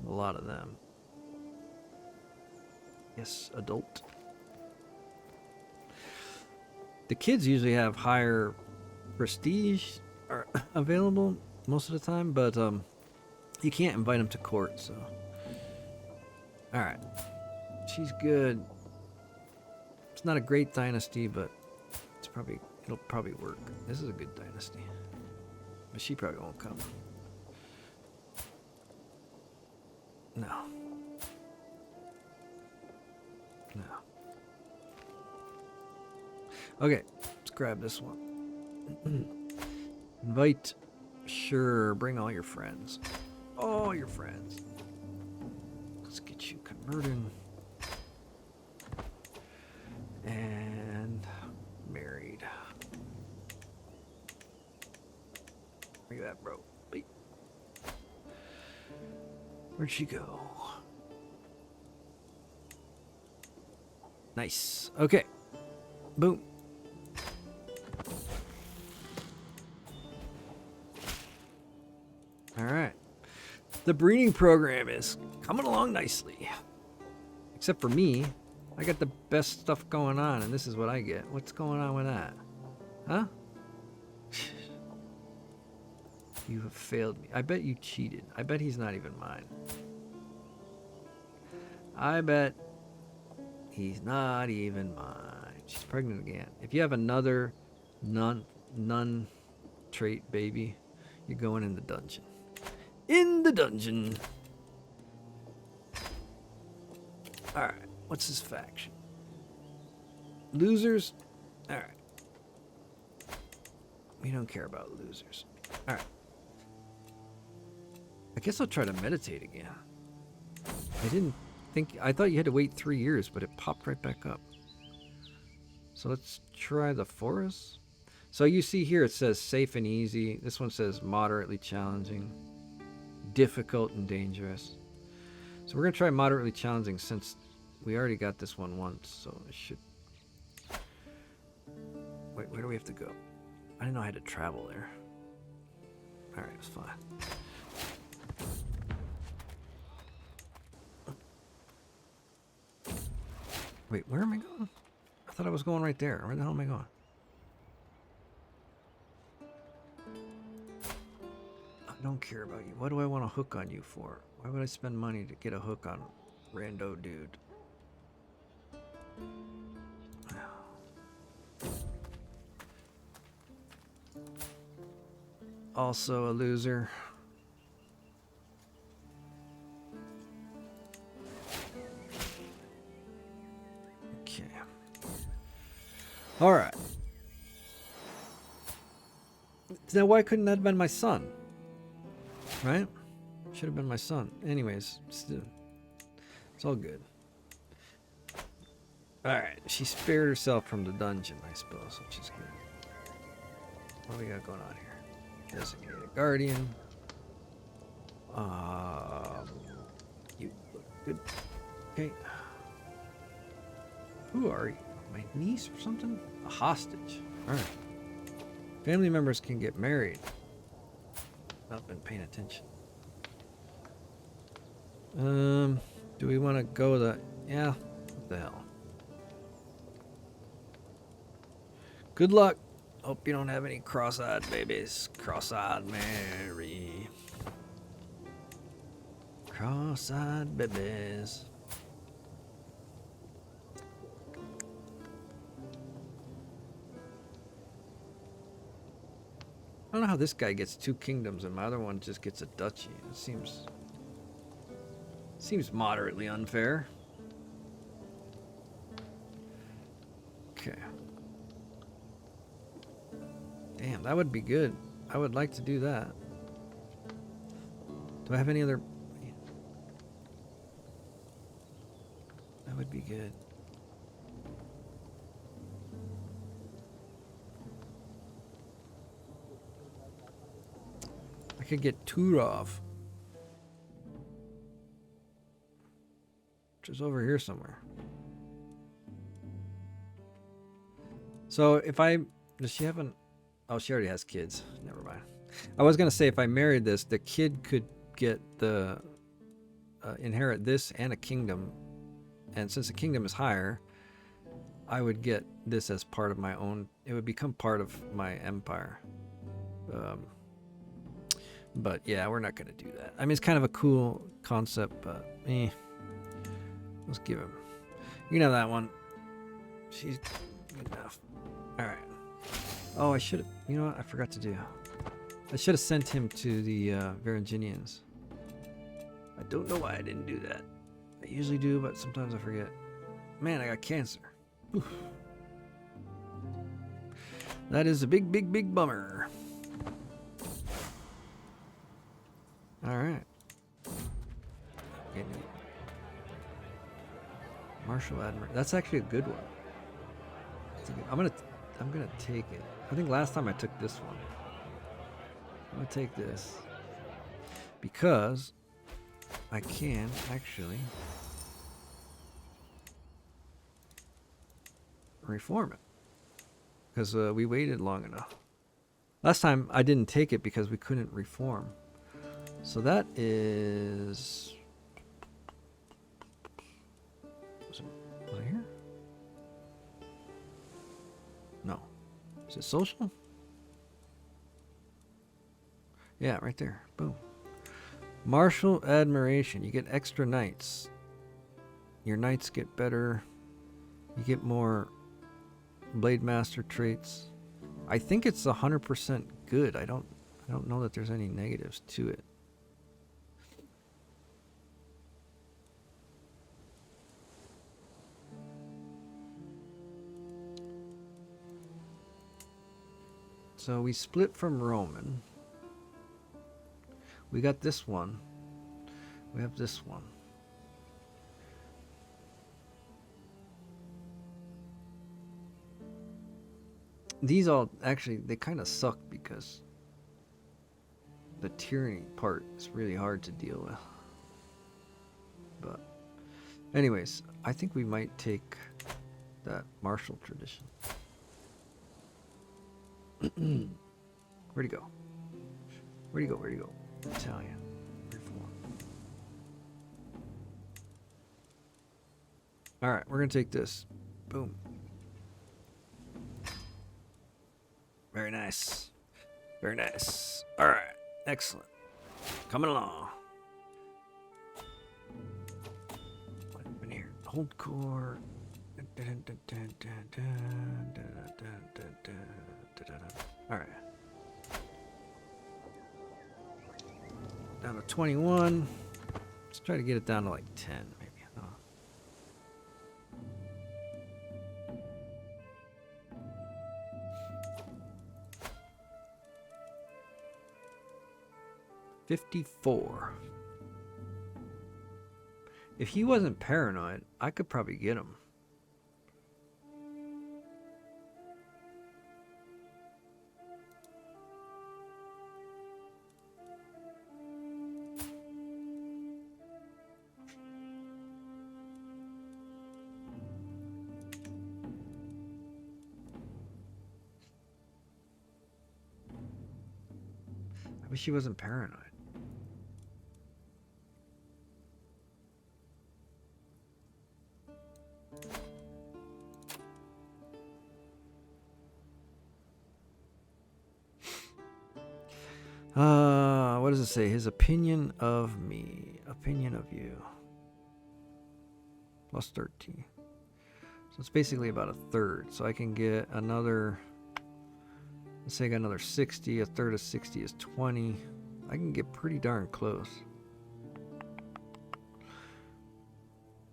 A lot of them. Yes, adult. The kids usually have higher prestige are available most of the time, but you can't invite them to court, so. All right. She's good. It's not a great dynasty, but it'll probably work. This is a good dynasty. But she probably won't come. No. No. Okay, let's grab this one. Invite. Sure, bring all your friends. All your friends. Let's get you converted. And married. Where you at, bro? Wait. Where'd she go? Nice. Okay. Boom. All right. The breeding program is coming along nicely. Except for me. I got the best stuff going on, and this is what I get. What's going on with that? Huh? You have failed me. I bet you cheated. I bet he's not even mine. I bet he's not even mine. She's pregnant again. If you have another nun trait baby, you're going in the dungeon. In the dungeon. All right. What's his faction? Losers? All right. We don't care about losers. All right. I guess I'll try to meditate again. I thought you had to wait 3 years, but it popped right back up. So let's try the forest. So you see here it says safe and easy. This one says moderately challenging, difficult and dangerous. So we're going to try moderately challenging since we already got this one once, so it should... Wait, where do we have to go? I didn't know I had to travel there. Alright, it's fine. Wait, where am I going? I thought I was going right there. Where the hell am I going? I don't care about you. What do I want to hook on you for? Why would I spend money to get a hook on rando dude? Also a loser. Okay. All right. Now, why couldn't that have been my son? Right? Should have been my son. Anyways, still, it's all good. Alright, she spared herself from the dungeon, I suppose, which is good. What do we got going on here? Designated guardian. You look good. Okay. Who are you? My niece or something? A hostage. Alright. Family members can get married. Not been paying attention. Do we want to go the... Yeah, what the hell. Good luck. Hope you don't have any cross-eyed babies. Cross-eyed Mary. Cross-eyed babies. I don't know how this guy gets 2 kingdoms and my other one just gets a duchy. It seems moderately unfair. Okay. Damn, that would be good. I would like to do that. Do I have any other... That would be good. I could get Turov, which is over here somewhere. So if I... Does she have an... Oh, she already has kids. Never mind. I was going to say if I married this, the kid could get the... inherit this and a kingdom. And since the kingdom is higher, I would get this as part of my own... It would become part of my empire. But yeah, we're not going to do that. I mean, it's kind of a cool concept, but let's give him... You know that one. She's good enough. All right. Oh, I should have... You know what? I forgot to do. I should have sent him to the Varangians. I don't know why I didn't do that. I usually do, but sometimes I forget. Man, I got cancer. Oof. That is a big, big, big bummer. All right. Marshal Admiral. That's actually a good one. I'm gonna take it. I think last time I took this one. I'm gonna take this because I can actually reform it because we waited long enough. Last time I didn't take it because we couldn't reform. So that is... Was it here? No. Is it social? Yeah, right there. Boom. Martial Admiration. You get extra knights. Your knights get better. You get more Blade Master traits. I think it's 100% good. I don't know that there's any negatives to it. So we split from Roman. We got this one. We have this one. These all actually, they kind of suck because the tyranny part is really hard to deal with. But anyways, I think we might take that martial tradition. Where'd he go? Where'd he go? Where'd he go? Italian. Reform. Alright, we're gonna take this. Boom. Very nice. Very nice. Alright. Excellent. Coming along. What happened here? Hold core. Alright. Down to 21. Let's try to get it down to like 10, maybe. Oh. $54. If he wasn't paranoid, I could probably get him. I wish he wasn't paranoid. What does it say? His opinion of me. Opinion of you. Plus 13. So it's basically about a third. So I can get another, let's say I got another 60. A third of 60 is 20. I can get pretty darn close.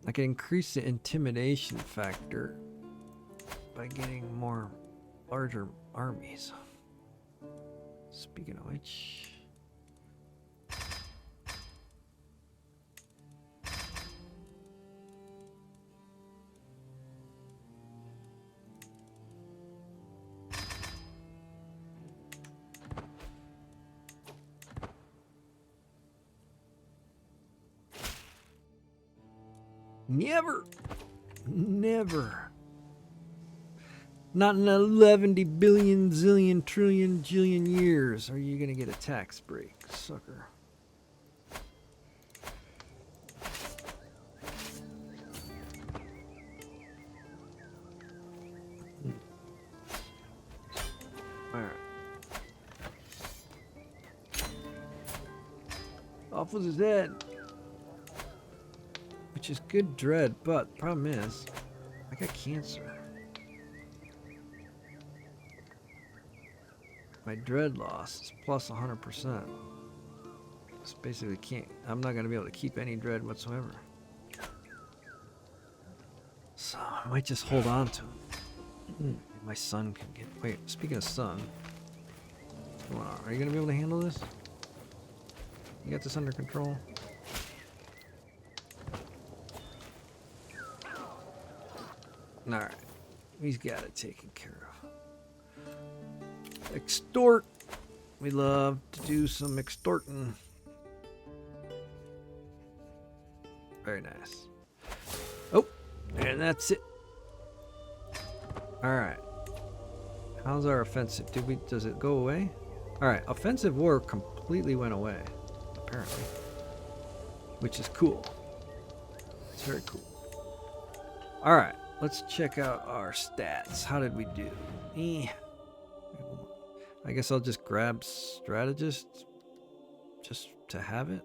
I can increase the intimidation factor by getting more larger armies. Speaking of which, never, not in 11 billion, zillion, trillion, jillion years are you gonna get a tax break, sucker. Alright. Off with his head. Which is good dread, but the problem is, I got cancer. My dread loss is plus 100%. Just basically can't, I'm not going to be able to keep any dread whatsoever. So I might just hold on to him. My son can get, wait, speaking of son, what's going on? Are you going to be able to handle this? You got this under control? Alright, he's got it taken care of. Extort. We love to do some extorting. Very nice. Oh, and that's it. Alright. How's our offensive? Does it go away? Alright, offensive war completely went away, apparently. Which is cool. It's very cool. Alright. Let's check out our stats. How did we do? I guess I'll just grab strategist just to have it.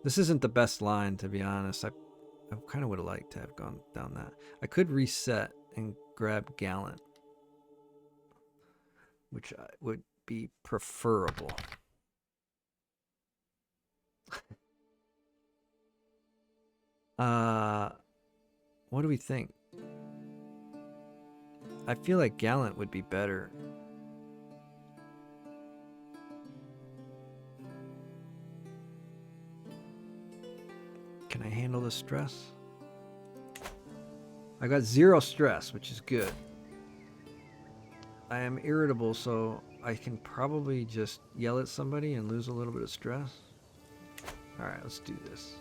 This isn't the best line, to be honest. I kind of would have liked to have gone down that. I could reset and grab gallant, which would be preferable. What do we think? I feel like gallant would be better. Can I handle the stress? I got 0 stress, which is good. I am irritable, so I can probably just yell at somebody and lose a little bit of stress. Alright, let's do this.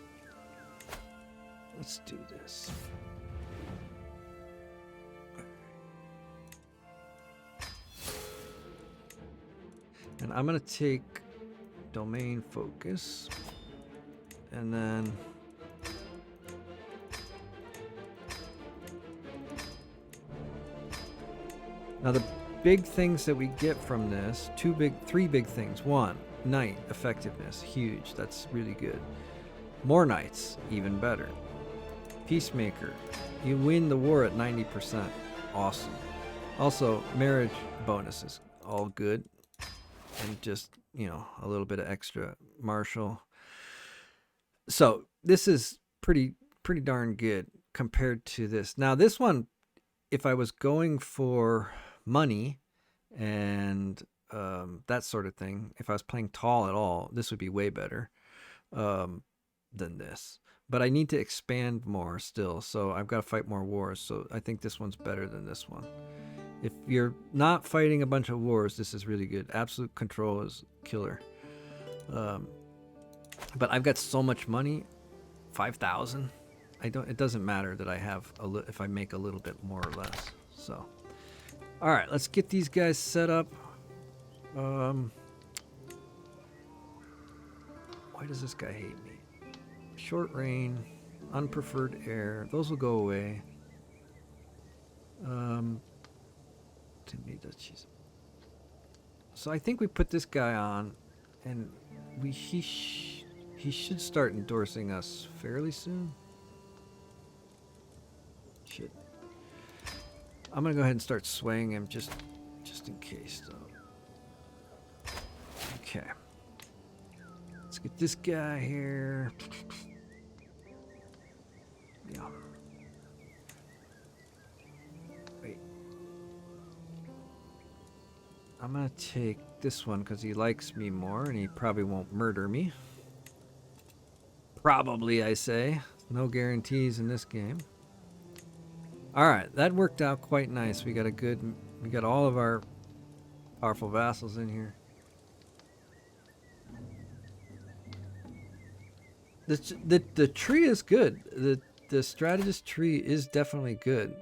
Let's do this. And I'm going to take domain focus. And then now the big things that we get from this, three big things. 1, knight effectiveness, huge. That's really good. More knights, even better. Peacemaker, you win the war at 90%. Awesome. Also, marriage bonuses, all good. And just, you know, a little bit of extra martial. So this is pretty darn good compared to this. Now this one, if I was going for money and that sort of thing, if I was playing tall at all, this would be way better than this. But I need to expand more still, so I've got to fight more wars. So I think this one's better than this one. If you're not fighting a bunch of wars, this is really good. Absolute control is killer. But I've got so much money, 5,000. It doesn't matter that I have if I make a little bit more or less. So, all right, let's get these guys set up. Why does this guy hate me? Short rain, unpreferred air. Those will go away. To me, that's just So I think we put this guy on, and he should start endorsing us fairly soon. Shit. I'm gonna go ahead and start swaying him just in case, though. Okay. Let's get this guy here. Yeah. Wait. I'm gonna take this one because he likes me more and he probably won't murder me. Probably, I say. No guarantees in this game. Alright, that worked out quite nice. We got all of our powerful vassals in here. The tree is good. The strategist tree is definitely good.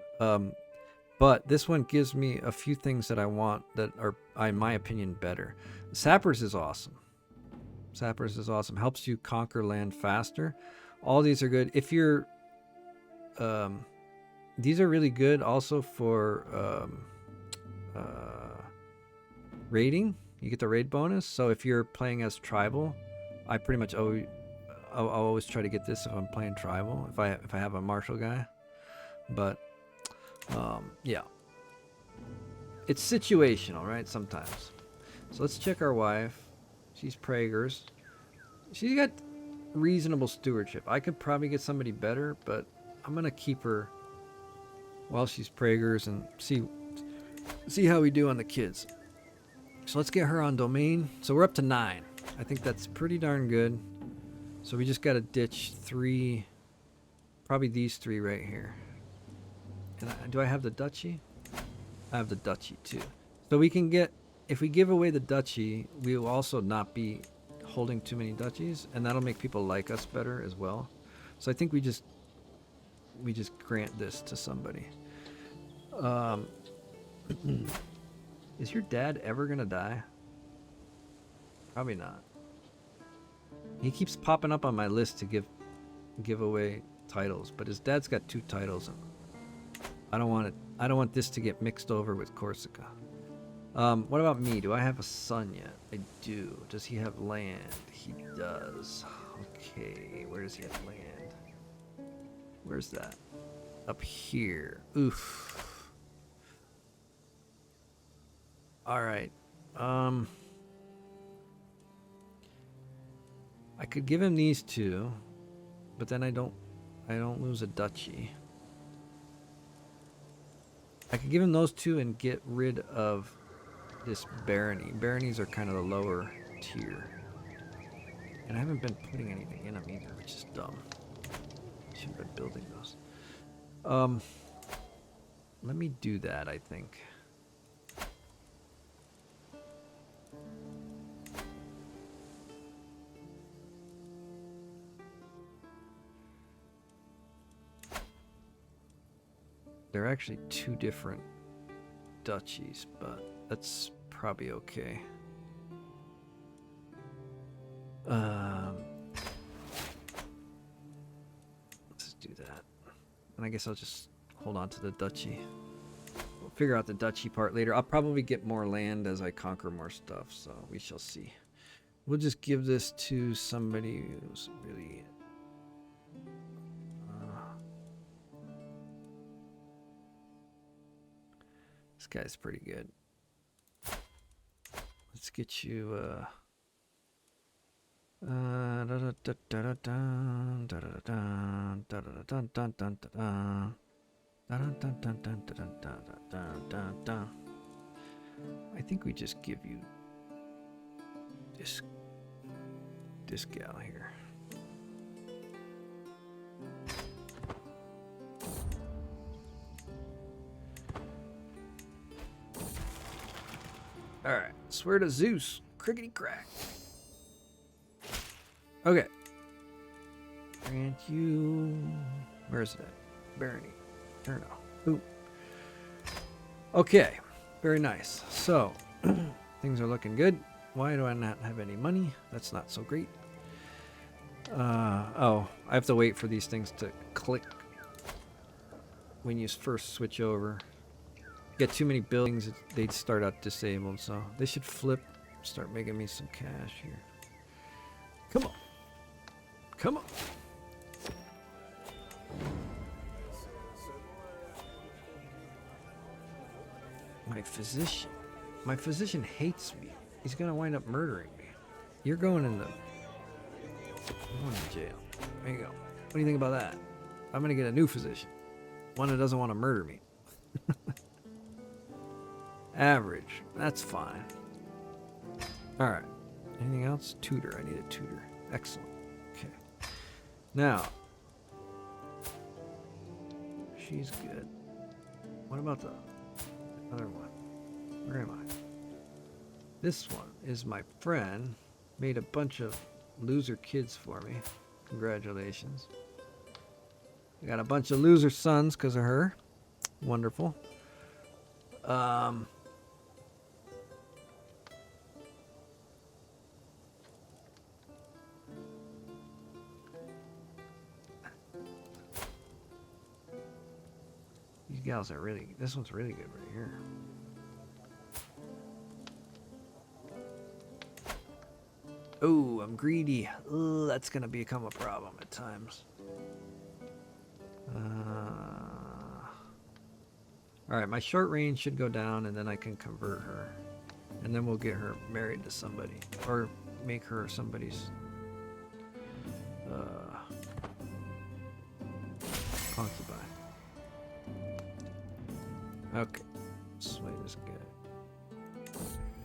But this one gives me a few things that I want that are, in my opinion, better. Sappers is awesome. Sappers is awesome. Helps you conquer land faster. All these are good. If you're... these are really good also for raiding. You get the raid bonus. So if you're playing as tribal, I pretty much I'll always try to get this if I'm playing tribal, if I have a martial guy. But yeah, it's situational, right? Sometimes. So let's check our wife. She's Prager's. She's got reasonable stewardship. I could probably get somebody better, but I'm gonna keep her while she's Prager's and see how we do on the kids. So let's get her on domain. So we're up to 9. I think that's pretty darn good. So we just got to ditch 3, probably these 3 right here. And do I have the duchy? I have the duchy too. So we can get, if we give away the duchy, we will also not be holding too many duchies, and that'll make people like us better as well. So I think we just grant this to somebody. Is your dad ever gonna die? Probably not. He keeps popping up on my list to give away titles, but his dad's got 2 titles, and I don't want it. I don't want this to get mixed over with Corsica. What about me? Do I have a son yet? I do. Does he have land? He does. Okay, where does he have land? Where's that? Up here. Oof. All right. I could give him these 2, but then I don't lose a duchy. I could give him those 2 and get rid of this barony. Baronies are kind of the lower tier. And I haven't been putting anything in them either, which is dumb. Should have been building those. Let me do that, I think. They're actually 2 different duchies, but that's probably okay. Let's do that. And I guess I'll just hold on to the duchy. We'll figure out the duchy part later. I'll probably get more land as I conquer more stuff, so we shall see. We'll just give this to somebody who's really... This guy's pretty good. Let's get you I think we just give you this gal here. Alright, swear to Zeus. Crickety crack. Okay. Grant you... Where's it at? Barony. Or no. Ooh. Okay. Very nice. So, things are looking good. Why do I not have any money? That's not so great. Oh, I have to wait for these things to click when you first switch over. Get too many buildings, they'd start out disabled, so they should flip Start making me some cash here. Come on. Come on. My physician. My physician hates me. He's gonna wind up murdering me. You're going in the... You're going to jail. There you go. What do you think about that? I'm gonna get a new physician. One that doesn't want to murder me. Average. That's fine. Alright. Anything else? Tutor. I need a tutor. Excellent. Okay. Now. She's good. What about the other one? Where am I? This one is my friend. Made a bunch of loser kids for me. Congratulations. I got a bunch of loser sons because of her. Wonderful. These gals are really... This one's really good right here. Oh, I'm greedy. Ugh, that's going to become a problem at times. Alright, my short range should go down and then I can convert her. And then we'll get her married to somebody. Or make her somebody's concubine. Okay. Sway this guy.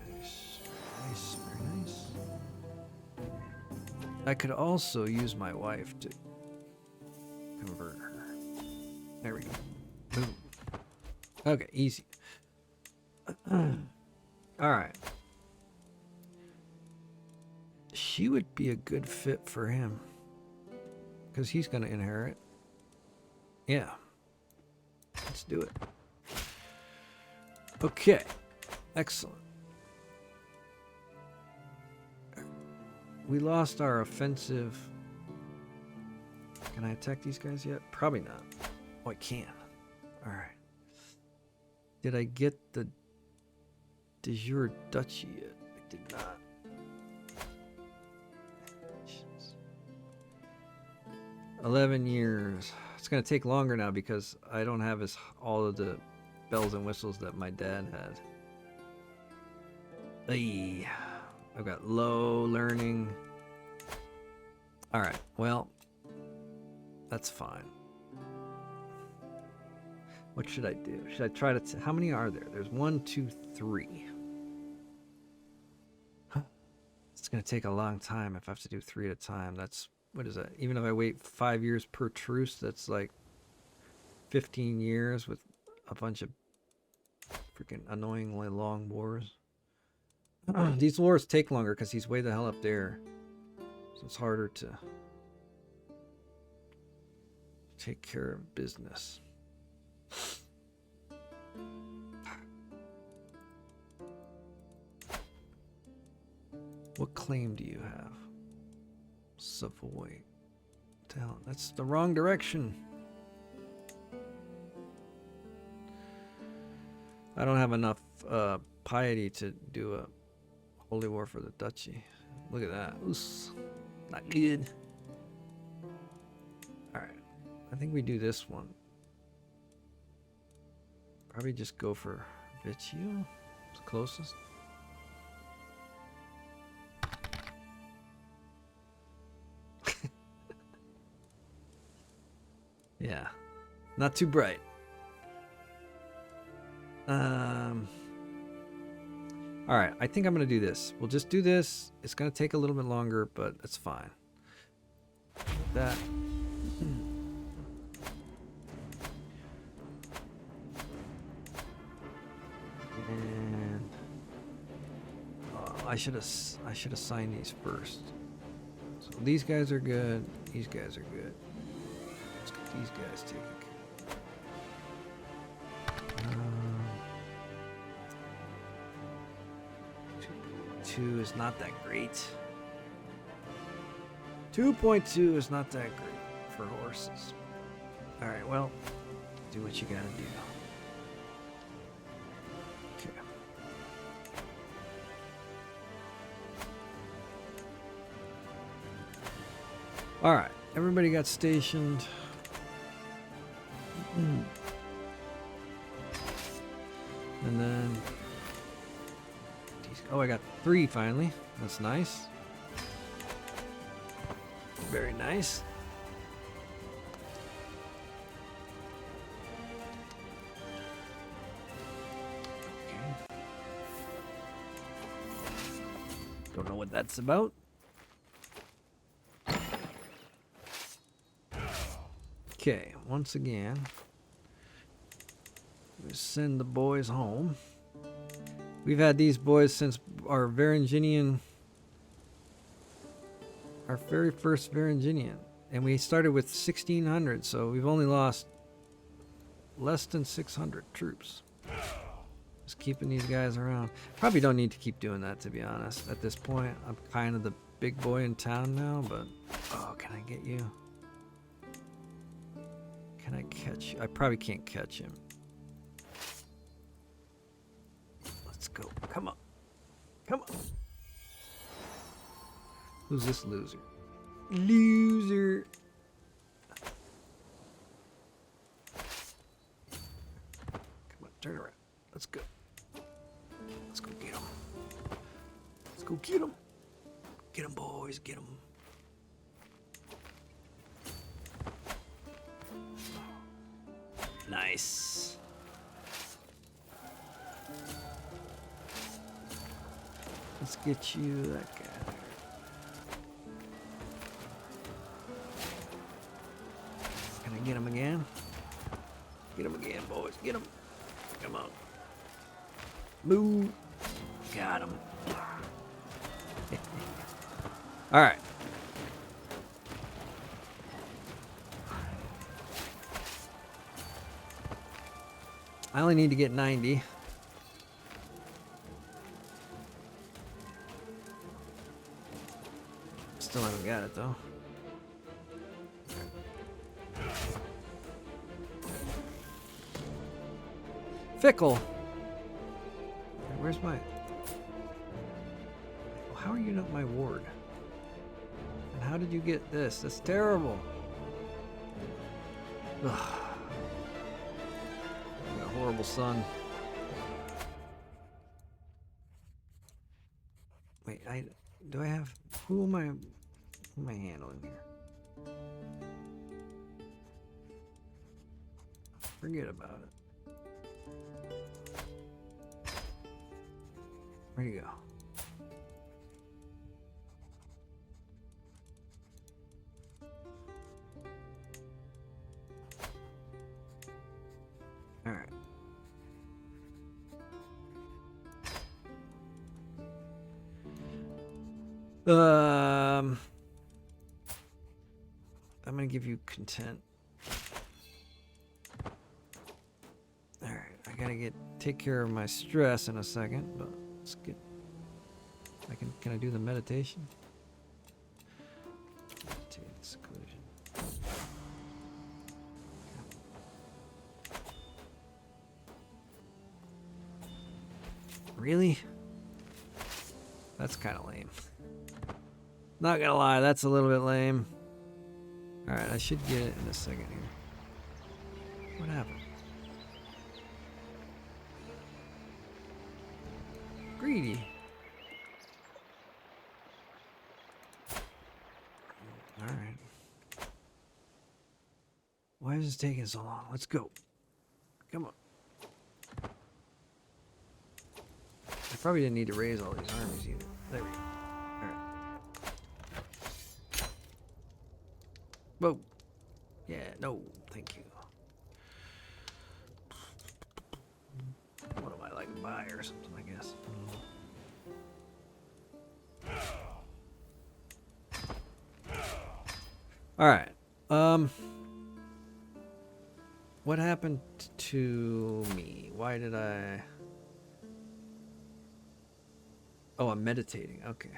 Nice. Nice. Very nice. I could also use my wife to convert her. There we go. Boom. Okay, easy. Alright. She would be a good fit for him. Because he's going to inherit. Yeah. Let's do it. Okay. Excellent. We lost our offensive. Can I attack these guys yet? Probably not. Oh, I can. Alright. Did I get the de jure duchy yet? I did not. 11 years. It's going to take longer now because I don't have all of the bells and whistles that my dad had. Ay, I've got low learning. Alright, well, that's fine. What should I do? Should I try to... How many are there? There's 1, 2, 3. Huh. It's going to take a long time if I have to do 3 at a time. That's... What is that? Even if I wait 5 years per truce, that's like 15 years with a bunch of freaking annoyingly long wars. These wars take longer because he's way the hell up there. So it's harder to take care of business. What claim do you have? Savoy. Talent. That's the wrong direction. I don't have enough piety to do a holy war for the duchy. Look at that. Oops. Not good. Alright. I think we do this one. Probably just go for Viccio. It's closest. Yeah. Not too bright. Alright, I think I'm going to do this. We'll just do this. It's going to take a little bit longer, but it's fine. That. And I should assign these first. So these guys are good. These guys are good. Let's get these guys taken care of. 2.2 is not that great. 2.2 is not that great for horses. Alright, well, do what you gotta do. Okay. All right, everybody got stationed. And then, oh, I got 3 finally. That's nice. Very nice. Okay. Don't know what that's about. Okay, once again, we send the boys home. We've had these boys since our Varangian, our very first Varangian, and we started with 1,600, so we've only lost less than 600 troops. Just keeping these guys around. Probably don't need to keep doing that, to be honest. At this point, I'm kind of the big boy in town now, but oh, can I get you? Can I catch you? I probably can't catch him. Let's go. Come on. Come on. Who's this loser? Loser. Come on, turn around. Let's go. Let's go get him. Let's go get him. Get him, boys. Get him. Nice. Let's get you that guy there. Can I get him again? Get him again, boys. Get him. Come on. Move. Got him. All right. I only need to get 90. Still haven't got it though. Fickle. Where's my... How are you not my ward? And how did you get this? That's terrible. Ugh. Got a horrible son. Wait, do I have... Who am I handling here? Forget about it. Where you go? All right. I'm gonna give you content. All right, I gotta take care of my stress in a second, but let's get. Can I do the meditation? Meditate seclusion. Really? That's kind of lame. Not gonna lie, that's a little bit lame. Alright, I should get it in a second here. What happened? Greedy. Alright. Why is this taking so long? Let's go. Come on. I probably didn't need to raise all these armies either. There we go. Alright. Whoa. Yeah, no, thank you. What am I, like a buy or something, I guess? Alright. What happened to me? Why did I... Oh, I'm meditating. Okay.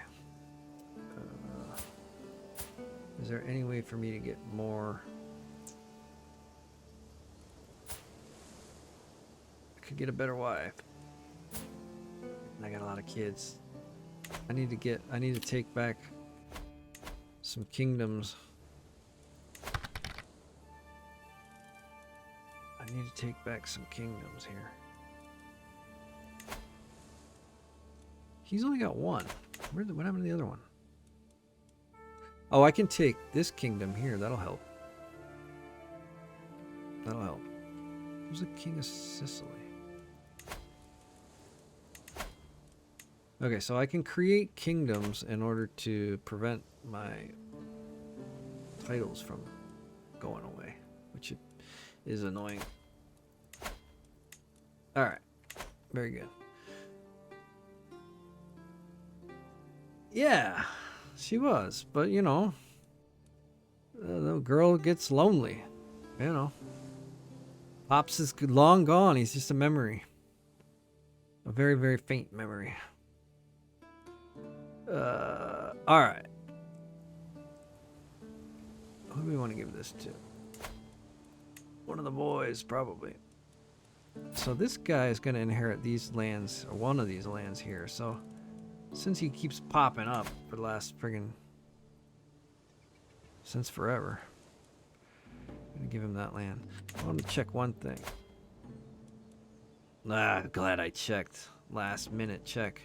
Is there any way for me to get more? I could get a better wife. And I got a lot of kids. I need to take back some kingdoms. I need to take back some kingdoms here. He's only got one. What happened to the other one? Oh, I can take this kingdom here. That'll help. That'll help. Who's the king of Sicily? Okay, so I can create kingdoms in order to prevent my titles from going away, which is annoying. All right, very good. Yeah, she was, but you know, the girl gets lonely. You know, Pops is long gone. He's just a memory, a very, very faint memory. All right. Who do we want to give this to? One of the boys, probably. So this guy is going to inherit these lands, or one of these lands here. So since he keeps popping up for the last friggin' since forever, I'm going to give him that land. I want to check one thing. Ah, glad I checked. Last minute check.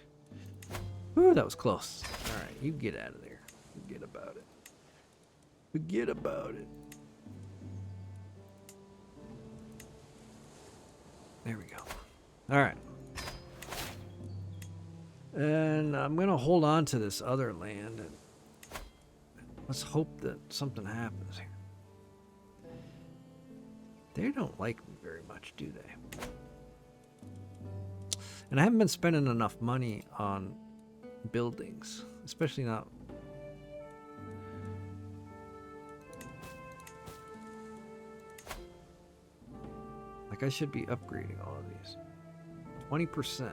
Ooh, that was close. All right, you get out of there. Forget about it. Forget about it. There we go. All right. And I'm going to hold on to this other land. And let's hope that something happens here. They don't like me very much, do they? And I haven't been spending enough money on buildings, especially not. Like I should be upgrading all of these. 20%.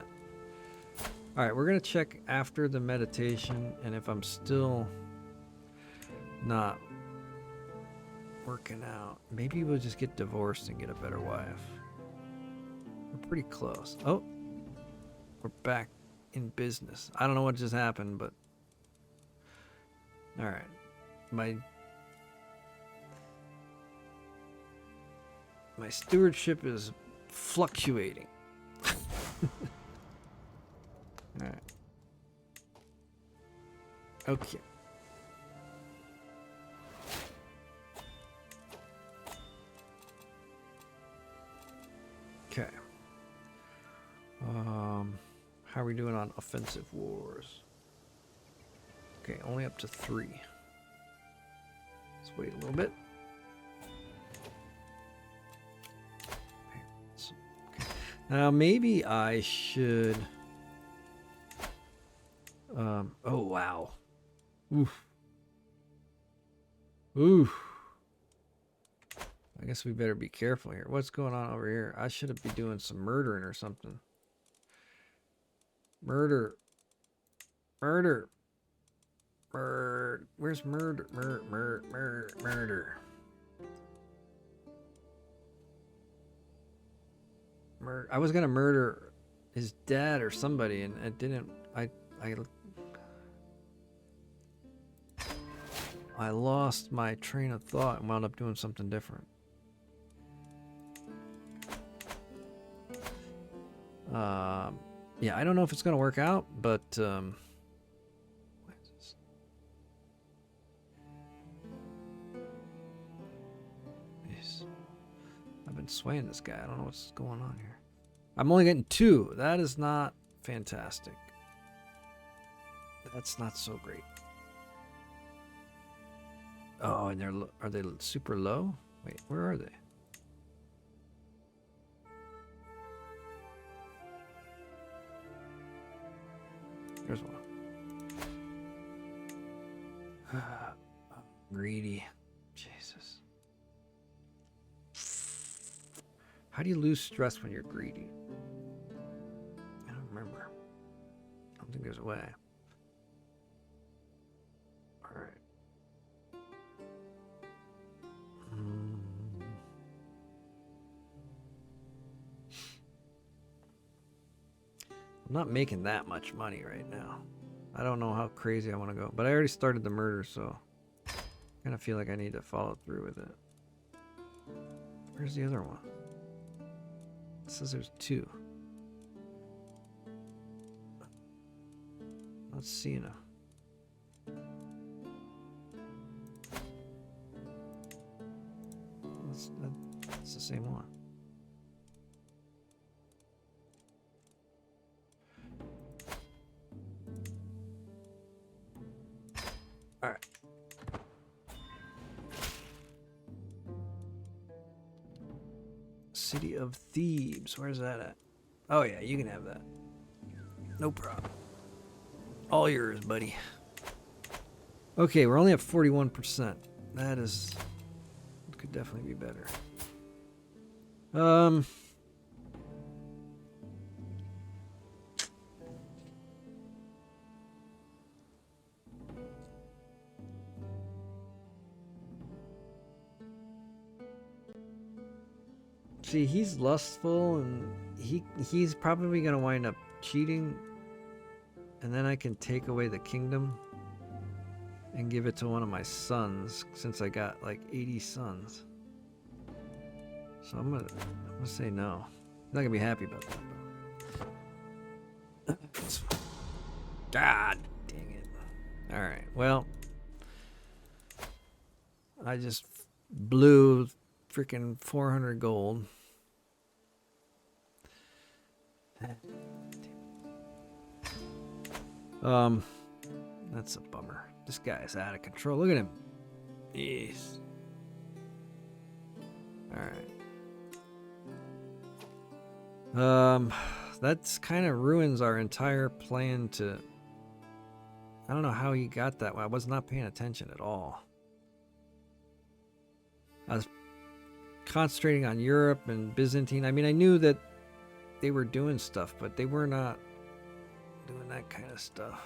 All right, we're gonna check after the meditation, and if I'm still not working out, maybe we'll just get divorced and get a better wife. We're pretty close. Oh, we're back in business. I don't know what just happened, but all right. My stewardship is fluctuating. All right. Okay. Okay. How are we doing on offensive wars? Okay, only up to 3. Let's wait a little bit. Okay. Now maybe I should. Oh wow. Oof. Oof. I guess we better be careful here. What's going on over here? I should be doing some murdering or something. Murder. Murder. Murder. Where's murder? Murder. I was gonna murder his dad or somebody, and it didn't. I lost my train of thought and wound up doing something different. Yeah, I don't know if it's gonna work out, but what is this? Jeez. I've been swaying this guy. I don't know what's going on here. I'm only getting 2. That is not fantastic. That's not so great. Oh, and are they super low? Wait, where are they? There's one. Greedy. Jesus. How do you lose stress when you're greedy? I don't remember. I don't think there's a way. Alright. I'm not making that much money right now. I don't know how crazy I want to go, but I already started the murder, so I kind of feel like I need to follow through with it. Where's the other one? It says there's 2. Let's see now. That's the same one. All right. City of Thebes. Where's that at? Oh yeah, you can have that. No problem. All yours, buddy. Okay, we're only at 41%. That is... could definitely be better. See, he's lustful, and he's probably gonna wind up cheating, and then I can take away the kingdom and give it to one of my sons, since I got like 80 sons. So I'm gonna say no. I'm not gonna be happy about that. God dang it! All right, well, I just blew freaking 400 gold. That's a bummer. This guy is out of control. Look at him. Jeez. Alright. That's kind of ruins our entire plan to... I don't know how he got that. I was not paying attention at all. I was concentrating on Europe and Byzantine. I mean, I knew that they were doing stuff, but they were not doing that kind of stuff.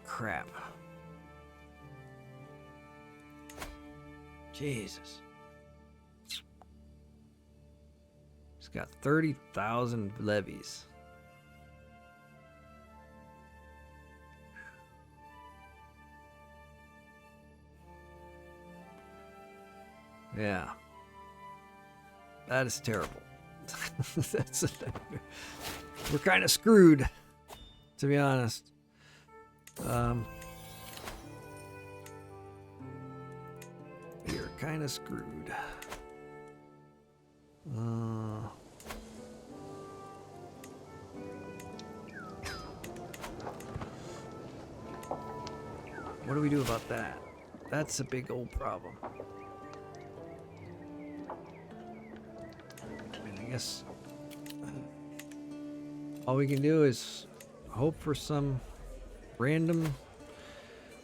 Crap. Jesus. He's got 30,000 levies. Yeah. That is terrible. We're kind of screwed, to be honest. You're kind of screwed. What do we do about that? That's a big old problem. I guess all we can do is hope for some random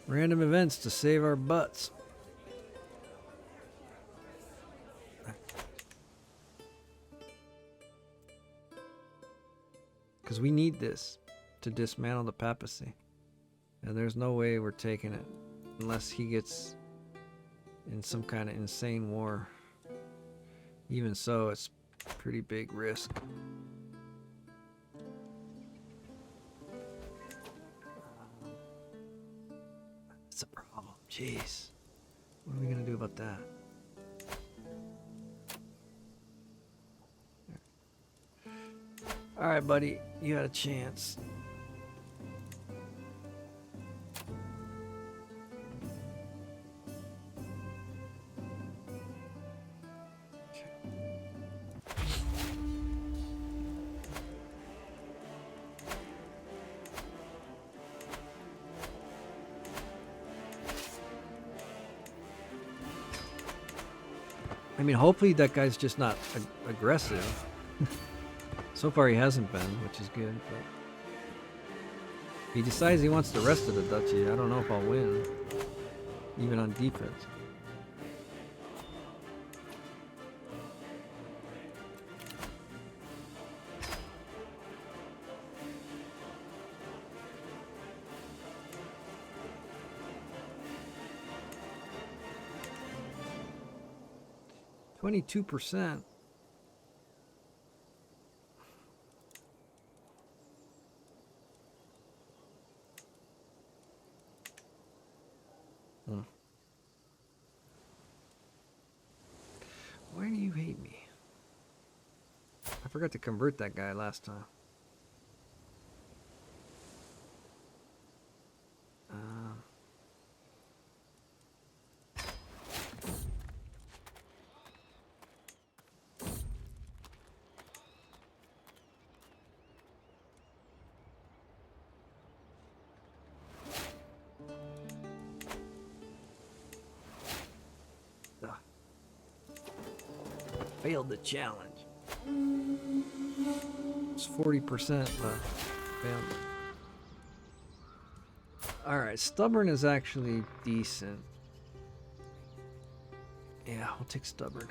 events to save our butts. Because we need this to dismantle the papacy. And there's no way we're taking it unless he gets in some kind of insane war. Even so, it's pretty big risk. That's a problem. Jeez. What are we going to do about that? All right, buddy. You had a chance. I mean, hopefully that guy's just not aggressive. So far he hasn't been, which is good. But if he decides he wants the rest of the duchy, I don't know if I'll win, even on defense. %. forgot to convert that guy last time. Failed the challenge. It's 40%, but failed. Alright, stubborn is actually decent. Yeah, we'll take stubborn.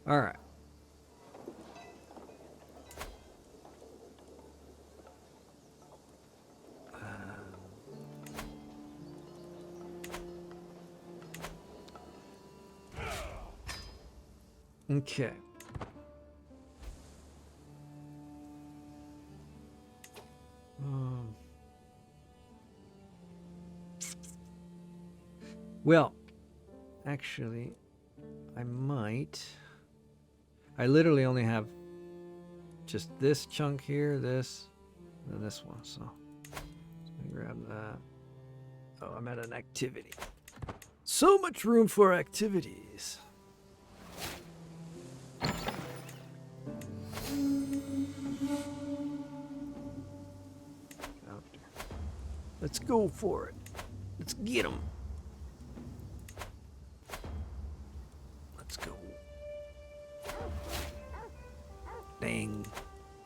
Alright. Okay. Well, actually, I might. I literally only have just this chunk here, this, and this one. So let me grab that. Oh, I'm at an activity. So much room for activities. Let's go for it. Let's get them. Let's go. Dang.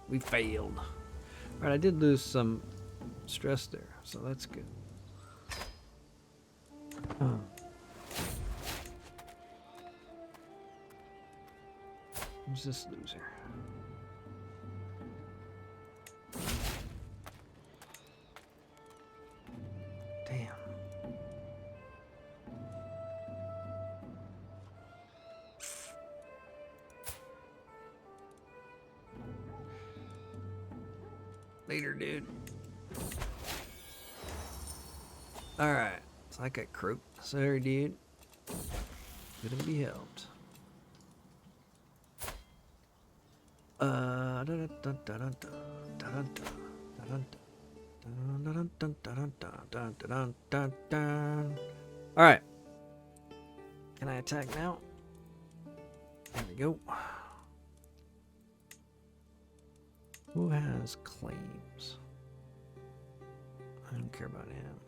We failed. Alright, I did lose some stress there, so that's good. Who's this loser? Damn. Later, dude. Alright. It's like I croaked. Sorry, dude. Couldn't be helped. Alright. Can I attack now? There we go. Who has claims? I don't care about him.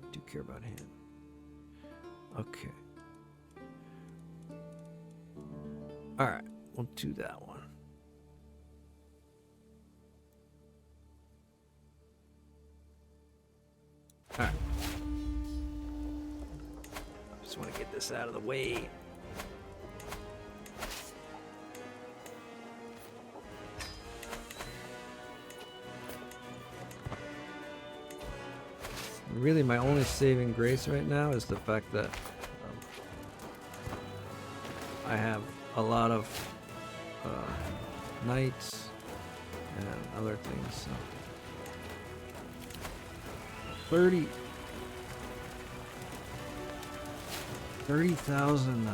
I do care about him. Okay. Alright, we'll do that one. Alright. Just want to get this out of the way. Really, my only saving grace right now is the fact that I have a lot of knights and other things. So 30,000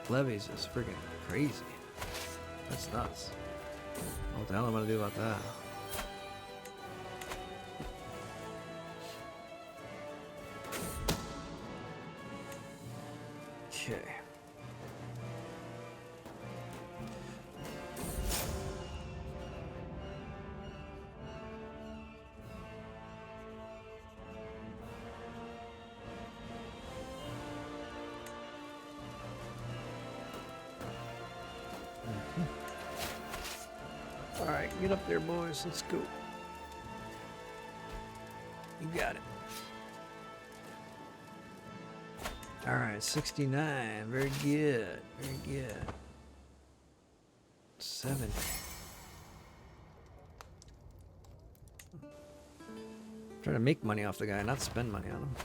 levies is freaking crazy. That's nuts. What the hell am I gonna do about that? Okay. All right, get up there, boys. Let's go. You got it. All right, 69. Very good. Very good. 70. Trying to make money off the guy, not spend money on him.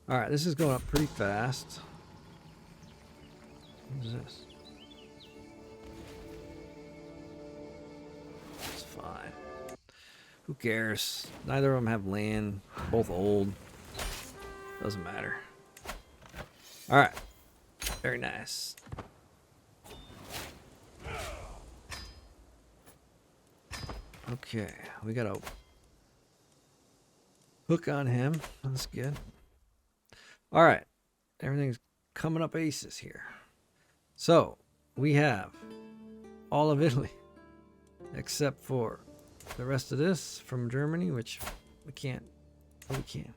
All right, this is going up pretty fast. What is this? It's fine. Who cares? Neither of them have land. Both old. Doesn't matter. Alright. Very nice. Okay. We got a hook on him. That's good. Alright. Everything's coming up aces here. So, we have all of Italy. Except for the rest of this from Germany, which we can't. Oh, we can.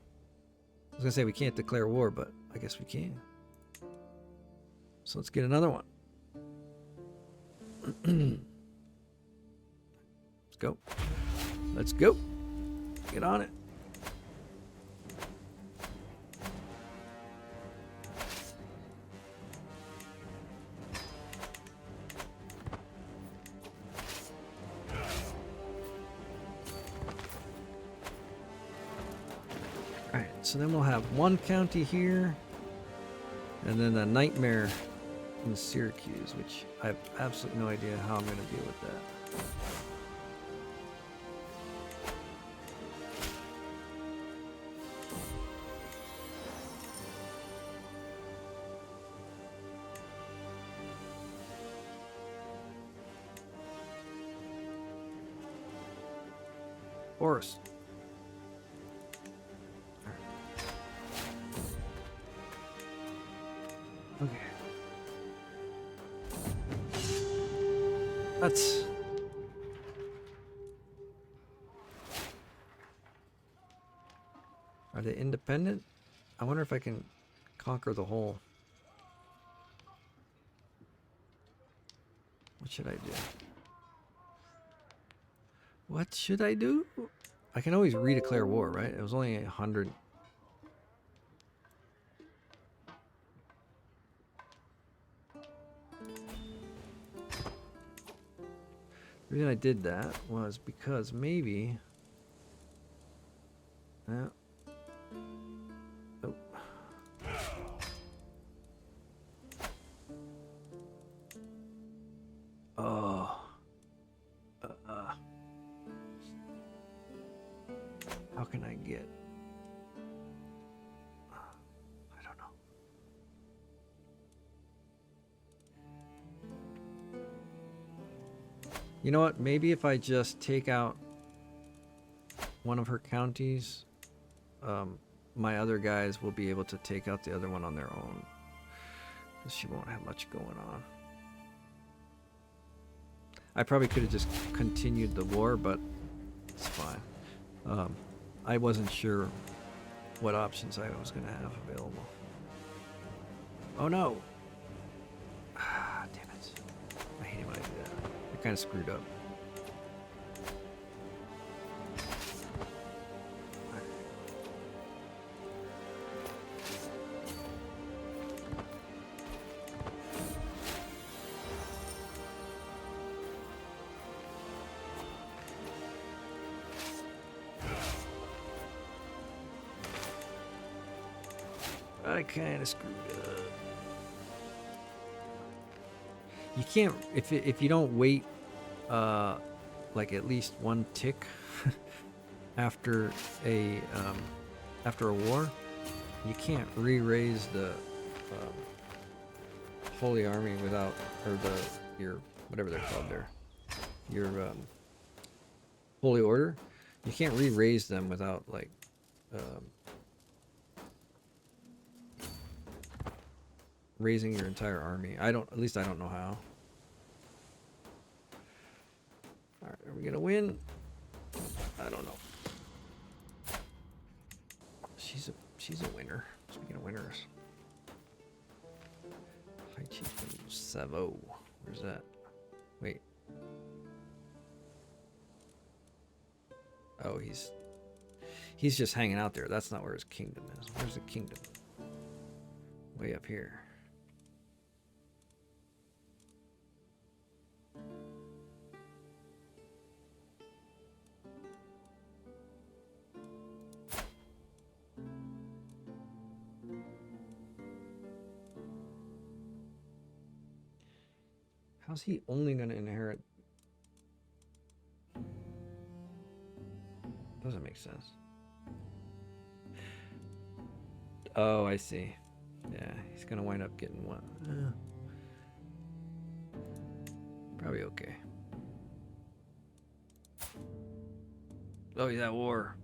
I was gonna say we can't declare war, but I guess we can. So let's get another one. Let's go. Let's go. Get on it. Alright, so then we'll have one county here, and then a nightmare in Syracuse, which I have absolutely no idea how I'm going to deal with that. Forest. Okay. That's... Are they independent? I wonder if I can conquer the whole. What should I do? What should I do? I can always redeclare war, right? It was only 100. The reason I did that was because maybe... Oh. Oh. How can I get... I don't know. You know what? Maybe if I just take out one of her counties, my other guys will be able to take out the other one on their own. Because she won't have much going on. I probably could have just continued the war, but it's fine. I wasn't sure what options I was going to have available. Oh no! Ah, damn it. I hate it when I do that. I kind of screwed up. I kind of screwed up. You can't if you don't wait like at least one tick after a war, you can't re-raise the Holy Army without, or your whatever they're called there, your Holy Order. You can't re-raise them without like raising your entire army. At least I don't know how. Alright, are we gonna win? I don't know. She's a winner. Speaking of winners. High Chieftain Savo. Where's that? Wait. Oh, he's just hanging out there. That's not where his kingdom is. Where's the kingdom? Way up here. How's he only going to inherit? Doesn't make sense. Oh, I see. Yeah, he's gonna wind up getting one. Probably okay. Oh, he's at war.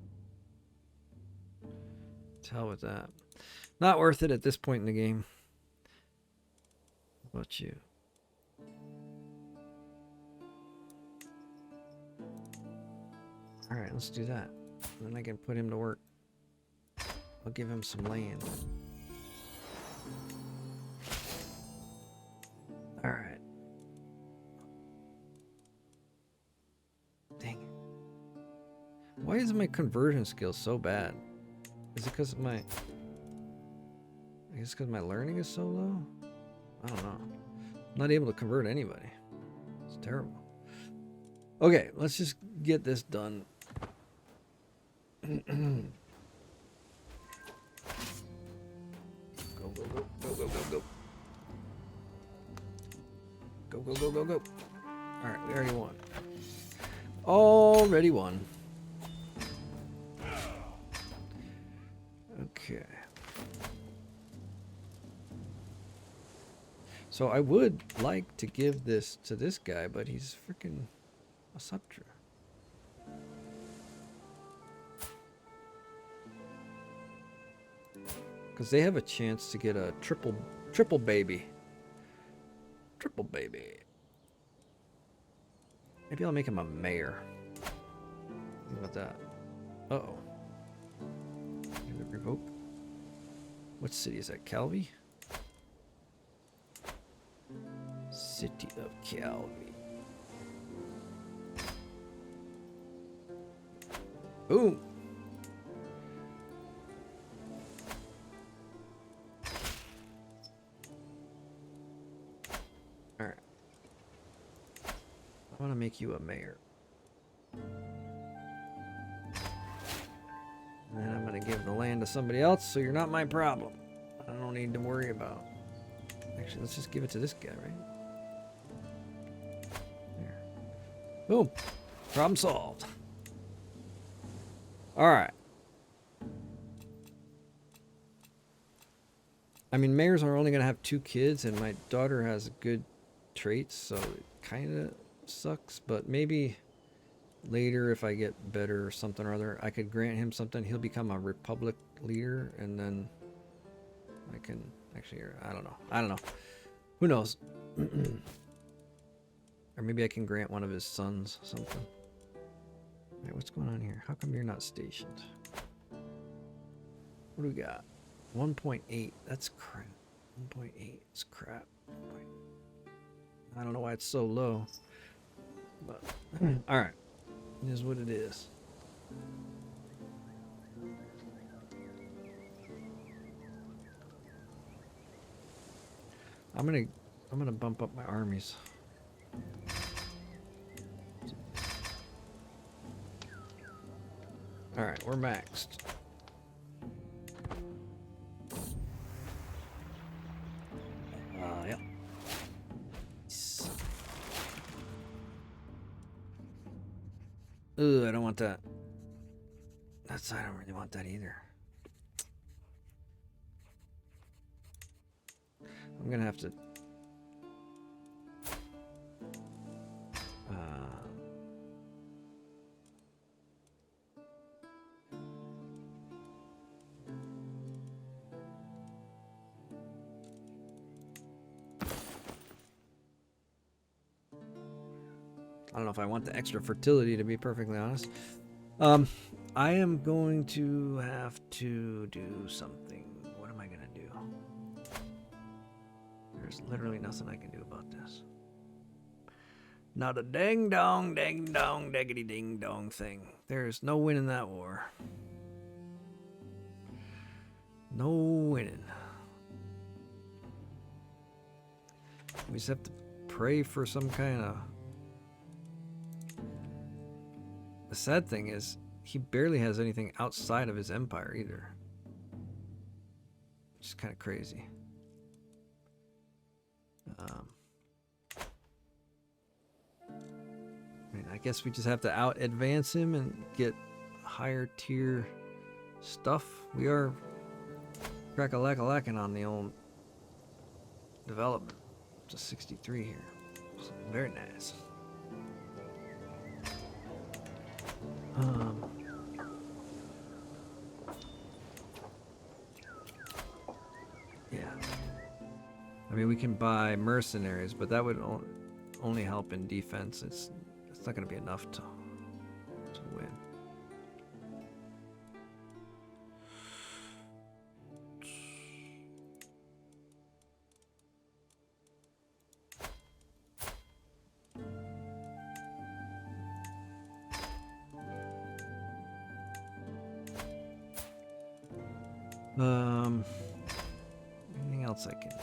To hell with that. Not worth it at this point in the game. How about you? Alright, let's do that. And then I can put him to work. I'll give him some land. Alright. Dang it. Why is my conversion skill so bad? Is it because of my... I guess because my learning is so low? I don't know. I'm not able to convert anybody. It's terrible. Okay, let's just get this done. Go, go, go, go, go, go, go. Go, go, go, go, go. Alright, we already won. Already won. Okay. So I would like to give this to this guy, but he's freaking a subtra. Because they have a chance to get a triple baby. Triple baby. Maybe I'll make him a mayor. What about that? Uh-oh. Revoke. What city is that? Calvi? City of Calvi. Boom. All right. I want to make you a mayor. And then I'm going to give the land to somebody else, so you're not my problem. I don't need to worry about. Actually, let's just give it to this guy, right? There. Boom. Problem solved. All right. I mean, mayors are only going to have 2 kids, and my daughter has good traits, so it kind of sucks. But maybe later, if I get better or something or other, I could grant him something. He'll become a republic leader, and then I can actually, I don't know. I don't know. Who knows? Or maybe I can grant one of his sons something. All right, what's going on here? How come you're not stationed? What do we got? 1.8. That's crap. 1.8 is crap. I don't know why it's so low. But all right. It is what it is. I'm gonna bump up my armies. All right, we're maxed. Yep. Ugh, I don't want that. I don't really want that either. I'm gonna have to. I don't know if I want the extra fertility, to be perfectly honest. I am going to have to do something. What am I gonna do? There's literally nothing I can do about this. Not a ding dong, diggity ding dong thing. There's no winning that war. No winning. We just have to pray for some kind of... The sad thing is, he barely has anything outside of his empire either. Which is kind of crazy. I mean, I guess we just have to out-advance him and get higher tier stuff. We are crack-a-lack-a-lacking on the old development. It's a 63 here. It's very nice. Yeah. I mean, we can buy mercenaries, but that would only help in defense. It's not going to be enough to win. Anything else I can do?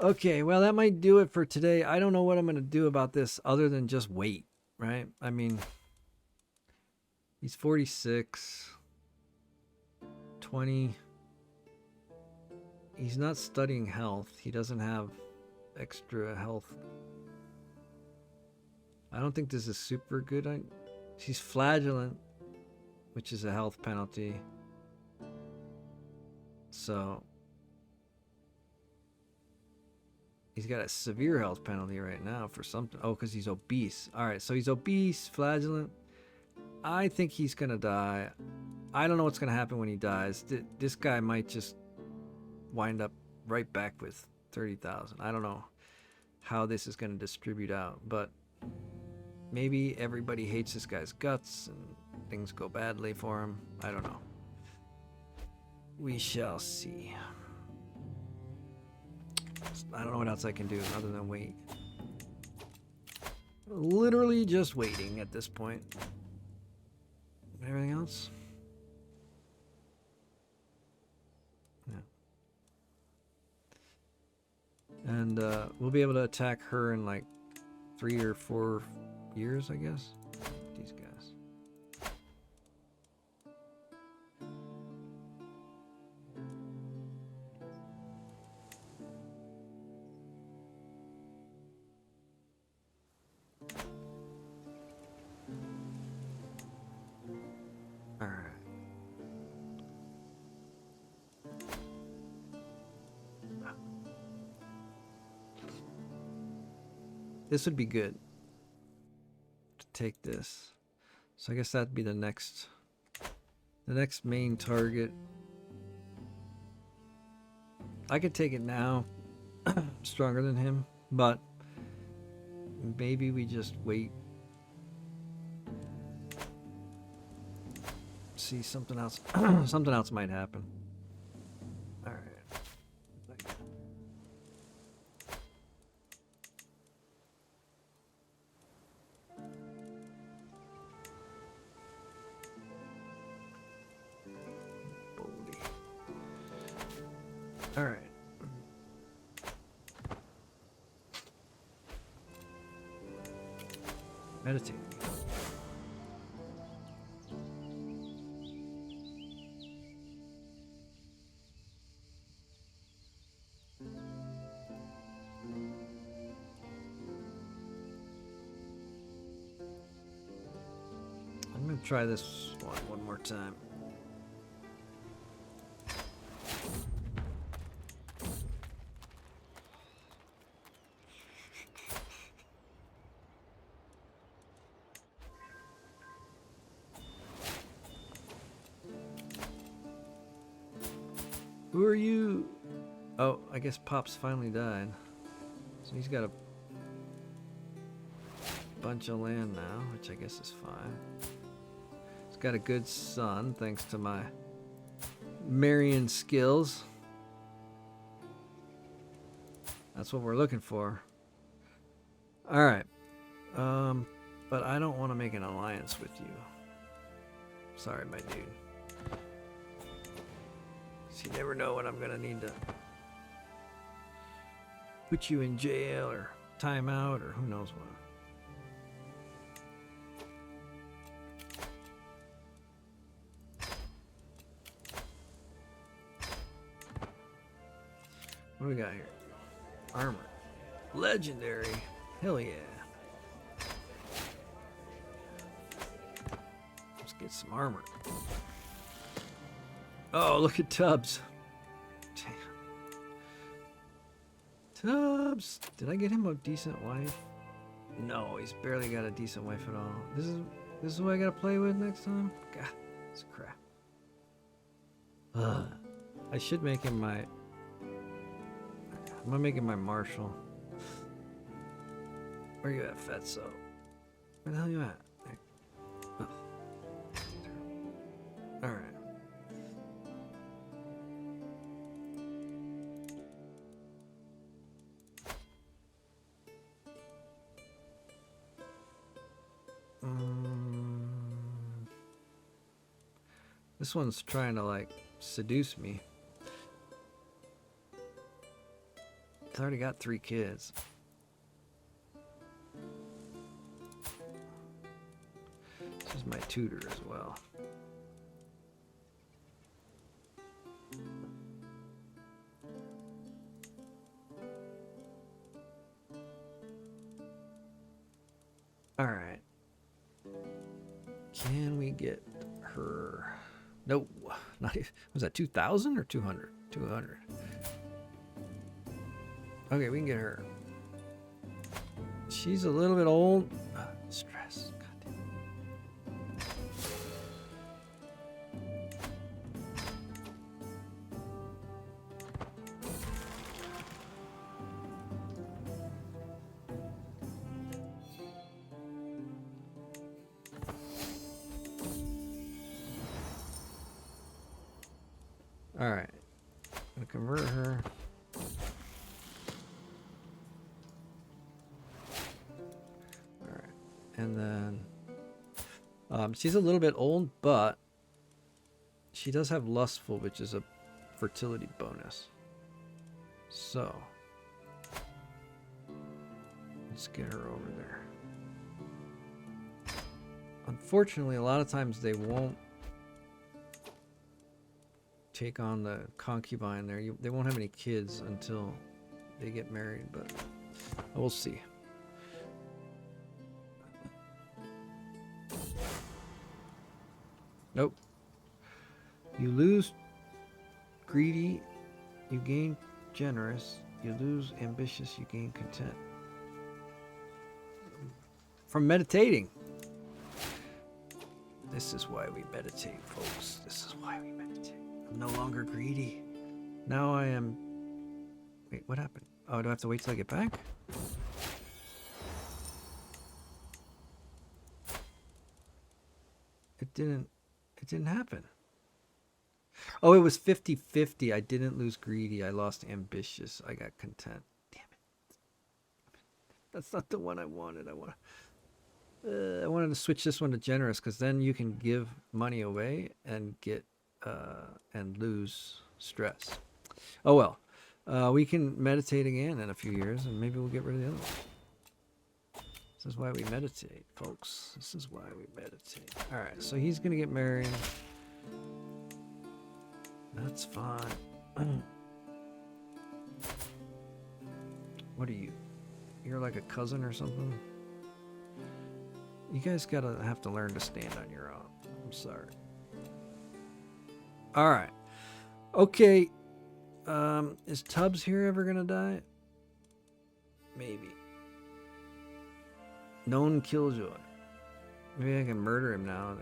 Okay, well, that might do it for today. I don't know what I'm going to do about this other than just wait, right? I mean, he's 46, 20. He's not studying health. He doesn't have extra health. I don't think this is super good. He's flagellant, which is a health penalty. So he's got a severe health penalty right now for something. Oh, because he's obese. All right, so he's obese, flagellant. I think he's going to die. I don't know what's going to happen when he dies. This guy might just wind up right back with 30,000. I don't know how this is going to distribute out, but maybe everybody hates this guy's guts and things go badly for him. I don't know. We shall see. I don't know what else I can do other than wait. Literally just waiting at this point. Everything else? Yeah. And we'll be able to attack her in like 3 or 4 years, I guess. These guys. All right. This would be good to take this. So I guess that'd be the next main target. I could take it now. Stronger than him, but maybe we just wait. See, something else something else might happen. All right. All right. Meditate. I'm gonna try this one more time. Who are you? Oh, I guess Pop's finally died. So he's got a bunch of land now, which I guess is fine. He's got a good son, thanks to my Marion skills. That's what we're looking for. Alright. But I don't want to make an alliance with you. Sorry, my dude. You never know when I'm gonna need to put you in jail or time out or who knows what. What do we got here? Armor. Legendary. Hell yeah. Let's get some armor. Oh, look at Tubbs. Damn. Tubbs. Did I get him a decent wife? No, he's barely got a decent wife at all. This is what I gotta play with next time? God, it's crap. I should make him my... I'm gonna make him my marshal. Where you at, Fatso? Where the hell you at? Oh. Alright. This one's trying to like seduce me. It's already got 3 kids. This is my tutor as well. All right. Can we get her? Nope. Not even. Was that 2,000 or 200? 200. Okay, we can get her. She's a little bit old. Stress. All right. I'm gonna convert her. And then she's a little bit old, but she does have lustful, which is a fertility bonus. So let's get her over there. Unfortunately, a lot of times they won't take on the concubine there. They won't have any kids until they get married, but we'll see. Nope. You lose greedy, you gain generous. You lose ambitious, you gain content. From meditating. This is why we meditate, folks. This is why we meditate. I'm no longer greedy. Now I am... Wait, what happened? Oh, do I have to wait till I get back? It didn't happen. Oh, it was 50-50. I didn't lose greedy. I lost ambitious. I got content. Damn it. That's not the one I wanted. I wanted to switch this one to generous, because then you can give money away and get and lose stress. Oh well. We can meditate again in a few years, and maybe we'll get rid of the other one. This is why we meditate, folks. This is why we meditate. All right, so he's gonna get married. That's fine. What are you? You're like a cousin or something? You guys have to learn to stand on your own. I'm sorry. All right. Okay. Is Tubbs here ever gonna die? Maybe. Known killjoy. Maybe I can murder him now.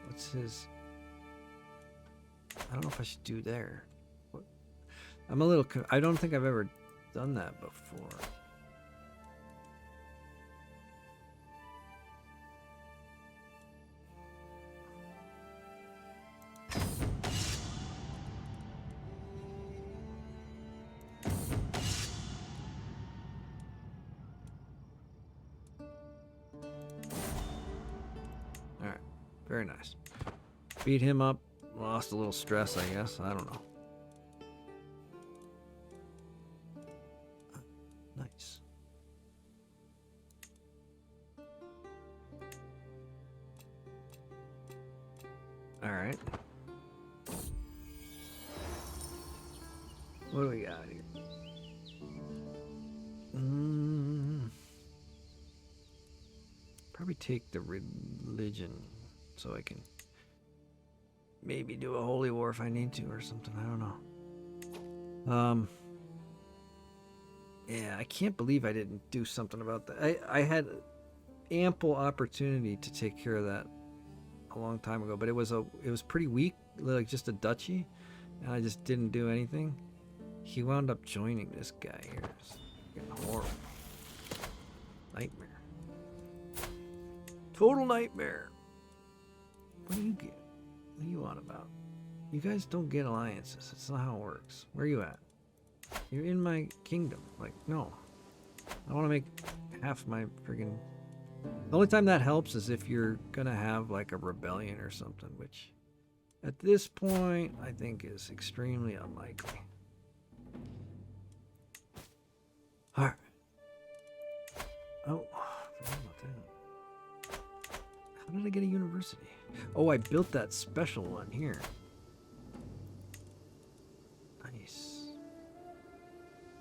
What's his... I don't know if I should do there. What? I'm a little... I don't think I've ever done that before. Very nice. Beat him up. Lost a little stress, I guess. I don't know. Nice. right. What do we got here? Probably take the religion so I can maybe do a holy war if I need to or something. I don't know. Yeah, I can't believe I didn't do something about that. I had ample opportunity to take care of that a long time ago, but it was pretty weak, like just a duchy, and I just didn't do anything. He wound up joining this guy here. It's getting horrible. Nightmare. Total nightmare. What do you get? What are you on about? You guys don't get alliances. It's not how it works. Where are you at? You're in my kingdom. Like, no. I want to make half my friggin'... The only time that helps is if you're gonna have like a rebellion or something, which at this point I think is extremely unlikely. Alright. Oh, I forgot about that. How did I get a university? Oh, I built that special one here. Nice.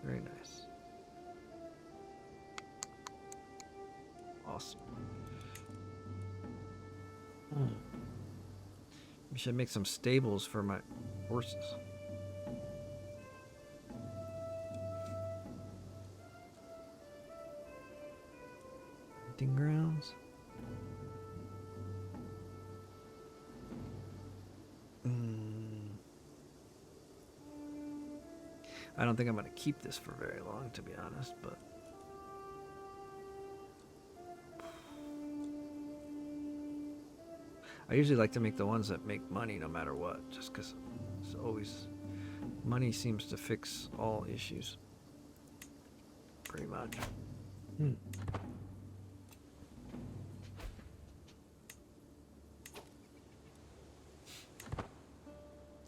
Very nice. Awesome. We should make some stables for my horses. Hunting grounds. I don't think I'm going to keep this for very long, to be honest, but... I usually like to make the ones that make money no matter what, just because it's always... Money seems to fix all issues. Pretty much.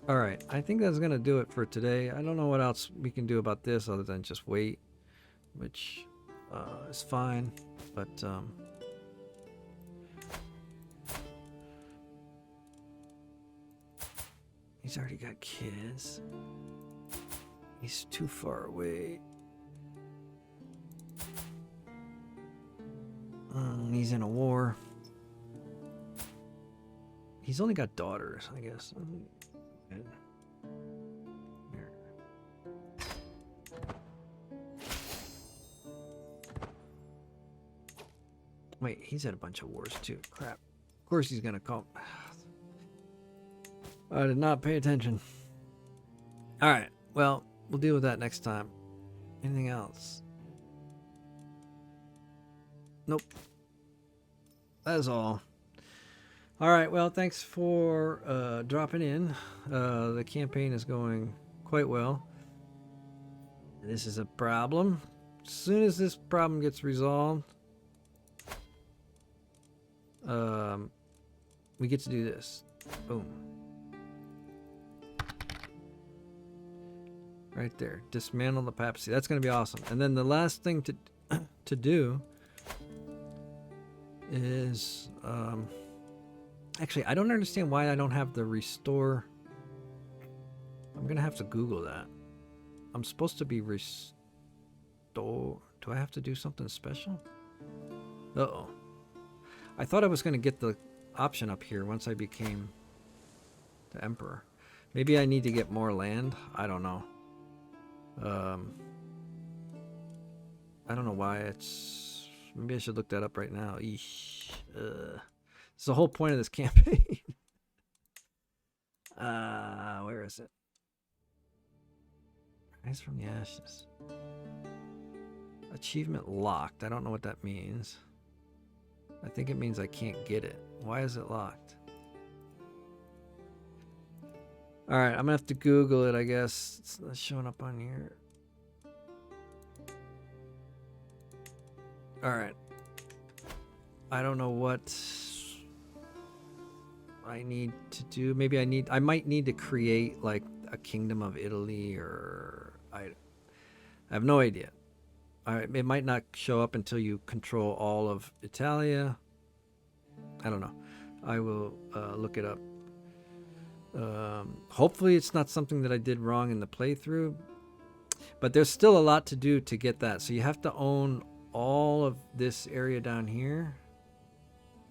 Alright, I think that's going to do it for today. I don't know what else we can do about this other than just wait, which is fine, but he's already got kids. He's too far away. He's in a war. He's only got daughters, I guess. Here. Wait, he's had a bunch of wars too. Crap. Of course he's gonna come. I did not pay attention. Alright, well, we'll deal with that next time. Anything else? Nope. That is all. Alright, well, thanks for dropping in. The campaign is going quite well. This is a problem. As soon as this problem gets resolved, we get to do this. Boom. Right there. Dismantle the papacy. That's going to be awesome. And then the last thing to do is... actually, I don't understand why I don't have the restore. I'm going to have to Google that. I'm supposed to be restore. Do I have to do something special? Uh-oh. I thought I was going to get the option up here once I became the emperor. Maybe I need to get more land. I don't know. I don't know why it's... Maybe I should look that up right now. Eesh. It's the whole point of this campaign. Where is it? Rise from the ashes. Achievement locked. I don't know what that means. I think it means I can't get it. Why is it locked? Alright, I'm gonna have to Google it, I guess. It's not showing up on here. Alright. I don't know what I need to do. Maybe I might need to create like a Kingdom of Italy, or I have no idea. It might not show up until you control all of Italia. I don't know. I will look it up. Hopefully it's not something that I did wrong in the playthrough, but there's still a lot to do to get that. So you have to own all of this area down here.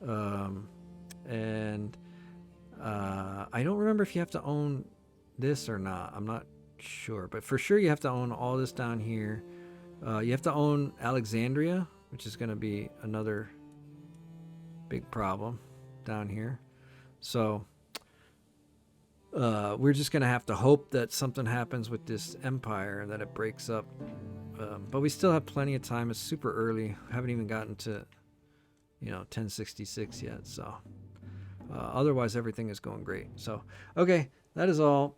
And I don't remember if you have to own this or not. I'm not sure, but for sure you have to own all this down here. You have to own Alexandria, which is going to be another big problem down here. So we're just going to have to hope that something happens with this empire and that it breaks up. But we still have plenty of time. It's super early. Haven't even gotten to, 1066 yet. So otherwise, everything is going great. So, okay, that is all.